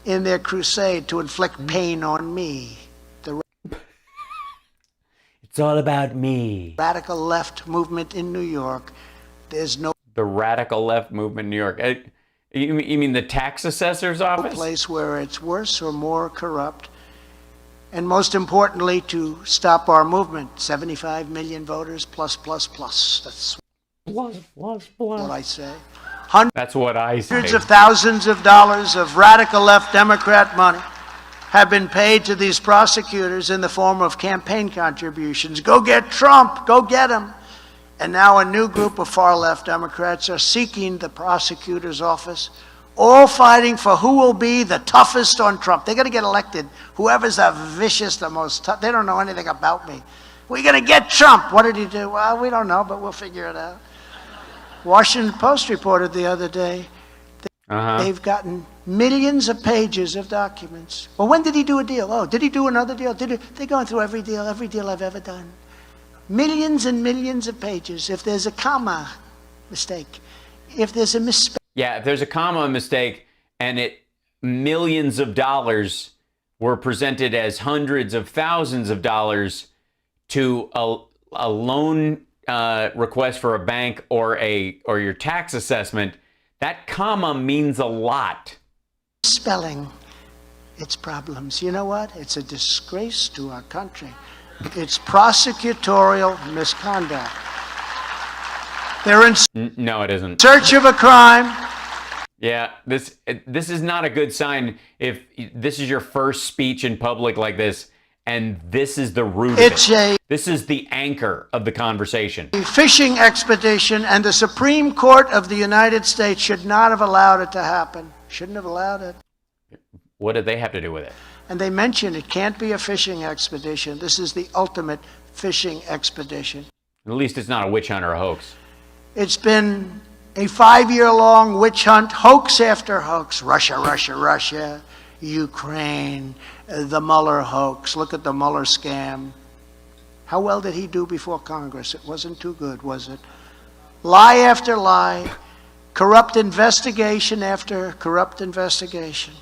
B: in their crusade to inflict pain on me.
A: It's all about me.
B: Radical left movement in New York. There's no
A: The radical left movement in New York. You mean the tax assessor's office?
B: place where it's worse or more corrupt. And most importantly, to stop our movement. 75 million voters plus. That's what I say.
A: That's what I say.
B: Hundreds of thousands of dollars of radical left Democrat money have been paid to these prosecutors in the form of campaign contributions. Go get Trump, go get him. And now a new group of far left Democrats are seeking the prosecutor's office, all fighting for who will be the toughest on Trump. They're going to get elected. Whoever's the vicious, the most tough. They don't know anything about me. We're going to get Trump. What did he do? Well, we don't know, but we'll figure it out. Washington Post reported the other day they've gotten millions of pages of documents. Well, when did he do a deal? Oh, did he do another deal? They're going through every deal I've ever done. Millions and millions of pages. If there's a comma mistake, if there's a misspelling.
A: Yeah, if there's a comma mistake and millions of dollars were presented as hundreds of thousands of dollars to a loan request for a bank or your tax assessment, that comma means a lot.
B: Spelling its problems. You know what? It's a disgrace to our country. It's prosecutorial misconduct. They're in
A: No, it isn't.
B: search of a crime.
A: Yeah, this is not a good sign if this is your first speech in public like this, and this is the root of it. This is the anchor of the conversation.
B: A fishing expedition, and the Supreme Court of the United States should not have allowed it to happen. Shouldn't have allowed it.
A: What did they have to do with it?
B: And they mention it can't be a fishing expedition. This is the ultimate fishing expedition.
A: At least it's not a witch hunt or a hoax.
B: It's been a 5-year-long witch hunt, hoax after hoax. Russia, Ukraine, the Mueller hoax. Look at the Mueller scam. How well did he do before Congress? It wasn't too good, was it? Lie after lie, corrupt investigation after corrupt investigation.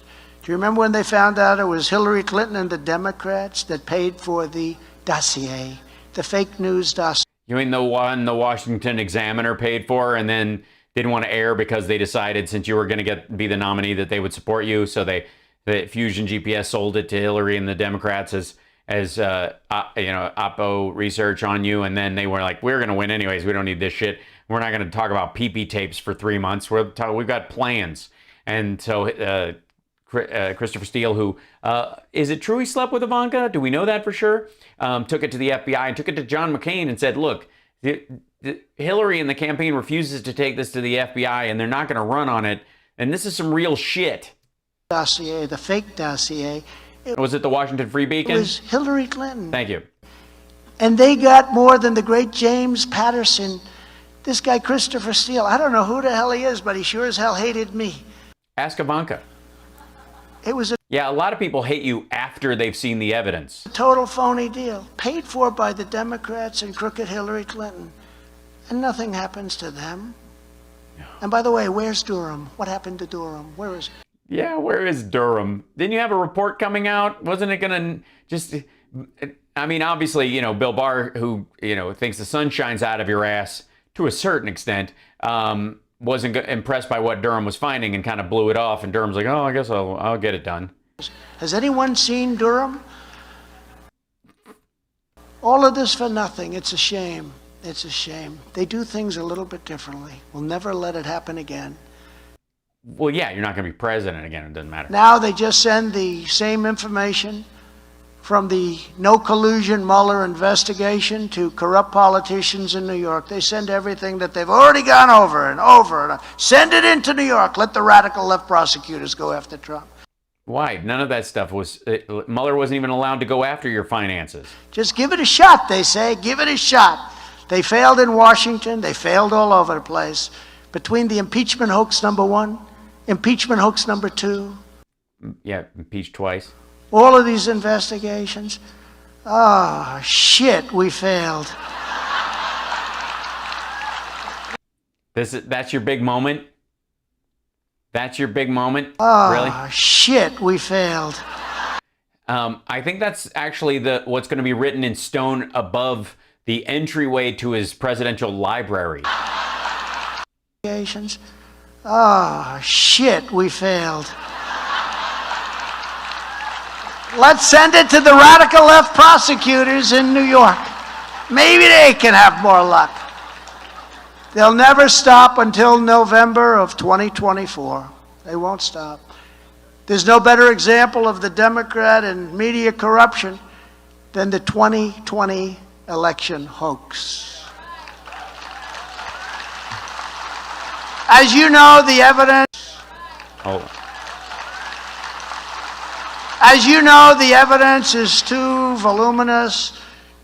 B: Do you remember when they found out it was Hillary Clinton and the Democrats that paid for the dossier, the fake news dossier?
A: You mean the one the Washington Examiner paid for and then didn't want to air because they decided since you were going to be the nominee that they would support you, so the Fusion GPS sold it to Hillary and the Democrats as oppo research on you, and then they were like, we're going to win anyways. We don't need this shit. We're not going to talk about PP tapes for 3 months. We've got plans. And so Christopher Steele, who is it true he slept with Ivanka? Do we know that for sure? Took it to the FBI and took it to John McCain and said, look, Hillary and the campaign refuses to take this to the FBI, and they're not going to run on it. And this is some real shit.
B: Dossier, the fake dossier.
A: Was it the Washington Free Beacon?
B: It was Hillary Clinton.
A: Thank you.
B: And they got more than the great James Patterson. This guy, Christopher Steele, I don't know who the hell he is, but he sure as hell hated me.
A: Ask Ivanka.
B: It was a
A: Yeah, a lot of people hate you after they've seen the evidence.
B: total phony deal, paid for by the Democrats and crooked Hillary Clinton. And nothing happens to them. And by the way, where's Durham? What happened to Durham? Where is he?
A: Yeah, where is Durham? Didn't you have a report coming out? Wasn't it going to just... I mean, obviously, Bill Barr, who, thinks the sun shines out of your ass to a certain extent, wasn't impressed by what Durham was finding and kind of blew it off. And Durham's like, oh, I guess I'll get it done.
B: Has anyone seen Durham? All of this for nothing. It's a shame. It's a shame. They do things a little bit differently. We'll never let it happen again.
A: Well, yeah, you're not going to be president again. It doesn't matter.
B: Now they just send the same information from the no collusion Mueller investigation to corrupt politicians in New York. They send everything that they've already gone over and over and over. Send it into New York. Let the radical left prosecutors go after Trump.
A: Why? None of that stuff was... Mueller wasn't even allowed to go after your finances.
B: Just give it a shot, they say. Give it a shot. They failed in Washington. They failed all over the place. Between the impeachment hoax #1, impeachment hoax #2.
A: Yeah, impeached twice.
B: All of these investigations. Oh, shit, we failed.
A: That's your big moment? That's your big moment?
B: Oh,
A: really?
B: Shit, we failed.
A: I think that's actually what's going to be written in stone above the entryway to his presidential library.
B: Oh, shit, we failed. Let's send it to the radical left prosecutors in New York. Maybe they can have more luck. They'll never stop until November of 2024. They won't stop. There's no better example of the Democrat and media corruption than the 2020 election hoax. As you know, the evidence... As you know, the evidence is too voluminous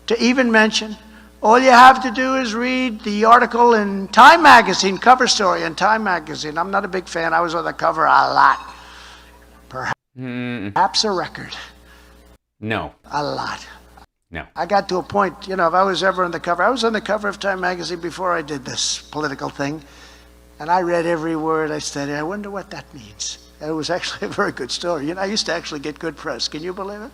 B: to even mention. All you have to do is read the article in Time Magazine, cover story in Time Magazine. I'm not a big fan. I was on the cover a lot. Perhaps a record.
A: No.
B: A lot.
A: No.
B: I got to a point, if I was ever on the cover, I was on the cover of Time Magazine before I did this political thing. And I read every word I studied. I wonder what that means. And it was actually a very good story. I used to actually get good press. Can you believe it?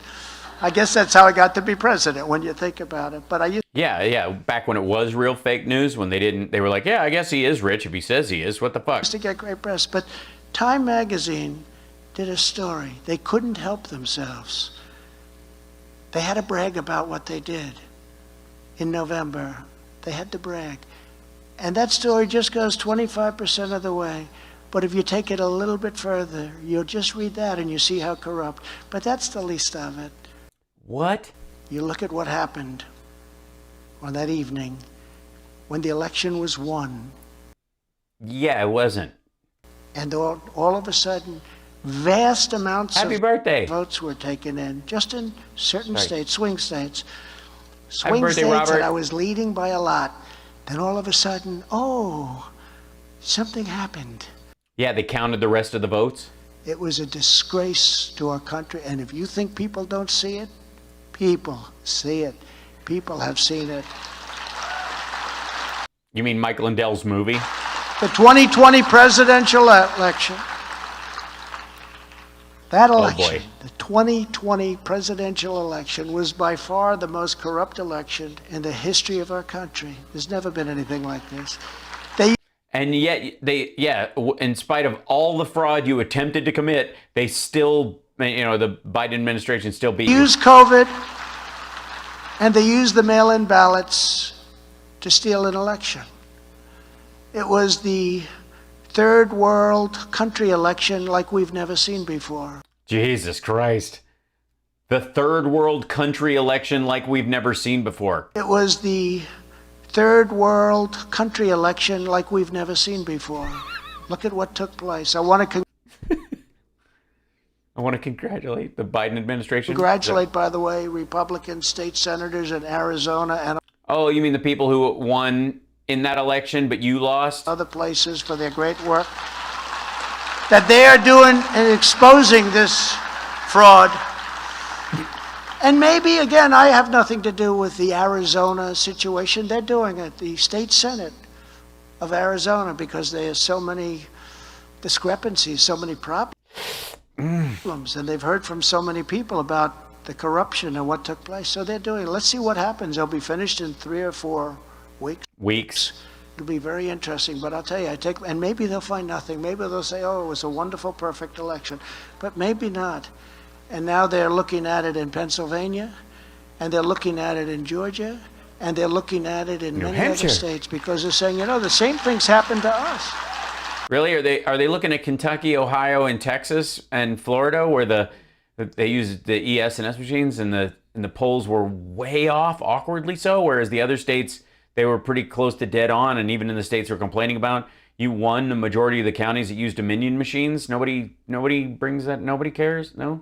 B: I guess that's how I got to be president when you think about it. But I used
A: Yeah. Back when it was real fake news, when they were like, yeah, I guess he is rich if he says he is. What the fuck?
B: to get great press. But Time Magazine did a story. They couldn't help themselves. They had to brag about what they did in November. They had to brag. And that story just goes 25% of the way. But if you take it a little bit further, you'll just read that and you see how corrupt. But that's the least of it.
A: What?
B: You look at what happened on that evening when the election was won.
A: Yeah, it wasn't.
B: And all of a sudden, vast amounts
A: Happy
B: of
A: birthday.
B: votes were taken in, just in certain states, swing states.
A: Happy
B: Swing
A: birthday,
B: states
A: Robert.
B: that I was leading by a lot. Then all of a sudden, something happened.
A: Yeah, they counted the rest of the votes.
B: It was a disgrace to our country. And if you think people don't see it, people see it. People have seen it.
A: You mean Mike Lindell's movie?
B: The 2020 presidential election. That election,
A: boy.
B: the 2020 presidential election was by far the most corrupt election in the history of our country. There's never been anything like this.
A: And yet, in spite of all the fraud you attempted to commit, they still, the Biden administration still beat you.
B: Use COVID, and they used the mail-in ballots to steal an election. It was the third world country election like we've never seen before.
A: Jesus Christ. The third world country election like we've never seen before.
B: It was the third world country election like we've never seen before. Look at what took place. I want to
A: congratulate the Biden administration.
B: Congratulate, by the way, Republican state senators in Arizona and
A: oh, you mean the people who won in that election, but you lost?
B: Other places for their great work that they are doing in exposing this fraud. And maybe, again, I have nothing to do with the Arizona situation. They're doing it, the state Senate of Arizona, because there's so many discrepancies, so many problems. And they've heard from so many people about the corruption and what took place. So they're doing it. Let's see what happens. They'll be finished in 3 or 4 weeks. It'll be very interesting. But I'll tell you, and maybe they'll find nothing. Maybe they'll say, oh, it was a wonderful, perfect election. But maybe not. And now they're looking at it in Pennsylvania, and they're looking at it in Georgia, and they're looking at it in many other states, because they're saying, the same things happened to us.
A: Really? Are they looking at Kentucky, Ohio, and Texas and Florida, where they use the ES and S machines, and the polls were way off, awkwardly so, whereas the other states, they were pretty close to dead on, and even in the states we're complaining about, you won the majority of the counties that used Dominion machines. Nobody brings that. Nobody cares. No.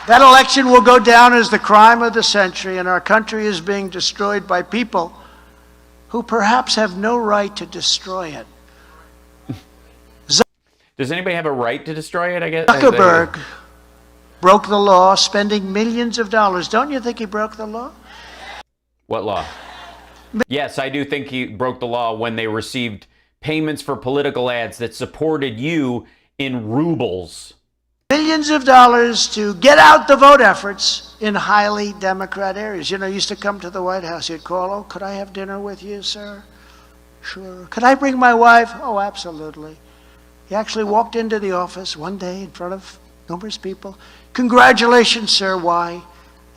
B: That election will go down as the crime of the century, and our country is being destroyed by people who perhaps have no right to destroy it.
A: Does anybody have a right to destroy it, I guess?
B: Zuckerberg broke the law, spending millions of dollars. Don't you think he broke the law?
A: What law? Yes, I do think he broke the law when they received payments for political ads that supported you in rubles.
B: Millions of dollars to get out the vote efforts in highly Democrat areas. He used to come to the White House. He'd call, oh, could I have dinner with you, sir? Sure. Could I bring my wife? Oh, absolutely. He actually walked into the office one day in front of numerous people. Congratulations, sir. Why?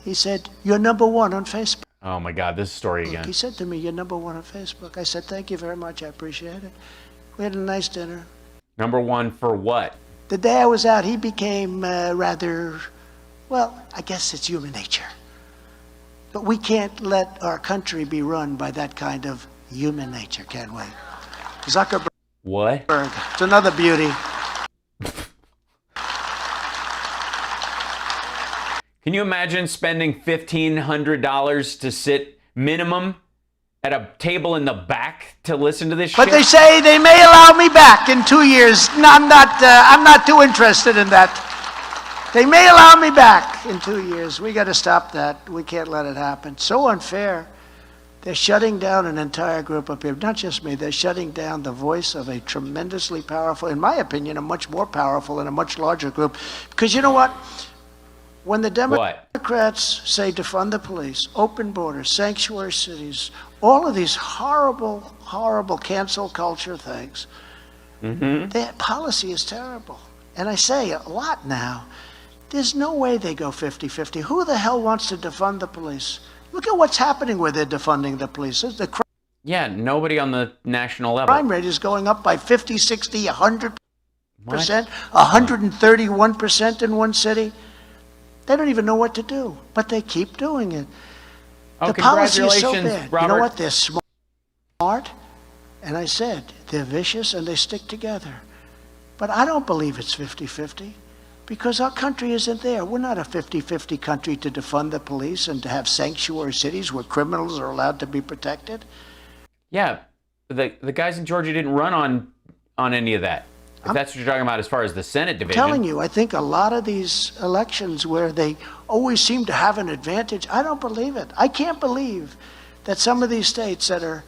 B: He said, you're number 1 on Facebook.
A: Oh, my God, this story again.
B: He said to me, you're number 1 on Facebook. I said, thank you very much. I appreciate it. We had a nice dinner.
A: Number 1 for what?
B: The day I was out, he became rather, well, I guess it's human nature. But we can't let our country be run by that kind of human nature, can we? Zuckerberg.
A: What?
B: It's another beauty.
A: Can you imagine spending $1,500 to sit minimum at a table in the back to listen to this shit?
B: But they say they may allow me back in 2 years. No, I'm not too interested in that. They may allow me back in 2 years. We got to stop that. We can't let it happen. So unfair. They're shutting down an entire group of people. Not just me. They're shutting down the voice of a tremendously powerful, in my opinion, a much more powerful and a much larger group. Because you know what? When the Democrats say defund the police, open borders, sanctuary cities, all of these horrible, horrible cancel culture things, their policy is terrible. And I say a lot now, there's no way they go 50-50. Who the hell wants to defund the police? Look at what's happening where they're defunding the police.
A: Yeah, nobody on the national level.
B: Crime rate is going up by 50, 60, 100%, 131% in one city. They don't even know what to do, but they keep doing it.
A: Oh,
B: the policy is so
A: congratulations,
B: bad.
A: Robert.
B: You know what? They're smart, and I said, they're vicious, and they stick together. But I don't believe it's 50-50, because our country isn't there. We're not a 50-50 country to defund the police and to have sanctuary cities where criminals are allowed to be protected.
A: Yeah, the guys in Georgia didn't run on any of that. If that's what you're talking about as far as the Senate division.
B: I'm telling you, I think a lot of these elections where they always seem to have an advantage, I don't believe it. I can't believe that some of these states that are...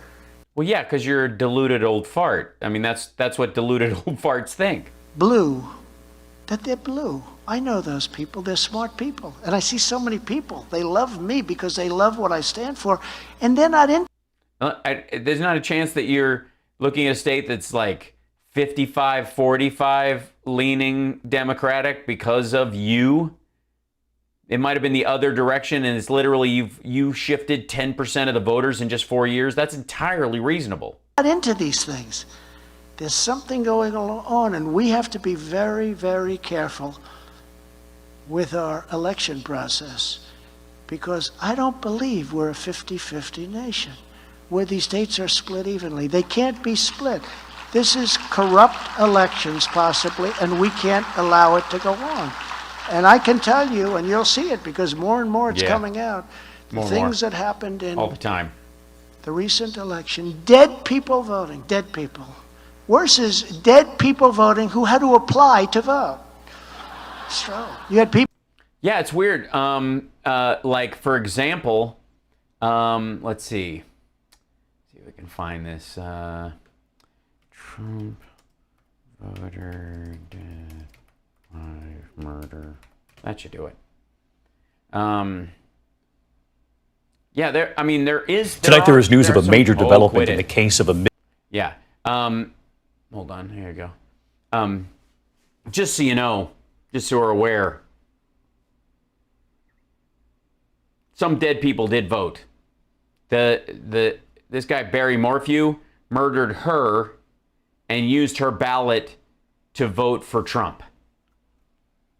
A: Well, yeah, because you're a deluded old fart. I mean, that's what deluded old farts think.
B: Blue that they're blue. I know those people. They're smart people. And I see so many people. They love me because they love what I stand for. And they're not in.
A: There's not a chance that you're looking at a state that's like 55-45 leaning Democratic because of you. It might have been the other direction, and it's literally you shifted 10% of the voters in just 4 years. That's entirely reasonable.
B: Not into these things. There's something going on, and we have to be very, very careful with our election process, because I don't believe we're a 50-50 nation where these states are split evenly. They can't be split. This is corrupt elections, possibly, and we can't allow it to go on. And I can tell you, and you'll see it because more and more it's coming out, the things that happened in
A: all the time.
B: The recent election, dead people voting, dead people. Worse is dead people voting who had to apply to vote. So you had people.
A: Yeah, it's weird. Like, for example, let's see. See if we can find this. Trump voter dead by murder. That should do it. Yeah, there is.
G: Tonight there is news of a major development in the case of a.
A: Yeah. Hold on. Here you go. Just so you know, just so we're aware, some dead people did vote. This guy Barry Morphew murdered her and used her ballot to vote for Trump.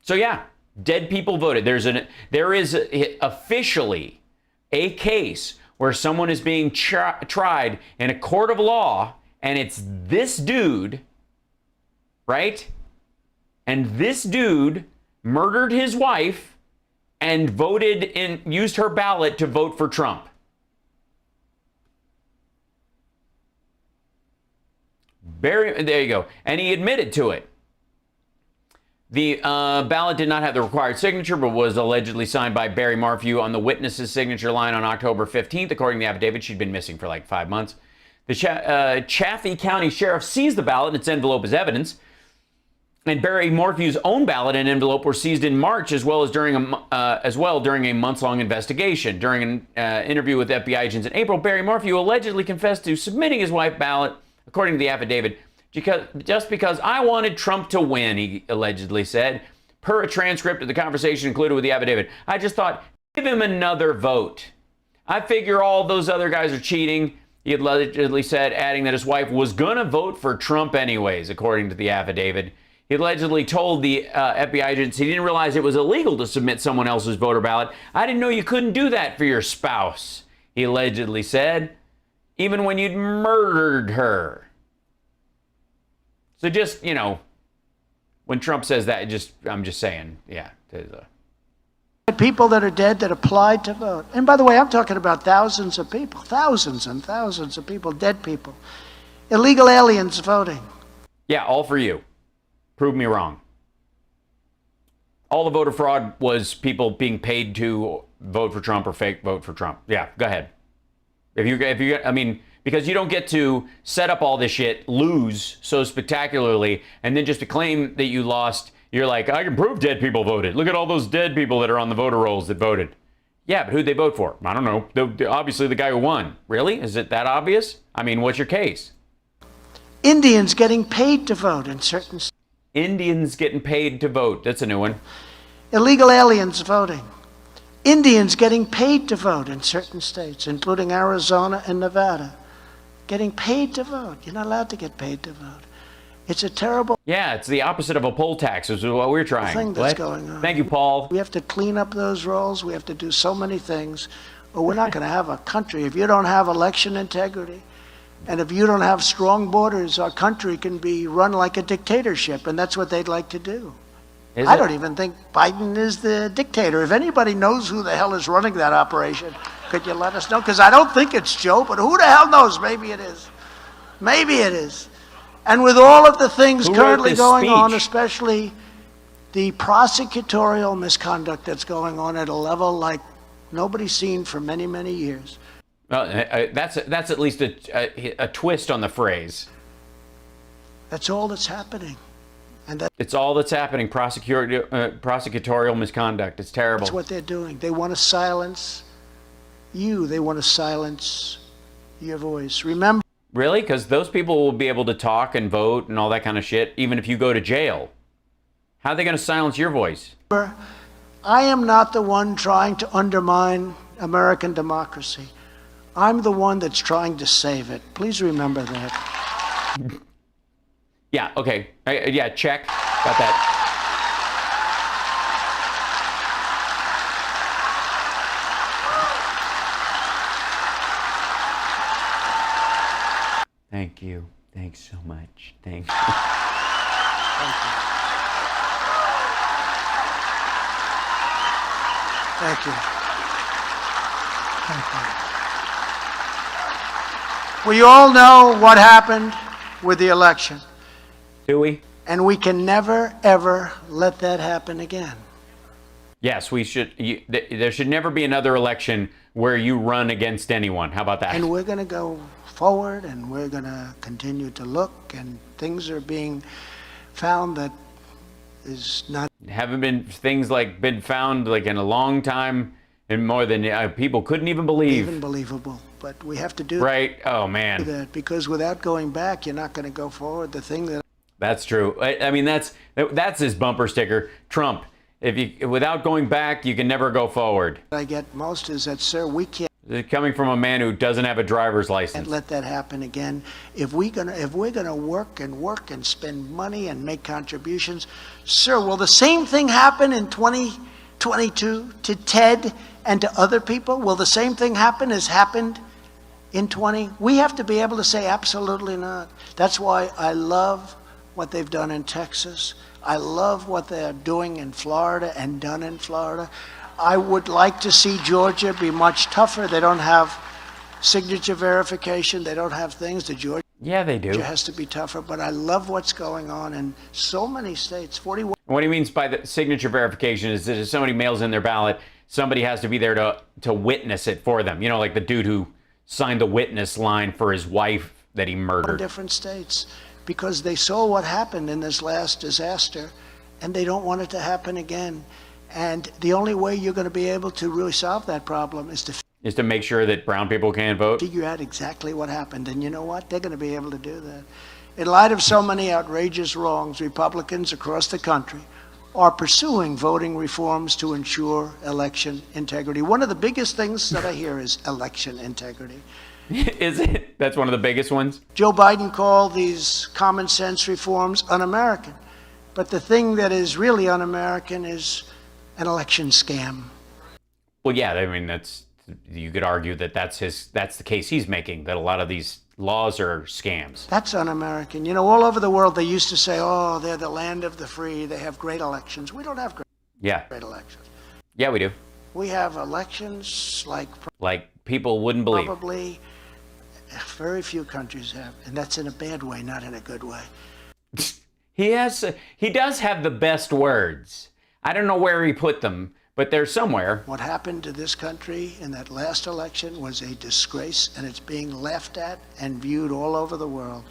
A: So yeah, dead people voted. There is officially a case where someone is being tried in a court of law, and it's this dude, right? And this dude murdered his wife and voted and used her ballot to vote for Trump. There you go. And he admitted to it. The ballot did not have the required signature, but was allegedly signed by Barry Morphew on the witness's signature line on October 15th. According to the affidavit, she'd been missing for like 5 months. The Chaffee County Sheriff seized the ballot and its envelope as evidence. And Barry Morphew's own ballot and envelope were seized in March, as well during a months-long investigation. During an interview with FBI agents in April, Barry Morphew allegedly confessed to submitting his wife's ballot, according to the affidavit, just because I wanted Trump to win, he allegedly said, per a transcript of the conversation included with the affidavit. I just thought, give him another vote. I figure all those other guys are cheating, he allegedly said, adding that his wife was going to vote for Trump anyways, according to the affidavit. He allegedly told the FBI agents he didn't realize it was illegal to submit someone else's voter ballot. I didn't know you couldn't do that for your spouse, he allegedly said, even when you'd murdered her. So just, when Trump says that, I'm just saying, yeah.
B: People that are dead that applied to vote. And by the way, I'm talking about thousands of people, thousands and thousands of people, dead people. Illegal aliens voting.
A: Yeah, all for you. Prove me wrong. All the voter fraud was people being paid to vote for Trump or fake vote for Trump. Yeah, go ahead. Because you don't get to set up all this shit, lose so spectacularly, and then just to claim that you lost, you're like, I can prove dead people voted. Look at all those dead people that are on the voter rolls that voted. Yeah, but who'd they vote for? I don't know. Obviously the guy who won. Really? Is it that obvious? What's your case?
B: Indians getting paid to vote in certain states.
A: Indians getting paid to vote. That's a new one.
B: Illegal aliens voting. Indians getting paid to vote in certain states, including Arizona and Nevada. Getting paid to vote. You're not allowed to get paid to vote. It's a terrible. Yeah,
A: it's the opposite of a poll tax, is what we're trying.
B: Thing that's going on.
A: Thank you, Paul.
B: We have to clean up those rolls. We have to do so many things, or we're not going to have a country. If you don't have election integrity, and if you don't have strong borders, our country can be run like a dictatorship, and that's what they'd like to do. I don't even think Biden is the dictator. If anybody knows who the hell is running that operation, could you let us know? Because I don't think it's Joe, but who the hell knows? Maybe it is. Maybe it is. And with all of the things currently going on, especially the prosecutorial misconduct that's going on at a level like nobody's seen for many, many years.
A: Well, that's at least a twist on the phrase.
B: That's all that's happening. And that's
A: It's all that's happening. Prosecutorial misconduct. It's terrible.
B: what they're doing. They want to silence you. They want to silence your voice. Remember,
A: Really? Because those people will be able to talk and vote and all that kind of shit, even if you go to jail. How are they going to silence your voice?
B: I am not the one trying to undermine American democracy. I'm the one that's trying to save it. Please remember that.
A: Yeah, okay. Yeah, check. Got that. Thank you. Thanks so much. Thanks.
B: Thank you. Thank you. We all know what happened with the election,
A: Do we?
B: and we can never, ever let that happen again.
A: Yes, we should. There should never be another election where you run against anyone. How about that?
B: And we're going to go forward, and we're going to continue to look, and things are being found that is not
A: Haven't been things like been found like in a long time and more than people couldn't even believe.
B: even believable. But we have to do
A: Right? Oh man,
B: that, because without going back, you're not going to go forward. The thing that
A: that's true. I mean, that's his bumper sticker. Trump. If you without going back, you can never go forward.
B: I get most is that, sir, we can't
A: Coming from a man who doesn't have a driver's license.
B: let that happen again. If we're gonna work and spend money and make contributions, sir, will the same thing happen in 2022 to Ted and to other people? Will the same thing happen as happened in 20? We have to be able to say absolutely not. That's why I love what they've done in Texas. I love what they're doing in Florida and done in Florida. I would like to see Georgia be much tougher. They don't have signature verification. They don't have things. The Georgia
A: Yeah, they do.
B: has to be tougher. But I love what's going on in so many states. 41.
A: What he means by the signature verification is that if somebody mails in their ballot, somebody has to be there to witness it for them. You know, like the dude who signed the witness line for his wife that he murdered.
B: Different states, because they saw what happened in this last disaster, and they don't want it to happen again. And the only way you're going to be able to really solve that problem is
A: Is to make sure that brown people can't vote.
B: figure out exactly what happened. And you know what? They're going to be able to do that. In light of so many outrageous wrongs, Republicans across the country are pursuing voting reforms to ensure election integrity. One of the biggest things that I hear is election integrity.
A: Is it? That's one of the biggest ones.
B: Joe Biden called these common sense reforms un-American. But the thing that is really un-American is an election scam.
A: Well, yeah, I mean, you could argue that that's the case he's making, that a lot of these laws are scams.
B: That's un-American. You know, all over the world, they used to say, oh, they're the land of the free. They have great elections. We don't have
A: Yeah.
B: great elections.
A: Yeah, we do.
B: We have elections like
A: people wouldn't believe.
B: probably very few countries have. And that's in a bad way, not in a good way.
A: He does have the best words. I don't know where he put them, but they're somewhere.
B: What happened to this country in that last election was a disgrace, and it's being laughed at and viewed all over the world.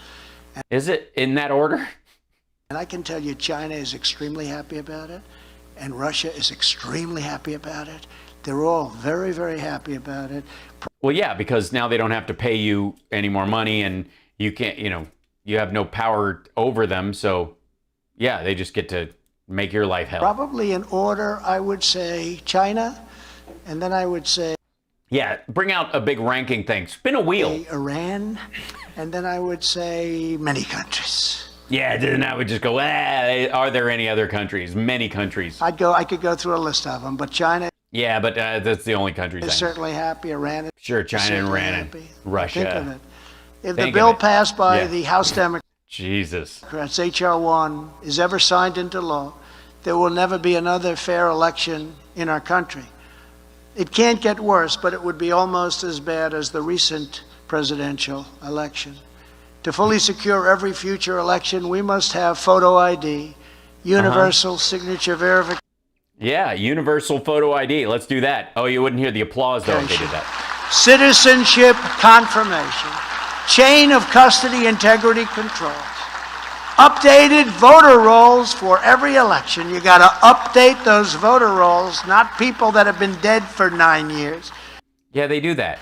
A: Is it in that order?
B: And I can tell you China is extremely happy about it, and Russia is extremely happy about it. They're all very, very happy about it.
A: Well, yeah, because now they don't have to pay you any more money, and you can't, you have no power over them. So, yeah, they just get to make your life hell.
B: Probably in order, I would say China, and then I would say
A: Yeah, bring out a big ranking thing. Spin a wheel.
B: Iran, and then I would say many countries.
A: Yeah, then I would just go, are there any other countries? Many countries.
B: I could go through a list of them, but China
A: Yeah, but that's the only countries.
B: is
A: I know.
B: certainly happy. Iran is
A: Sure, China and
B: certainly
A: Iran and
B: happy.
A: Russia.
B: Think of it. If the
A: Think of
B: bill
A: it.
B: passed by
A: Yeah.
B: the House
A: Jesus.
B: Democrats, H.R. 1, is ever signed into law, there will never be another fair election in our country. It can't get worse, but it would be almost as bad as the recent presidential election. To fully secure every future election, we must have photo ID, universal signature verification.
A: Yeah, universal photo ID. Let's do that. Oh, you wouldn't hear the applause, though, if they did that.
B: Citizenship confirmation, chain of custody integrity controls, updated voter rolls for every election. You got to update those voter rolls, not people that have been dead for 9 years.
A: Yeah, they do that.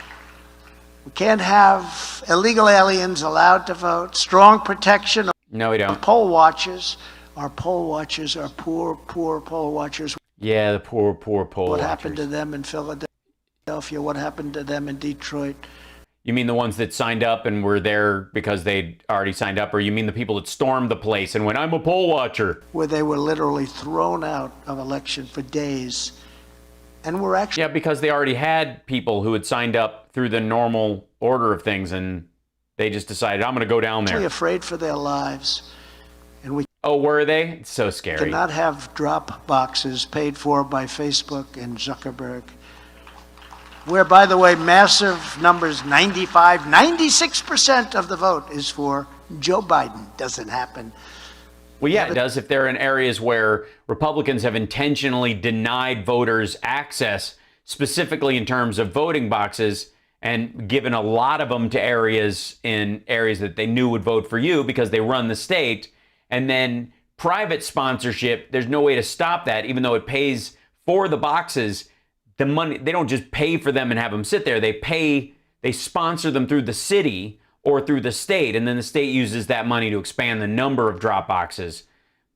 B: We can't have illegal aliens allowed to vote. Strong protection of
A: No, we don't.
B: poll watchers. Our poll watchers are poor poll watchers.
A: Yeah, the poor poll
B: What
A: watchers.
B: happened to them in Philadelphia? What happened to them in Detroit?
A: You mean the ones that signed up and were there because they'd already signed up, or you mean the people that stormed the place and went, I'm a poll watcher?
B: Where they were literally thrown out of election for days. And we're actually
A: Yeah, because they already had people who had signed up through the normal order of things, and they just decided, I'm going to go down there.
B: afraid for their lives. And we
A: Oh, were they? It's so scary.
B: cannot have drop boxes paid for by Facebook and Zuckerberg, where, by the way, massive numbers, 96% of the vote is for Joe Biden. Doesn't happen.
A: Well, yeah, it does if they're in areas where Republicans have intentionally denied voters access, specifically in terms of voting boxes, and given a lot of them to areas that they knew would vote for you because they run the state. And then private sponsorship, there's no way to stop that, even though it pays for the boxes. The money, they don't just pay for them and have them sit there. They sponsor them through the city or through the state, and then the state uses that money to expand the number of drop boxes.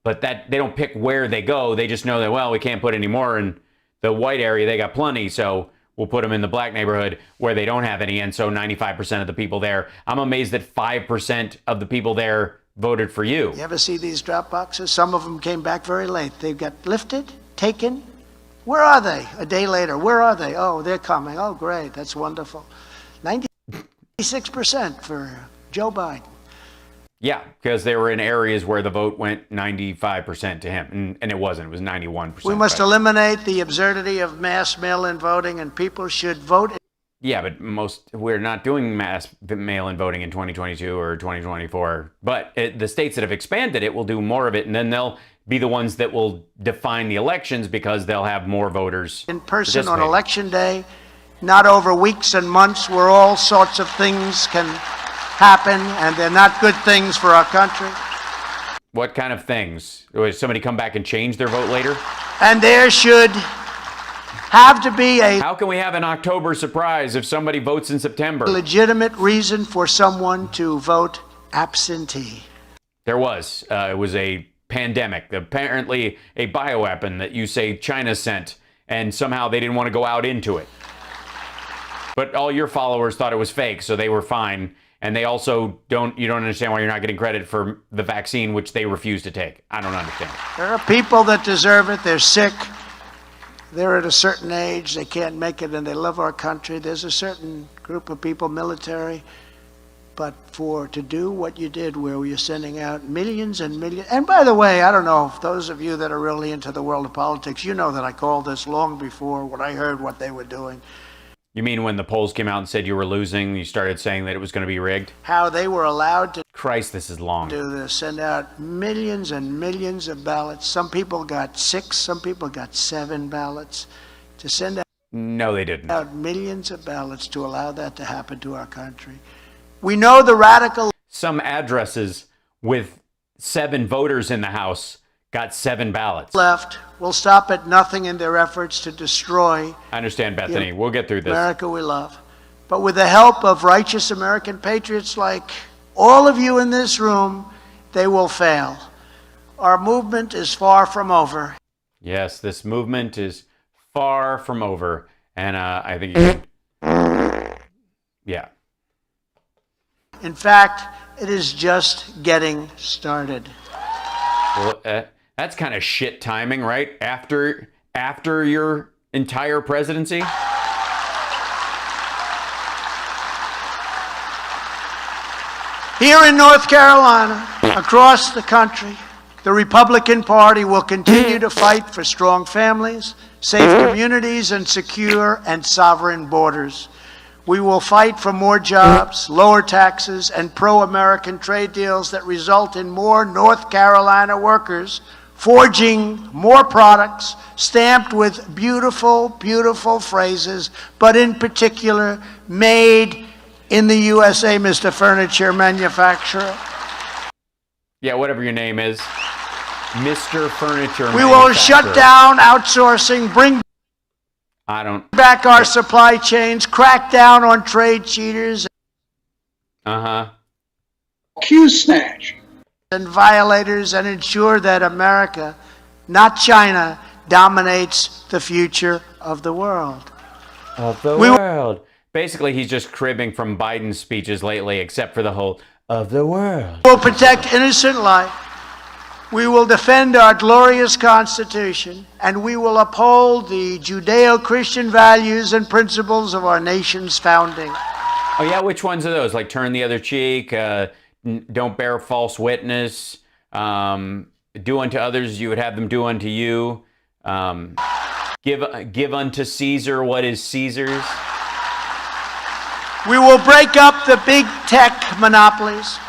A: But that they don't pick where they go. They just know that, well, we can't put any more in the white area. They got plenty, so we'll put them in the black neighborhood where they don't have any. And so 95% of the people there, I'm amazed that 5% of the people there voted for you.
B: You ever see these drop boxes? Some of them came back very late. They got lifted, taken. Where are they? A day later. Where are they? Oh, they're coming. Oh, great. That's wonderful. 96% for Joe Biden.
A: Yeah, because they were in areas where the vote went 95% to him, and it wasn't. It was 91%.
B: We must eliminate the absurdity of mass mail-in voting, and people should vote.
A: Yeah, but we're not doing mass mail-in voting in 2022 or 2024. But the states that have expanded it will do more of it, and then they'll be the ones that will define the elections because they'll have more voters
B: In person on
A: participating.
B: Election Day, not over weeks and months where all sorts of things can happen, and they're not good things for our country.
A: What kind of things? Would somebody come back and change their vote later?
B: And there should have to be a
A: How can we have an October surprise if somebody votes in September?
B: legitimate reason for someone to vote absentee.
A: There was. It was a pandemic, apparently a bioweapon that you say China sent, and somehow they didn't want to go out into it. But all your followers thought it was fake, so they were fine. And they also you don't understand why you're not getting credit for the vaccine, which they refuse to take. I don't understand.
B: There are people that deserve it. They're sick. They're at a certain age. They can't make it, and they love our country. There's a certain group of people, military. But to do what you did, where you're sending out millions and millions. And by the way, I don't know if those of you that are really into the world of politics, you know that I called this long before when I heard what they were doing.
A: You mean when the polls came out and said you were losing, you started saying that it was going to be rigged?
B: How they were allowed to
A: Christ, this is long.
B: do this, send out millions and millions of ballots. Some people got 6, some people got 7 ballots. To send
A: No, they didn't.
B: out millions of ballots to allow that to happen to our country. We know the radical
A: Some addresses with 7 voters in the House got 7 ballots.
B: left will stop at nothing in their efforts to destroy
A: I understand, Bethany. We'll get through this.
B: America we love. But with the help of righteous American patriots like all of you in this room, they will fail. Our movement is far from over.
A: Yes, this movement is far from over. And I think you can... Yeah.
B: In fact, it is just getting started.
A: Well, that's kind of shit timing, right? After your entire presidency?
B: Here in North Carolina, across the country, the Republican Party will continue to fight for strong families, safe communities, and secure and sovereign borders. We will fight for more jobs, lower taxes, and pro-American trade deals that result in more North Carolina workers forging more products stamped with beautiful, beautiful phrases, but in particular, made in the USA, Mr. Furniture Manufacturer.
A: Yeah, whatever your name is. Mr. Furniture
B: We will shut
A: Manufacturer.
B: down outsourcing, bring
A: I don't.
B: back our supply chains, crack down on trade cheaters
A: Uh-huh.
H: Q-snatch.
B: and violators, and ensure that America, not China, dominates the future of the world.
A: Of the world. Basically, he's just cribbing from Biden's speeches lately, except for the whole of the world.
B: We will protect innocent life. We will defend our glorious Constitution, and we will uphold the Judeo-Christian values and principles of our nation's founding.
A: Oh, yeah? Which ones are those? Like turn the other cheek, don't bear false witness, do unto others as you would have them do unto you, give unto Caesar what is Caesar's.
B: We will break up the big tech monopolies,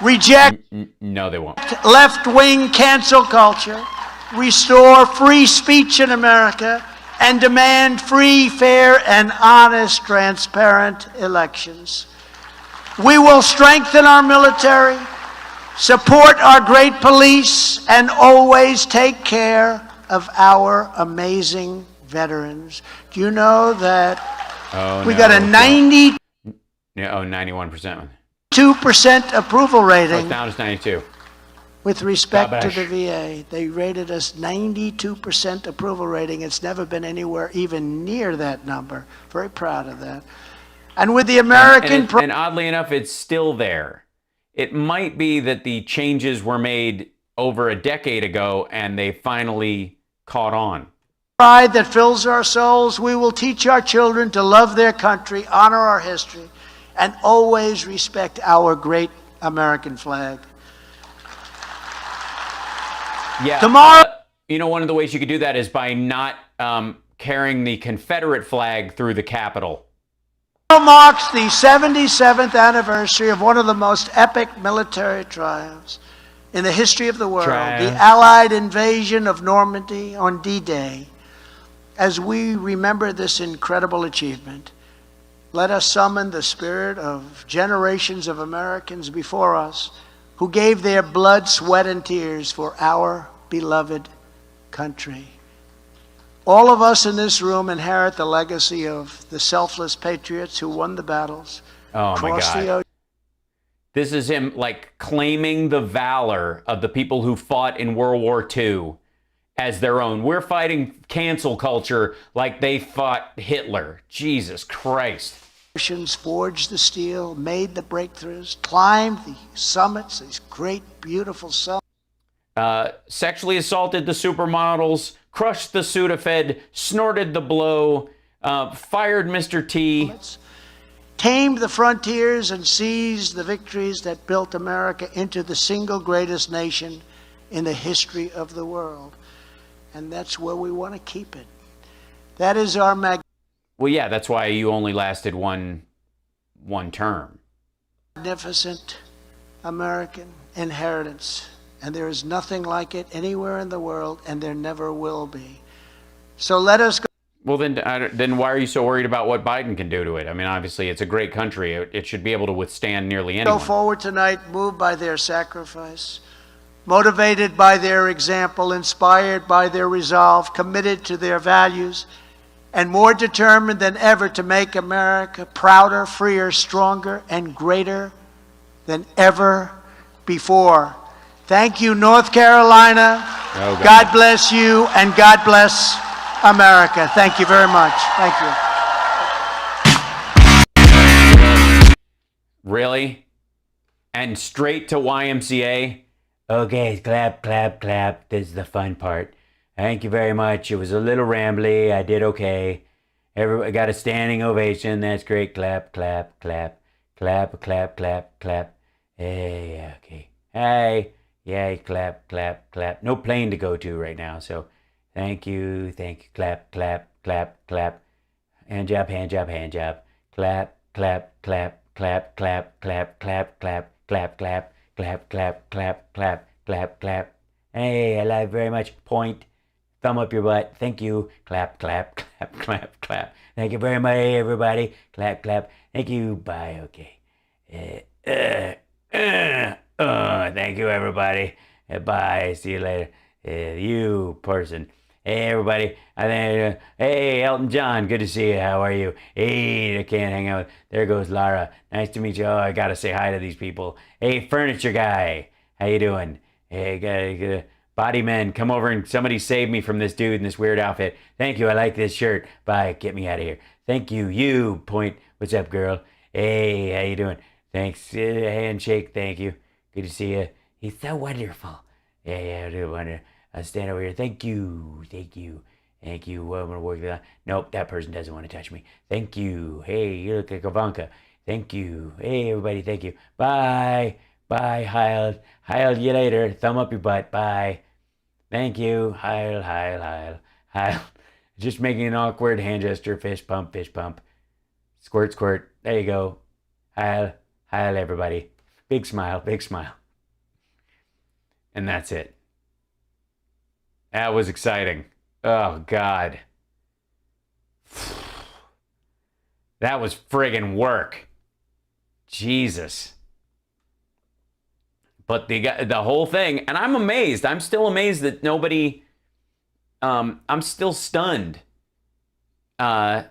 B: reject
A: No, they won't.
B: left-wing cancel culture, restore free speech in America, and demand free, fair, and honest, transparent elections. We will strengthen our military, support our great police, and always take care of our amazing veterans. Do you know that we got a 92%
A: Yeah, 91%.
B: approval
A: Oh,
B: rating
A: it's down to 92.
B: with respect to
A: Gabash.
B: the VA? They rated us 92% approval rating. It's never been anywhere even near that number. Very proud of that. And with the American
A: And oddly enough, it's still there. It might be that the changes were made over a decade ago and they finally caught on.
B: pride that fills our souls, we will teach our children to love their country, honor our history, and always respect our great American flag.
A: Yeah.
B: Tomorrow-
A: You know, one of the ways you could do that is by not carrying the Confederate flag through the Capitol.
B: Tomorrow marks the 77th anniversary of one of the most epic military triumphs in the history of the world, the Allied invasion of Normandy on D-Day. As we remember this incredible achievement, let us summon the spirit of generations of Americans before us who gave their blood, sweat, and tears for our beloved country. All of us in this room inherit the legacy of the selfless patriots who won the battles.
A: Oh, my
B: across the
A: God.
B: ocean.
A: This is him, like, claiming the valor of the people who fought in World War II as their own. We're fighting cancel culture like they fought Hitler. Jesus Christ.
B: Forged the steel, made the breakthroughs, climbed the summits, these great, beautiful summits.
A: Sexually assaulted the supermodels, crushed the Sudafed, snorted the blow, fired Mr. T.
B: Tamed the frontiers and seized the victories that built America into the single greatest nation in the history of the world. And that's where we want to keep it. That is our
A: Well, yeah, that's why you only lasted one term.
B: magnificent American inheritance. And there is nothing like it anywhere in the world, and there never will be. So let us go.
A: Well, then why are you so worried about what Biden can do to it? I mean, obviously, it's a great country. It should be able to withstand nearly anyone.
B: Go forward tonight, moved by their sacrifice, motivated by their example, inspired by their resolve, committed to their values, and more determined than ever to make America prouder, freer, stronger, and greater than ever before. Thank you, North Carolina.
A: Oh,
B: God bless you, and God bless America. Thank you very much. Thank you.
A: Really? And straight to YMCA? Okay, clap, clap, clap. This is the fun part. Thank you very much. It was a little rambly. I did okay. Everybody got a standing ovation. That's great. Clap, clap, clap. Clap, clap, clap, clap. Hey, okay. Hey. Yay, clap, clap, clap. No plane to go to right now, so thank you, clap, clap, clap, clap. Hand job, hand job, hand job. Clap, clap, clap, clap, clap, clap, clap, clap, clap, clap, clap, clap, clap, clap, clap, clap. Hey, I love you very much. Point. Thumb up your butt. Thank you. Clap, clap, clap, clap, clap. Thank you very much, everybody. Clap, clap. Thank you. Bye. Okay. Thank you, everybody. Bye. See you later. You person. Hey, everybody. Hey, Elton John. Good to see you. How are you? Hey, I can't hang out. There goes Lara. Nice to meet you. Oh, I gotta say hi to these people. Hey, furniture guy. How you doing? Hey, body men, come over and somebody save me from this dude in this weird outfit. Thank you. I like this shirt. Bye. Get me out of here. Thank you. You point. What's up, girl? Hey, how you doing? Thanks. Handshake. Thank you. Good to see you. He's so wonderful. Yeah, I do wonder. I'll stand over here. Thank you. Thank you. Thank you. Well, I'm going to work that. Nope, that person doesn't want to touch me. Thank you. Hey, you look like Ivanka. Thank you. Hey, everybody. Thank you. Bye. Bye, Heil. Heil you later. Thumb up your butt. Bye. Thank you. Heil, Heil, Heil. Heil. Just making an awkward hand gesture. Fist pump, fist pump. Squirt, squirt. There you go. Heil. Heil, everybody. Big smile, big smile. And that's it. That was exciting. Oh, God. That was friggin' work. Jesus. But the whole thing, and I'm amazed. I'm still amazed that nobody, I'm still stunned. And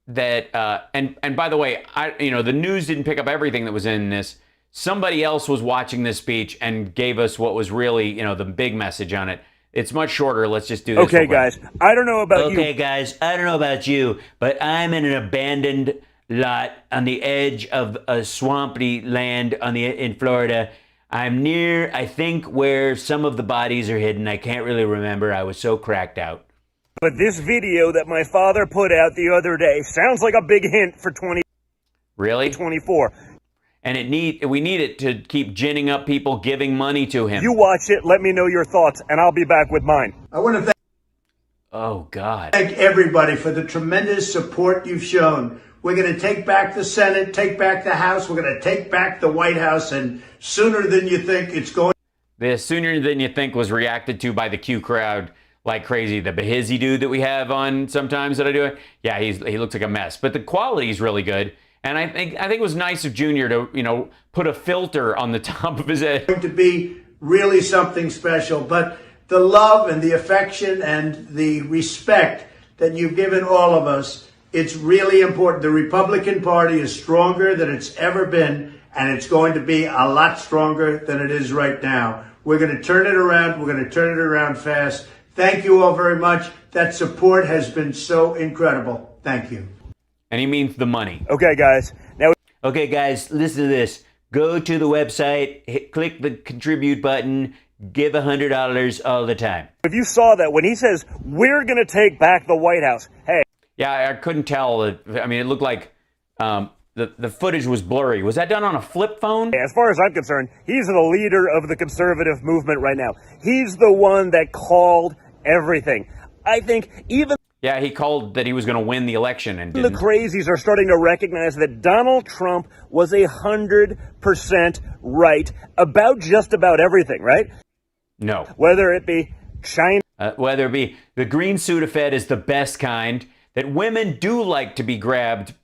A: by the way, the news didn't pick up everything that was in this. Somebody else was watching this speech and gave us what was really, the big message on it. It's much shorter. Let's just do this.
H: Okay, guys. I don't know about you.
A: Okay, guys. I don't know about you, but I'm in an abandoned lot on the edge of a swampy land in Florida. I'm near, I think, where some of the bodies are hidden. I can't really remember. I was so cracked out.
H: But this video that my father put out the other day sounds like a big hint for 2024.
A: Really? And we need it to keep ginning up people giving money to him.
H: You watch it, let me know your thoughts, and I'll be back with mine.
B: I want to thank
A: Oh, God.
B: everybody for the tremendous support you've shown. We're going to take back the Senate, take back the House. We're going to take back the White House, and sooner than you think it's going.
A: The sooner than you think was reacted to by the Q crowd like crazy. The Behizzy dude that we have on sometimes that I do it. Yeah, he looks like a mess, but the quality is really good. And I think it was nice of Junior to put a filter on the top of his head.
B: Going to be really something special, but the love and the affection and the respect that you've given all of us, it's really important. The Republican Party is stronger than it's ever been, and it's going to be a lot stronger than it is right now. We're going to turn it around. We're going to turn it around fast. Thank you all very much. That support has been so incredible. Thank you.
A: And he means the money.
H: Okay, guys.
A: Okay, guys, listen to this. Go to the website, click the contribute button, give $100 all the time.
H: If you saw that, when he says, we're going to take back the White House, hey.
A: Yeah, I couldn't tell. It looked like the footage was blurry. Was that done on a flip phone?
H: As far as I'm concerned, he's the leader of the conservative movement right now. He's the one that called everything. I think even...
A: Yeah, he called that he was going to win the election and didn't.
H: The crazies are starting to recognize that Donald Trump was 100% right about just about everything, right?
A: No.
H: Whether it be China.
A: Whether it be the green Sudafed is the best kind, that women do like to be grabbed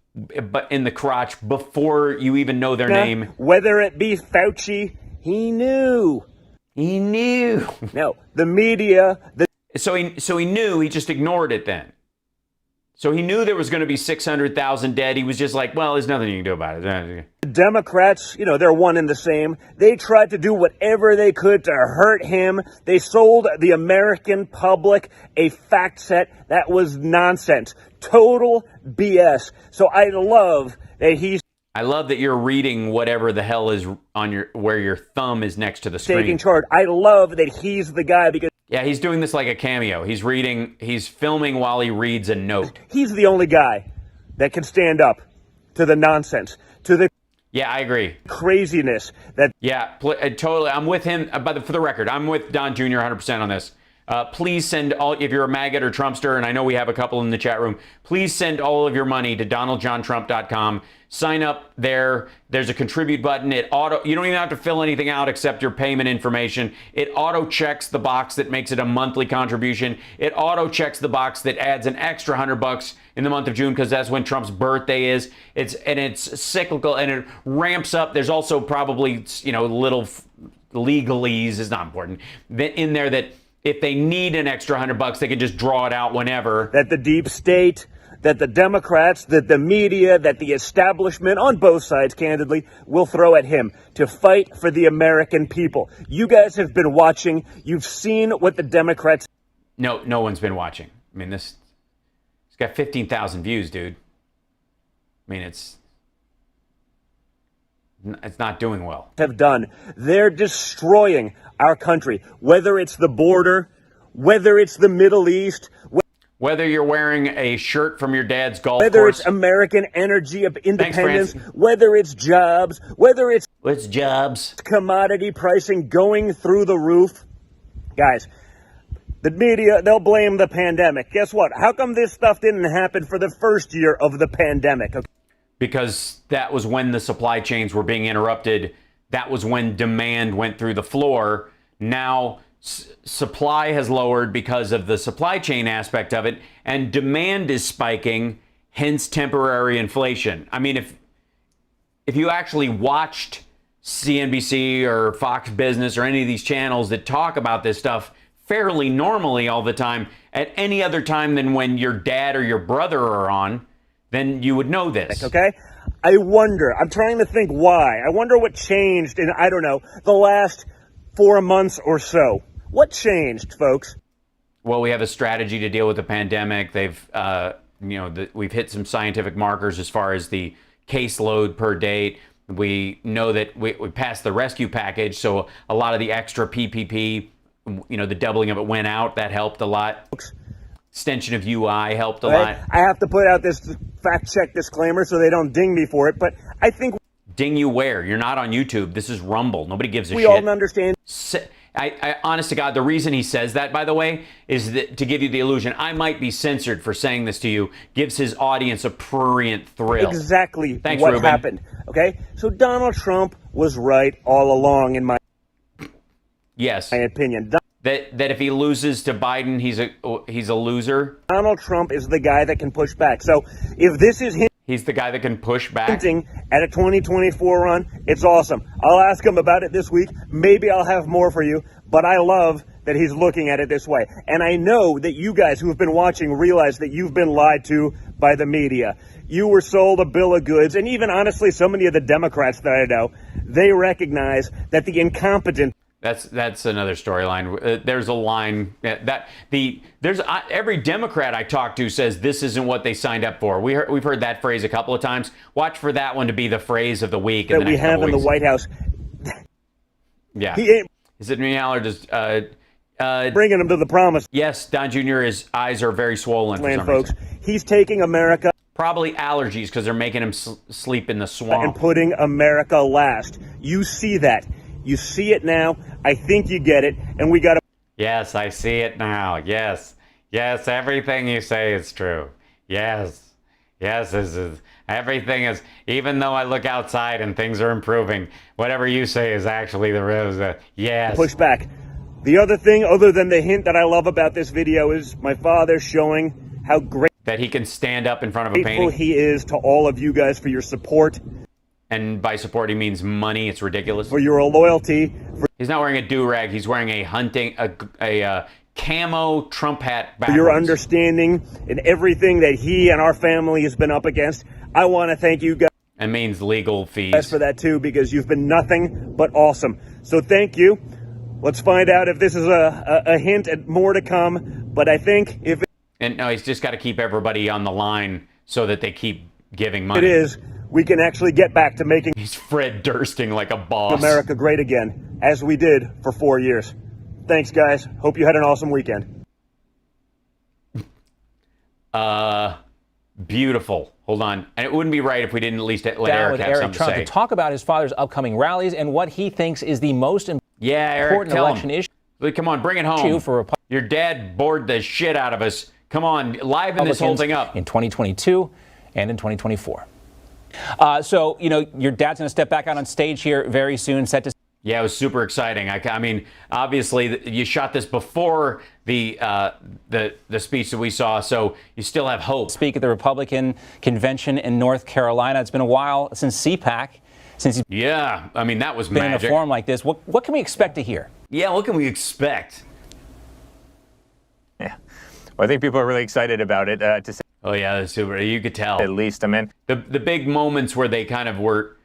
A: in the crotch before you even know their name.
H: Whether it be Fauci, he knew.
A: He knew.
H: No, the media...
A: So he knew, he just ignored it then. So he knew there was going to be 600,000 dead. He was just like, well, there's nothing you can do about it.
H: The Democrats, they're one and the same. They tried to do whatever they could to hurt him. They sold the American public a fact set that was nonsense. Total BS. So I love that you're reading whatever the hell is on where your thumb is next to the screen. Taking charge. I love that he's the guy because...
A: Yeah, he's doing this like a cameo. He's filming while he reads a note.
H: He's the only guy that can stand up to the nonsense, to the...
A: Yeah, I agree.
H: Craziness that...
A: Yeah, totally. I'm with him. For the record, I'm with Don Jr. 100% on this. Please send all, if you're a maggot or Trumpster, and I know we have a couple in the chat room, please send all of your money to DonaldJohnTrump.com. Sign up there. There's a contribute button. You don't even have to fill anything out except your payment information. It auto checks the box that makes it a monthly contribution. It auto checks the box that adds an extra $100 in the month of June because that's when Trump's birthday is. It's cyclical and it ramps up. There's also probably, little legalese is not important in there that if they need an extra $100, they can just draw it out whenever.
H: That the deep state, that the Democrats, that the media, that the establishment on both sides, candidly, will throw at him to fight for the American people. You guys have been watching. You've seen what the Democrats...
A: No one's been watching. I mean, it's got 15,000 views, dude. I mean, it's not doing well.
H: ...have done. They're destroying our country, whether it's the border, whether it's the Middle East...
A: Whether you're wearing a shirt from your dad's golf
H: whether
A: course.
H: It's American energy of independence,
A: Thanks,
H: whether it's jobs, whether it's
A: jobs,
H: commodity pricing going through the roof. Guys, the media, they'll blame the pandemic. Guess what? How come this stuff didn't happen for the first year of the pandemic?
A: Because that was when the supply chains were being interrupted. That was when demand went through the floor. Now supply has lowered because of the supply chain aspect of it, and demand is spiking, hence temporary inflation. I mean, if you actually watched CNBC or Fox Business or any of these channels that talk about this stuff fairly normally all the time, at any other time than when your dad or your brother are on, then you would know this.
H: Okay? I'm trying to think why. I wonder what changed in, I don't know, the last 4 months or so. What changed, folks?
A: Well, we have a strategy to deal with the pandemic. We've hit some scientific markers as far as the caseload per date. We know that we passed the rescue package, so a lot of the extra PPP, the doubling of it went out. That helped a lot. Extension of UI helped a lot.
H: I have to put out this fact-check disclaimer so they don't ding me for it, but I think...
A: Ding you where? You're not on YouTube. This is Rumble. Nobody gives a shit.
H: We all understand...
A: I honest to God, the reason he says that, by the way, is that to give you the illusion I might be censored for saying this to you, gives his audience a prurient thrill.
H: Exactly.
A: Thanks,
H: what
A: Ruben.
H: happened. Okay? So Donald Trump was right all along, in my opinion.
A: That if he loses to Biden, he's a loser.
H: Donald Trump is the guy that can push back. So if this is him...
A: He's the guy that can push back.
H: At a 2024 run, it's awesome. I'll ask him about it this week. Maybe I'll have more for you, but I love that he's looking at it this way. And I know that you guys who have been watching realize that you've been lied to by the media. You were sold a bill of goods, and even honestly, so many of the Democrats that I know, they recognize that the incompetent...
A: That's another storyline. There's a line every Democrat I talk to says this isn't what they signed up for. We've heard that phrase a couple of times. Watch for that one to be the phrase of the week
H: that we have in the White House.
A: Yeah.
H: He ain't
A: Is it me or just
H: bringing him to the promise?
A: Yes, Don Jr. His eyes are very swollen.
H: Land, folks. He's taking America.
A: Probably allergies because they're making him sleep in the swamp
H: and putting America last. You see that. You see it now. I think you get it. And we got to...
A: Yes, I see it now. Yes. Yes, everything you say is true. Yes. Yes, everything is... Even though I look outside and things are improving, whatever you say is actually the real... Yes.
H: Push back. The other thing, other than the hint that I love about this video, is my father showing how great...
A: That he can stand up in front of a painting.
H: Grateful he is to all of you guys for your support.
A: And by support, he means money. It's ridiculous.
H: For your loyalty.
A: He's not wearing a do-rag. He's wearing a camo Trump hat backwards.
H: For your understanding in everything that he and our family has been up against. I want to thank you guys.
A: It means legal fees.
H: For that, too, because you've been nothing but awesome. So thank you. Let's find out if this is a hint at more to come. But I think if...
A: And no, he's just got to keep everybody on the line so that they keep giving money.
H: It is. We can actually get back to making...
A: He's Fred Dursting like a boss.
H: America great again, as we did for 4 years. Thanks, guys. Hope you had an awesome weekend.
A: Beautiful. Hold on. And it wouldn't be right if we didn't at least let Eric have something
I: Trump
A: to say.
I: To talk about his father's upcoming rallies and what he thinks is the most important election issue.
A: Come on, bring it home.
I: For
A: Your dad bored the shit out of us. Come on, liven this whole thing up.
I: In 2022 and in 2024. So, your dad's going to step back out on stage here very soon, set to...
A: Yeah, it was super exciting. I mean, obviously, you shot this before the speech that we saw, so you still have hope.
I: Speak at the Republican convention in North Carolina. It's been a while since CPAC, since he's
A: yeah, I mean, that was
I: been
A: magic.
I: in a forum like this. What can we expect to hear?
A: Yeah, what can we expect?
J: Yeah, well, I think people are really excited about it. To say
A: Oh yeah, that's super. You could tell.
J: at least, I mean,
A: The big moments where they kind of were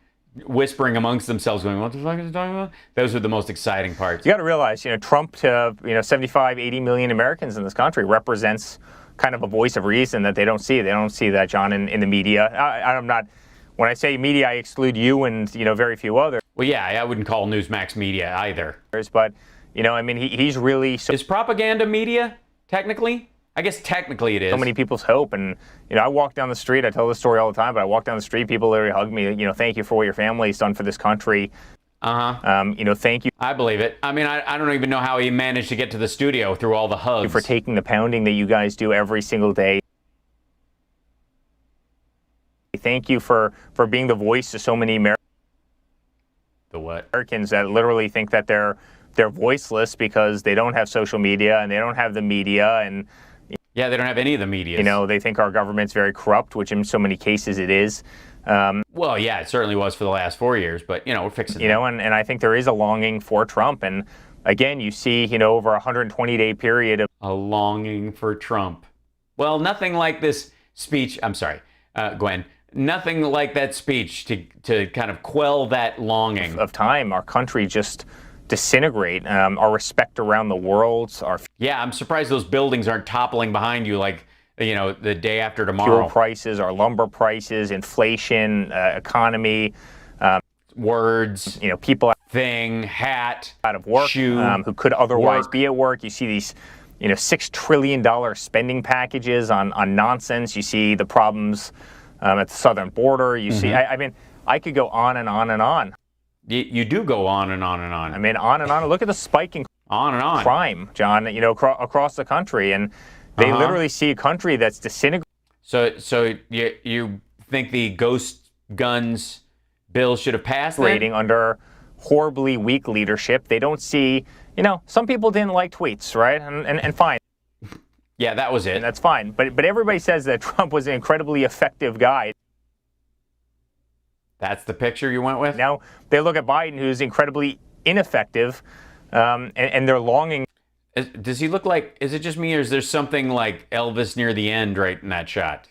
A: whispering amongst themselves, going, "What the fuck is he talking about?" Those were the most exciting parts.
J: you got to realize, Trump to 75, 80 million Americans in this country represents kind of a voice of reason that they don't see. They don't see that, John, in the media. I'm not. When I say media, I exclude you and very few others.
A: Well, yeah, I wouldn't call Newsmax media either.
J: But I mean, he's really
A: Is propaganda media technically? I guess technically it is.
J: so many people's hope. And, I walk down the street, I tell this story all the time, but I walk down the street, people literally hug me, thank you for what your family's done for this country. Thank you
A: I believe it. I mean, I don't even know how he managed to get to the studio through all the hugs.
J: for taking the pounding that you guys do every single day. Thank you for being the voice to so many
A: The what?
J: Americans that literally think that they're voiceless because they don't have social media and they don't have the media, and
A: Yeah, they don't have any of the media.
J: they think our government's very corrupt, which in so many cases it is.
A: Well, yeah, it certainly was for the last 4 years, but we're fixing it.
J: And I think there is a longing for Trump. And again, you see, over a 120-day period of
A: A longing for Trump. Well, nothing like this speech. I'm sorry, Gwen. Nothing like that speech to kind of quell that longing.
J: of time, our country just disintegrate. Our respect around the world, our
A: Yeah, I'm surprised those buildings aren't toppling behind you like, the day after
J: fuel
A: tomorrow.
J: prices, our lumber prices, inflation, economy,
A: Words,
J: people
A: thing, hat,
J: out of work
A: shoe,
J: who could otherwise
A: work.
J: be at work. You see these, $6 trillion spending packages on nonsense. You see the problems at the southern border. You see, I mean, I could go on and on and on.
A: You do go on and on and on.
J: I mean, on and on. Look at the spike in
A: On and on.
J: crime, John, across the country. And they literally see a country that's disintegrating
A: So you think the ghost guns bill should have passed then?
J: under horribly weak leadership. They don't see, some people didn't like tweets, right? And fine.
A: Yeah, that was it.
J: And that's fine. But everybody says that Trump was an incredibly effective guy.
A: That's the picture you went with?
J: Now they look at Biden, who's incredibly ineffective, and they're longing.
A: Does he look like, is it just me, or is there something like Elvis near the end right in that shot?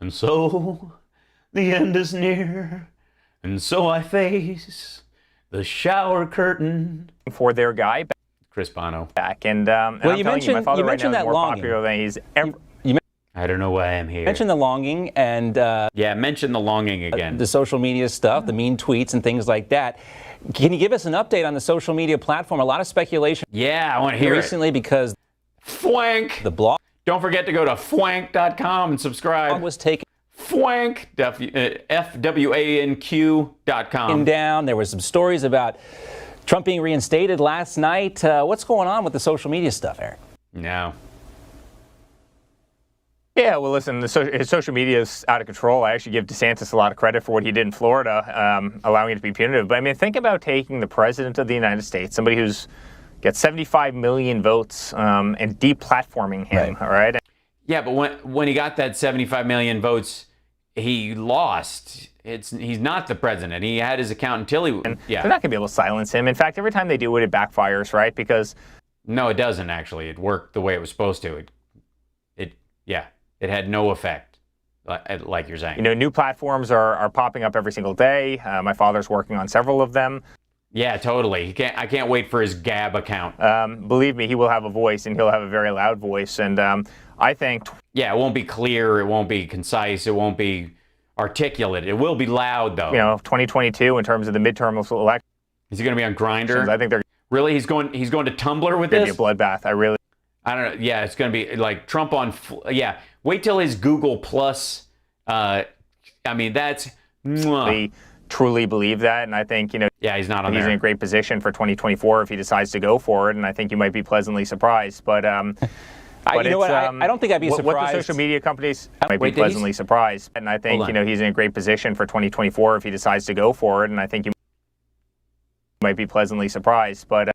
A: And so the end is near, and so I face the shower curtain.
J: For their guy
A: Chris Bono.
J: back. And
I: Well,
J: I'm
I: you
J: telling you, my
I: mentioned-
J: father
I: you
J: right
I: mentioned
J: now is
I: that
J: more
I: longing.
J: popular than he's ever.
A: I don't know why I'm here.
I: Mention the longing and
A: Yeah, mention the longing again.
I: the social media stuff, the mean tweets and things like that. Can you give us an update on the social media platform? A lot of speculation
A: Yeah, I want to hear
I: recently because
A: it. Fwank.
I: the blog
A: Don't forget to go to fwank.com and subscribe.
I: was taken
A: Fwank, FWANQ.com.
I: down. There were some stories about Trump being reinstated last night. What's going on with the social media stuff, Eric?
A: No.
J: Yeah, well, listen, his social media is out of control. I actually give DeSantis a lot of credit for what he did in Florida, allowing it to be punitive. But I mean, think about taking the president of the United States, somebody who's got 75 million votes, and deplatforming him.
I: Right.
J: All right.
A: Yeah, but when he got that 75 million votes, he lost. He's not the president. He had his account until he.
J: They're
A: Yeah.
J: not going to be able to silence him. In fact, every time they do it, it backfires, right? Because
A: No, it doesn't actually. It worked the way it was supposed to. It had no effect, like you're saying.
J: new platforms are popping up every single day. My father's working on several of them.
A: Yeah, totally. I can't wait for his Gab account.
J: Believe me, he will have a voice, and he'll have a very loud voice. And I think
A: Yeah, it won't be clear. It won't be concise. It won't be articulate. It will be loud, though.
J: 2022 in terms of the midterm elections,
A: Is he going to be on Grindr?
J: I think they're
A: Really? He's going to Tumblr with
J: going to
A: this?
J: be a bloodbath.
A: I don't know. Yeah, it's going to be like Trump on. Yeah, wait till his Google Plus. I mean, that's. Mwah.
J: truly believe that, and I think,
A: yeah, he's not on
J: he's
A: there.
J: in a great position for 2024 if he decides to go for it, and I think you might be pleasantly surprised. But
I: you know what? I don't think I'd be surprised.
J: What the social media companies might be pleasantly surprised, and I think he's in a great position for 2024 if he decides to go for it, and I think you might be pleasantly surprised. But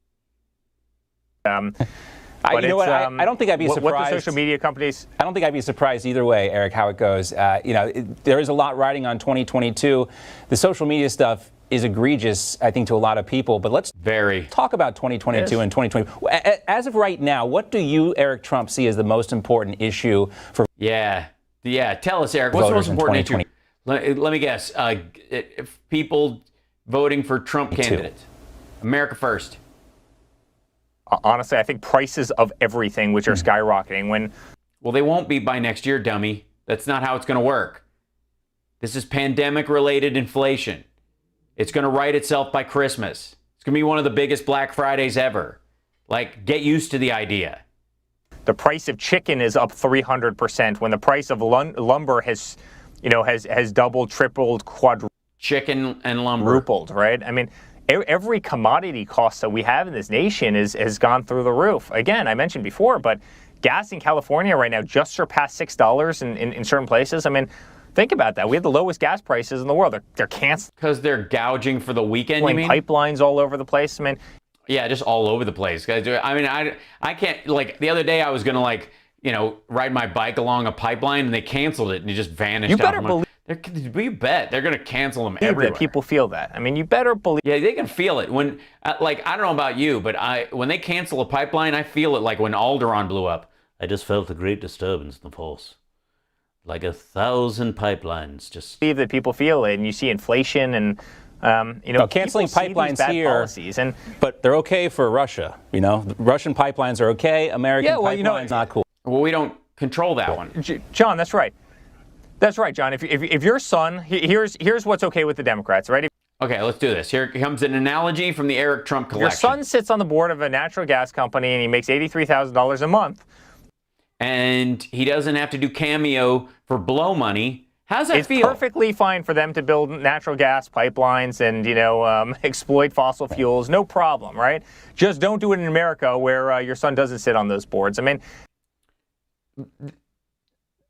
I: you know what? I don't think I'd be surprised.
J: What the social media companies.
I: I don't think I'd be surprised either way, Eric, how it goes. There is a lot riding on 2022. The social media stuff is egregious, I think, to a lot of people. But let's talk about 2022 and 2020. As of right now, what do you, Eric Trump, see as the most important issue for?
A: Yeah. Tell us, Eric. What's the most important issue? Let me guess. If people voting for Trump candidates. America first.
J: Honestly, I think prices of everything, which are skyrocketing.
A: Well, they won't be by next year, dummy. That's not how it's going to work. This is pandemic-related inflation. It's going to right itself by Christmas. It's going to be one of the biggest Black Fridays ever. Get used to the idea.
J: The price of chicken is up 300%. When the price of lumber has doubled, tripled, quadrupled.
A: Chicken and lumber.
J: Right? I mean, every commodity cost that we have in this nation has gone through the roof. Again, I mentioned before, but gas in California right now just surpassed $6 in certain places. I mean, think about that. We have the lowest gas prices in the world. They're canceling.
A: Because they're gouging for the weekend, you mean?
J: Pipelines all over the place. I mean,
A: yeah, just all over the place. I mean, I can't, the other day I was going to, ride my bike along a pipeline and they canceled it and it just vanished.
J: You better believe.
A: You bet they're going to cancel them everywhere.
J: That people feel that. I mean, you better believe.
A: Yeah, they can feel it when, I don't know about you, but when they cancel a pipeline, I feel it like when Alderaan blew up.
K: I just felt a great disturbance in the force, like 1,000 pipelines. Just
J: believe that people feel it, and you see inflation and
I: canceling pipelines here, but they're okay for Russia. The Russian pipelines are okay. American pipelines not cool.
A: Well, we don't control that one,
J: John. That's right. That's right, John. If your son, here's what's okay with the Democrats, right?
A: Okay, let's do this. Here comes an analogy from the Eric Trump collection.
J: Your son sits on the board of a natural gas company and he makes $83,000 a month.
A: And he doesn't have to do Cameo for blow money. How's that feel?
J: It's perfectly fine for them to build natural gas pipelines and, exploit fossil fuels. No problem, right? Just don't do it in America where your son doesn't sit on those boards. I mean,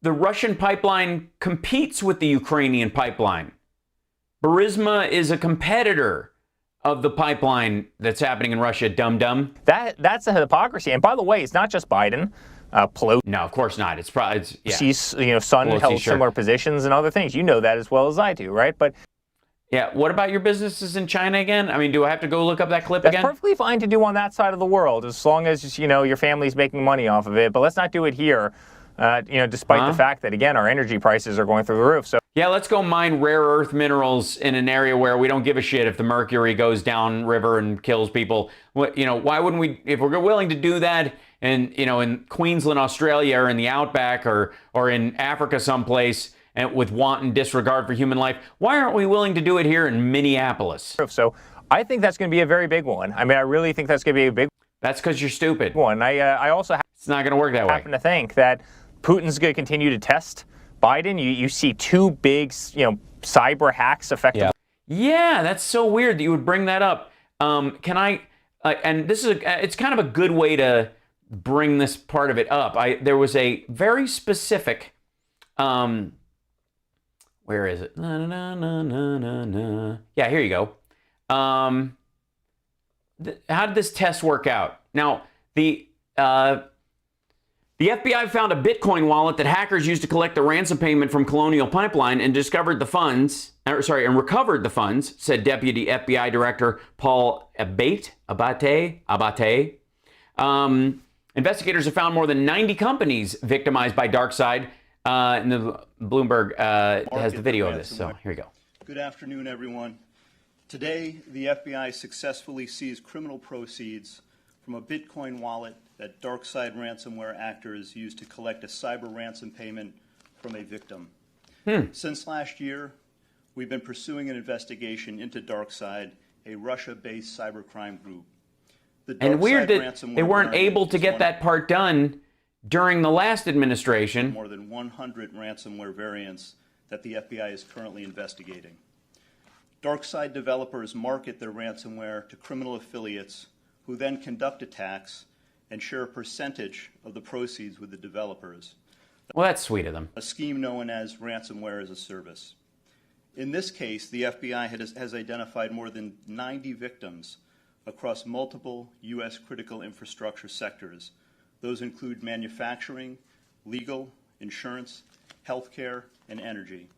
A: the Russian pipeline competes with the Ukrainian pipeline. Burisma is a competitor of the pipeline that's happening in Russia, dum-dum.
J: That's a hypocrisy. And by the way, it's not just Biden. Pelosi.
A: No, of course not. It's probably,
J: son held similar positions and other things. You know that as well as I do, right? But
A: yeah, what about your businesses in China again? I mean, do I have to go look up that clip again?
J: That's perfectly fine to do on that side of the world, as long as, your family's making money off of it. But let's not do it here, despite the fact that, again, our energy prices are going through the roof. So
A: yeah, let's go mine rare earth minerals in an area where we don't give a shit if the mercury goes down river and kills people. Why wouldn't we, if we're willing to do that and, in Queensland, Australia, or in the outback or in Africa someplace, and with wanton disregard for human life, why aren't we willing to do it here in Minneapolis?
J: So I think that's going to be a very big one. I mean, I really think that's going to be a big one.
A: That's because you're stupid.
J: I also
A: it's not going to work that way.
J: Happen to think that Putin's going to continue to test Biden. You see two big, cyber hacks effectively.
A: Yeah, that's so weird that you would bring that up. Can I? And this is it's kind of a good way to bring this part of it up. There was a very specific. Where is it? Yeah, here you go. How did this test work out? Now, the FBI found a Bitcoin wallet that hackers used to collect the ransom payment from Colonial Pipeline and recovered the funds, said Deputy FBI Director Paul Abate. Investigators have found more than 90 companies victimized by DarkSide. And the Bloomberg has the video of this, so here we go.
L: Good afternoon, everyone. Today, the FBI successfully seized criminal proceeds from a Bitcoin wallet that DarkSide ransomware actors used to collect a cyber ransom payment from a victim. Since last year, we've been pursuing an investigation into DarkSide, a Russia-based cybercrime group.
A: And weird that they weren't able to get that part done during the last administration.
L: More than 100 ransomware variants that the FBI is currently investigating. DarkSide developers market their ransomware to criminal affiliates who then conduct attacks and share a percentage of the proceeds with the developers.
A: Well, that's sweet of them.
L: A scheme known as ransomware as a service. In this case, the FBI has identified more than 90 victims across multiple U.S. critical infrastructure sectors. Those include manufacturing, legal, insurance, healthcare, and energy.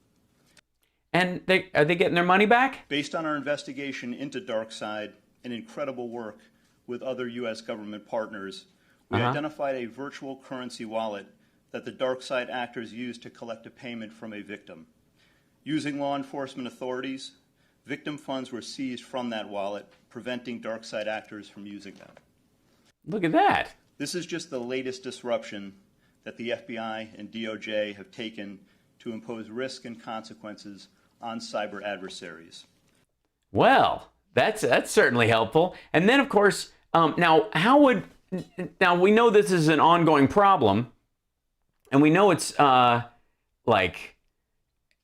A: And are they getting their money back?
L: Based on our investigation into DarkSide and incredible work with other U.S. government partners, we identified a virtual currency wallet that the DarkSide actors used to collect a payment from a victim. Using law enforcement authorities, victim funds were seized from that wallet, preventing DarkSide actors from using them.
A: Look at that.
L: This is just the latest disruption that the FBI and DOJ have taken to impose risk and consequences on cyber adversaries.
A: Well, that's certainly helpful. And then, of course, now we know this is an ongoing problem, and we know it's like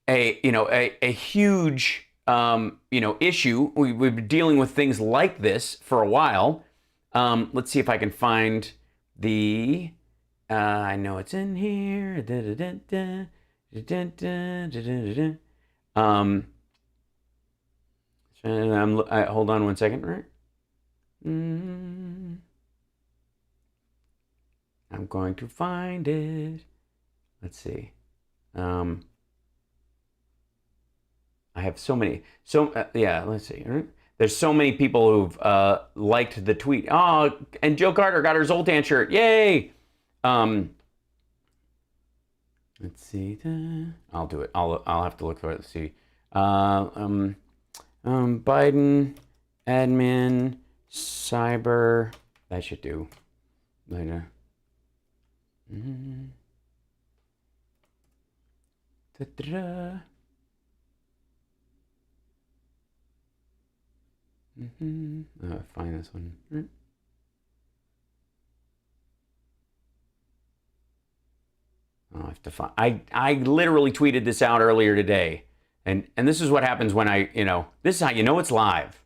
A: a huge issue. We've been dealing with things like this for a while. Let's see if I can find the. I know it's in here. Hold on one second, right? I'm going to find it. Let's see. I have so many. Yeah, let's see. Right? There's so many people who've liked the tweet. Oh, and Joe Carter got her Zoltan shirt. Yay! Let's see. I'll do it. I'll have to look for it. Let's see. Biden, admin, cyber. That should do. Later. Da-da-da. Find this one. I have to find. I literally tweeted this out earlier today, and this is what happens when this is how you know it's live.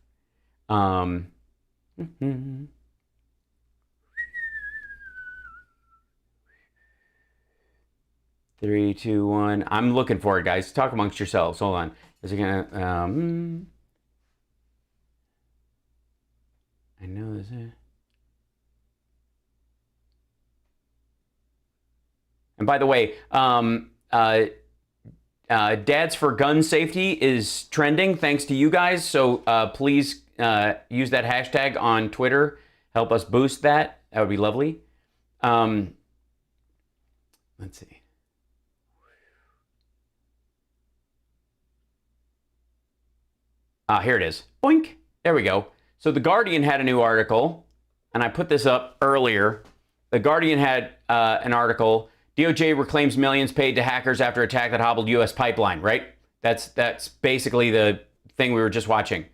A: 3, 2, 1. I'm looking for it, guys. Talk amongst yourselves. Hold on. Is it gonna? I know this is. And by the way, Dads for Gun Safety is trending thanks to you guys. So please use that hashtag on Twitter. Help us boost that. That would be lovely. Let's see. Here it is. Boink. There we go. So The Guardian had a new article, and I put this up earlier. The Guardian had an article. DOJ reclaims millions paid to hackers after attack that hobbled U.S. pipeline, right? That's basically the thing we were just watching.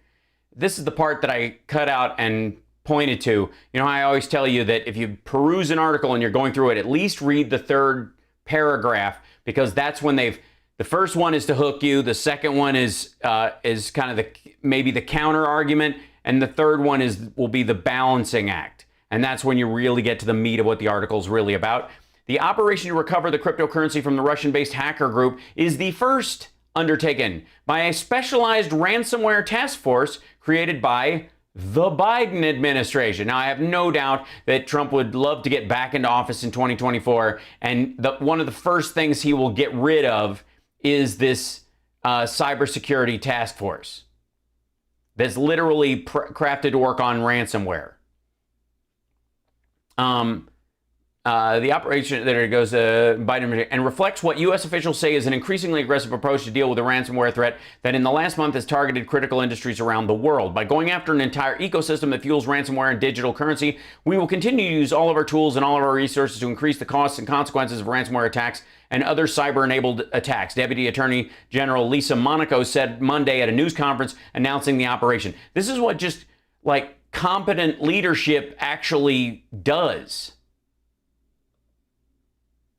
A: This is the part that I cut out and pointed to. You know, I always tell you that if you peruse an article and you're going through it, at least read the third paragraph, because that's when the first one is to hook you. The second one is kind of maybe the counter argument. And the third one will be the balancing act. And that's when you really get to the meat of what the article is really about. The operation to recover the cryptocurrency from the Russian-based hacker group is the first undertaken by a specialized ransomware task force created by the Biden administration. Now, I have no doubt that Trump would love to get back into office in 2024. And one of the first things he will get rid of is this cybersecurity task force that's literally crafted to work on ransomware. The operation, there it goes, Biden, and reflects what U.S. officials say is an increasingly aggressive approach to deal with a ransomware threat that in the last month has targeted critical industries around the world. By going after an entire ecosystem that fuels ransomware and digital currency, we will continue to use all of our tools and all of our resources to increase the costs and consequences of ransomware attacks and other cyber-enabled attacks. Deputy Attorney General Lisa Monaco said Monday at a news conference announcing the operation. This is what just like competent leadership actually does.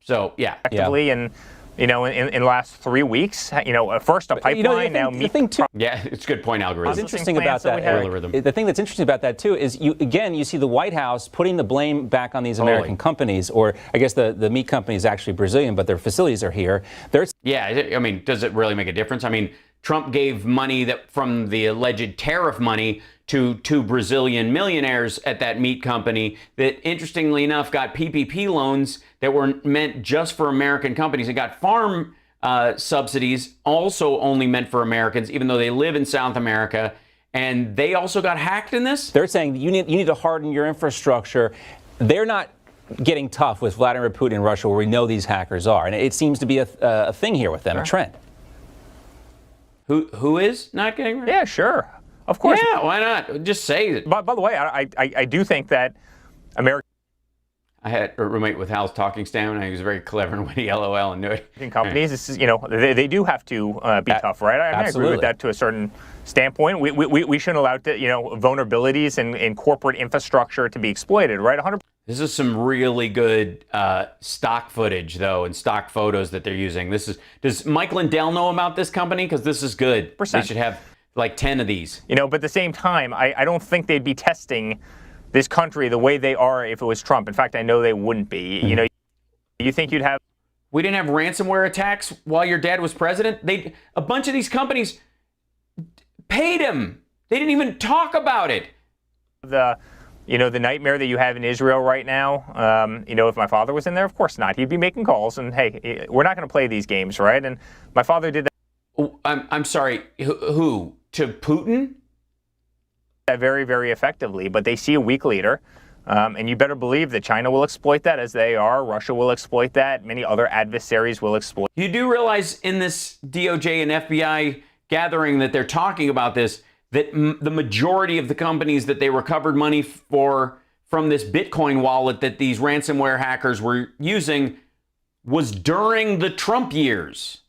A: So, yeah.
J: Effectively, and in the last 3 weeks. First a pipeline, now meat.
A: Yeah, it's a good point, algorithm.
I: What's interesting about that, the thing that's interesting about that, too, is you see the White House putting the blame back on these American companies, or I guess the meat company is actually Brazilian, but their facilities are here.
A: Yeah, I mean, does it really make a difference? I mean, Trump gave money from the alleged tariff money to two Brazilian millionaires at that meat company that, interestingly enough, got PPP loans that were meant just for American companies. It got farm subsidies, also only meant for Americans, even though they live in South America. And they also got hacked in this?
I: They're saying you need to harden your infrastructure. They're not getting tough with Vladimir Putin in Russia, where we know these hackers are. And it seems to be a thing here with them, a trend.
A: Who is not getting rid?
J: Yeah, sure. Of course.
A: Yeah, why not? Just say it.
J: By the way, I do think that America.
A: I had a roommate with Hal's talking stamina, and he was very clever and witty, LOL, and knew it.
J: Companies, this is, they do have to be tough, right? I agree with that to a certain standpoint. We shouldn't allow vulnerabilities in corporate infrastructure to be exploited, right? 100%.
A: This is some really good stock footage, though, and stock photos that they're using. Does Mike Lindell know about this company? Because this is good. They should have like 10 of these.
J: But at the same time, I don't think they'd be testing this country the way they are if it was Trump. In fact, I know they wouldn't be. You think you'd have...
A: We didn't have ransomware attacks while your dad was president? A bunch of these companies paid him. They didn't even talk about it.
J: The nightmare that you have in Israel right now, if my father was in there, of course not. He'd be making calls and, hey, we're not going to play these games, right? And my father did that.
A: Oh, I'm sorry, who? To Putin?
J: That very, very effectively, but they see a weak leader, and you better believe that China will exploit that as they are. Russia will exploit that. Many other adversaries will exploit.
A: You do realize in this DOJ and FBI gathering that they're talking about this, that the majority of the companies that they recovered money from this Bitcoin wallet that these ransomware hackers were using was during the Trump years.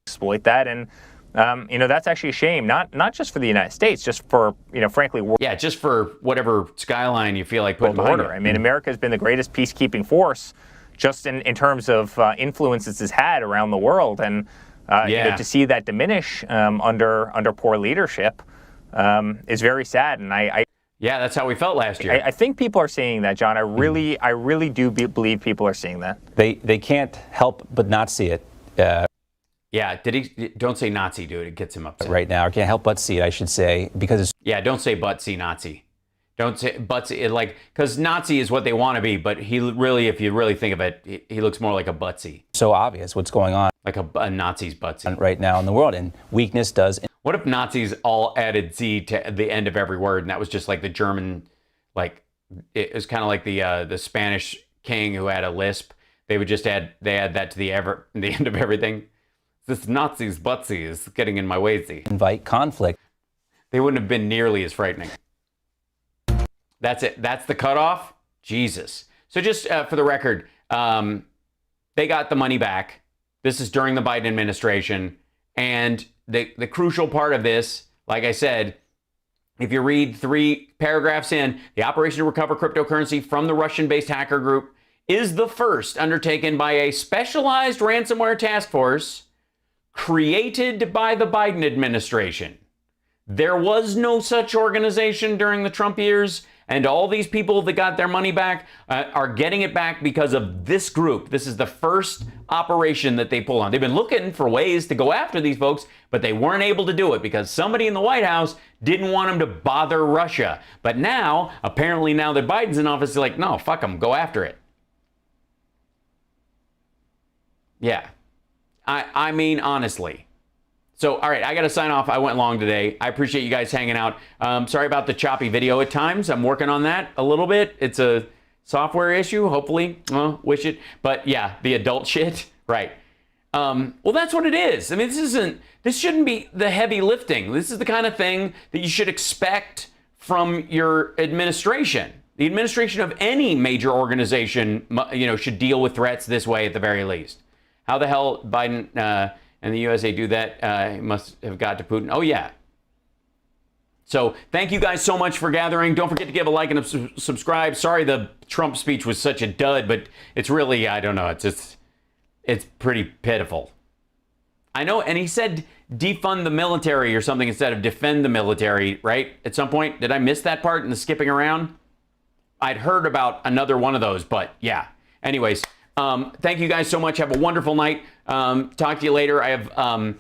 J: Exploit that, and that's actually a shame. Not just for the United States, just for frankly.
A: Just for whatever skyline you feel like putting behind it.
J: I mean, America has been the greatest peacekeeping force, just in terms of influences it's had around the world, and to see that diminish under poor leadership is very sad. And
A: yeah, that's how we felt last year.
J: I think people are seeing that, John. I really do believe people are seeing that.
I: They can't help but not see it.
A: Yeah, don't say Nazi, dude. It gets him upset.
I: Right now, I can't help but see it, I should say, because it's...
A: Yeah, don't say but see Nazi. Don't say but see, because Nazi is what they want to be, but he really, if you really think of it, he looks more like a butsy.
I: So obvious what's going on.
A: Like a Nazi's butsy.
I: Right now in the world, and weakness does...
A: What if Nazis all added Z to the end of every word, and that was just like the German, it was kind of like the Spanish king who had a lisp. They would just add that to the end of everything. This Nazi's butsy is getting in my waysy.
I: Invite conflict.
A: They wouldn't have been nearly as frightening. That's it. That's the cutoff. Jesus. So just for the record, they got the money back. This is during the Biden administration. And the crucial part of this, like I said, if you read 3 paragraphs in, the operation to recover cryptocurrency from the Russian-based hacker group is the first undertaken by a specialized ransomware task force created by the Biden administration. There was no such organization during the Trump years, and all these people that got their money back are getting it back because of this group. This is the first operation that they pull on. They've been looking for ways to go after these folks, but they weren't able to do it because somebody in the White House didn't want them to bother Russia. But now, apparently now that Biden's in office, they're like, no, fuck them, go after it. Yeah. I mean, honestly. So, all right, I got to sign off. I went long today. I appreciate you guys hanging out. Sorry about the choppy video at times. I'm working on that a little bit. It's a software issue, hopefully. Wish it. But yeah, the adult shit. Right. Well, that's what it is. I mean, this shouldn't be the heavy lifting. This is the kind of thing that you should expect from your administration. The administration of any major organization, should deal with threats this way at the very least. How the hell Biden and the USA do that? He must have got to Putin. Oh, yeah. So thank you guys so much for gathering. Don't forget to give a like and a subscribe. Sorry the Trump speech was such a dud, but it's really, I don't know. it's pretty pitiful. I know, and he said defund the military or something instead of defend the military, right? At some point, did I miss that part in the skipping around? I'd heard about another one of those, but yeah. Anyways, thank you guys so much. Have a wonderful night. Talk to you later. I have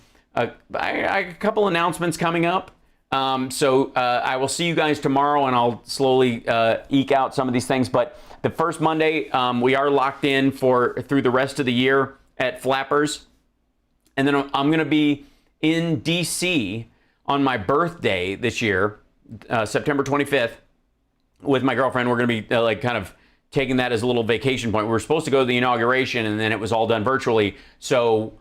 A: a couple announcements coming up. So I will see you guys tomorrow, and I'll slowly eke out some of these things. But the first Monday, we are locked in through the rest of the year at Flappers. And then I'm going to be in D.C. on my birthday this year, September 25th, with my girlfriend. We're going to be like kind of taking that as a little vacation point. We were supposed to go to the inauguration, and then it was all done virtually. So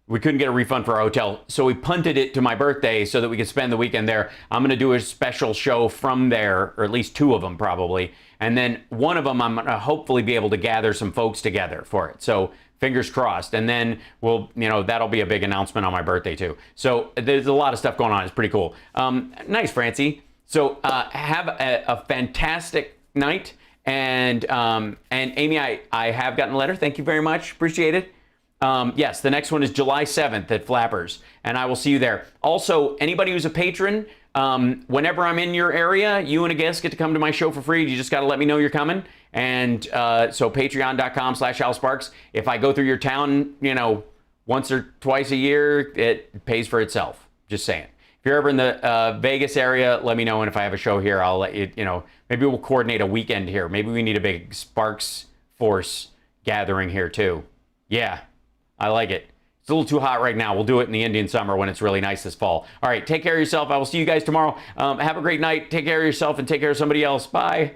A: we couldn't get a refund for our hotel. So we punted it to my birthday so that we could spend the weekend there. I'm going to do a special show from there, or at least 2 of them probably. And then one of them, I'm going to hopefully be able to gather some folks together for it. So fingers crossed. And then that'll be a big announcement on my birthday too. So there's a lot of stuff going on. It's pretty cool. Nice, Francie. So have a fantastic night. And Amy, I have gotten a letter. Thank you very much. Appreciate it. Yes, the next one is July 7th at Flappers, and I will see you there. Also, anybody who's a patron, whenever I'm in your area, you and a guest get to come to my show for free. You just got to let me know you're coming. And so patreon.com/Hal Sparks. If I go through your town, once or twice a year, it pays for itself. Just saying. If you're ever in the Vegas area, let me know. And if I have a show here, I'll let you, maybe we'll coordinate a weekend here. Maybe we need a big Sparks Force gathering here too. Yeah. I like it. It's a little too hot right now. We'll do it in the Indian summer when it's really nice this fall. All right, take care of yourself. I will see you guys tomorrow. Have a great night. Take care of yourself and take care of somebody else. Bye.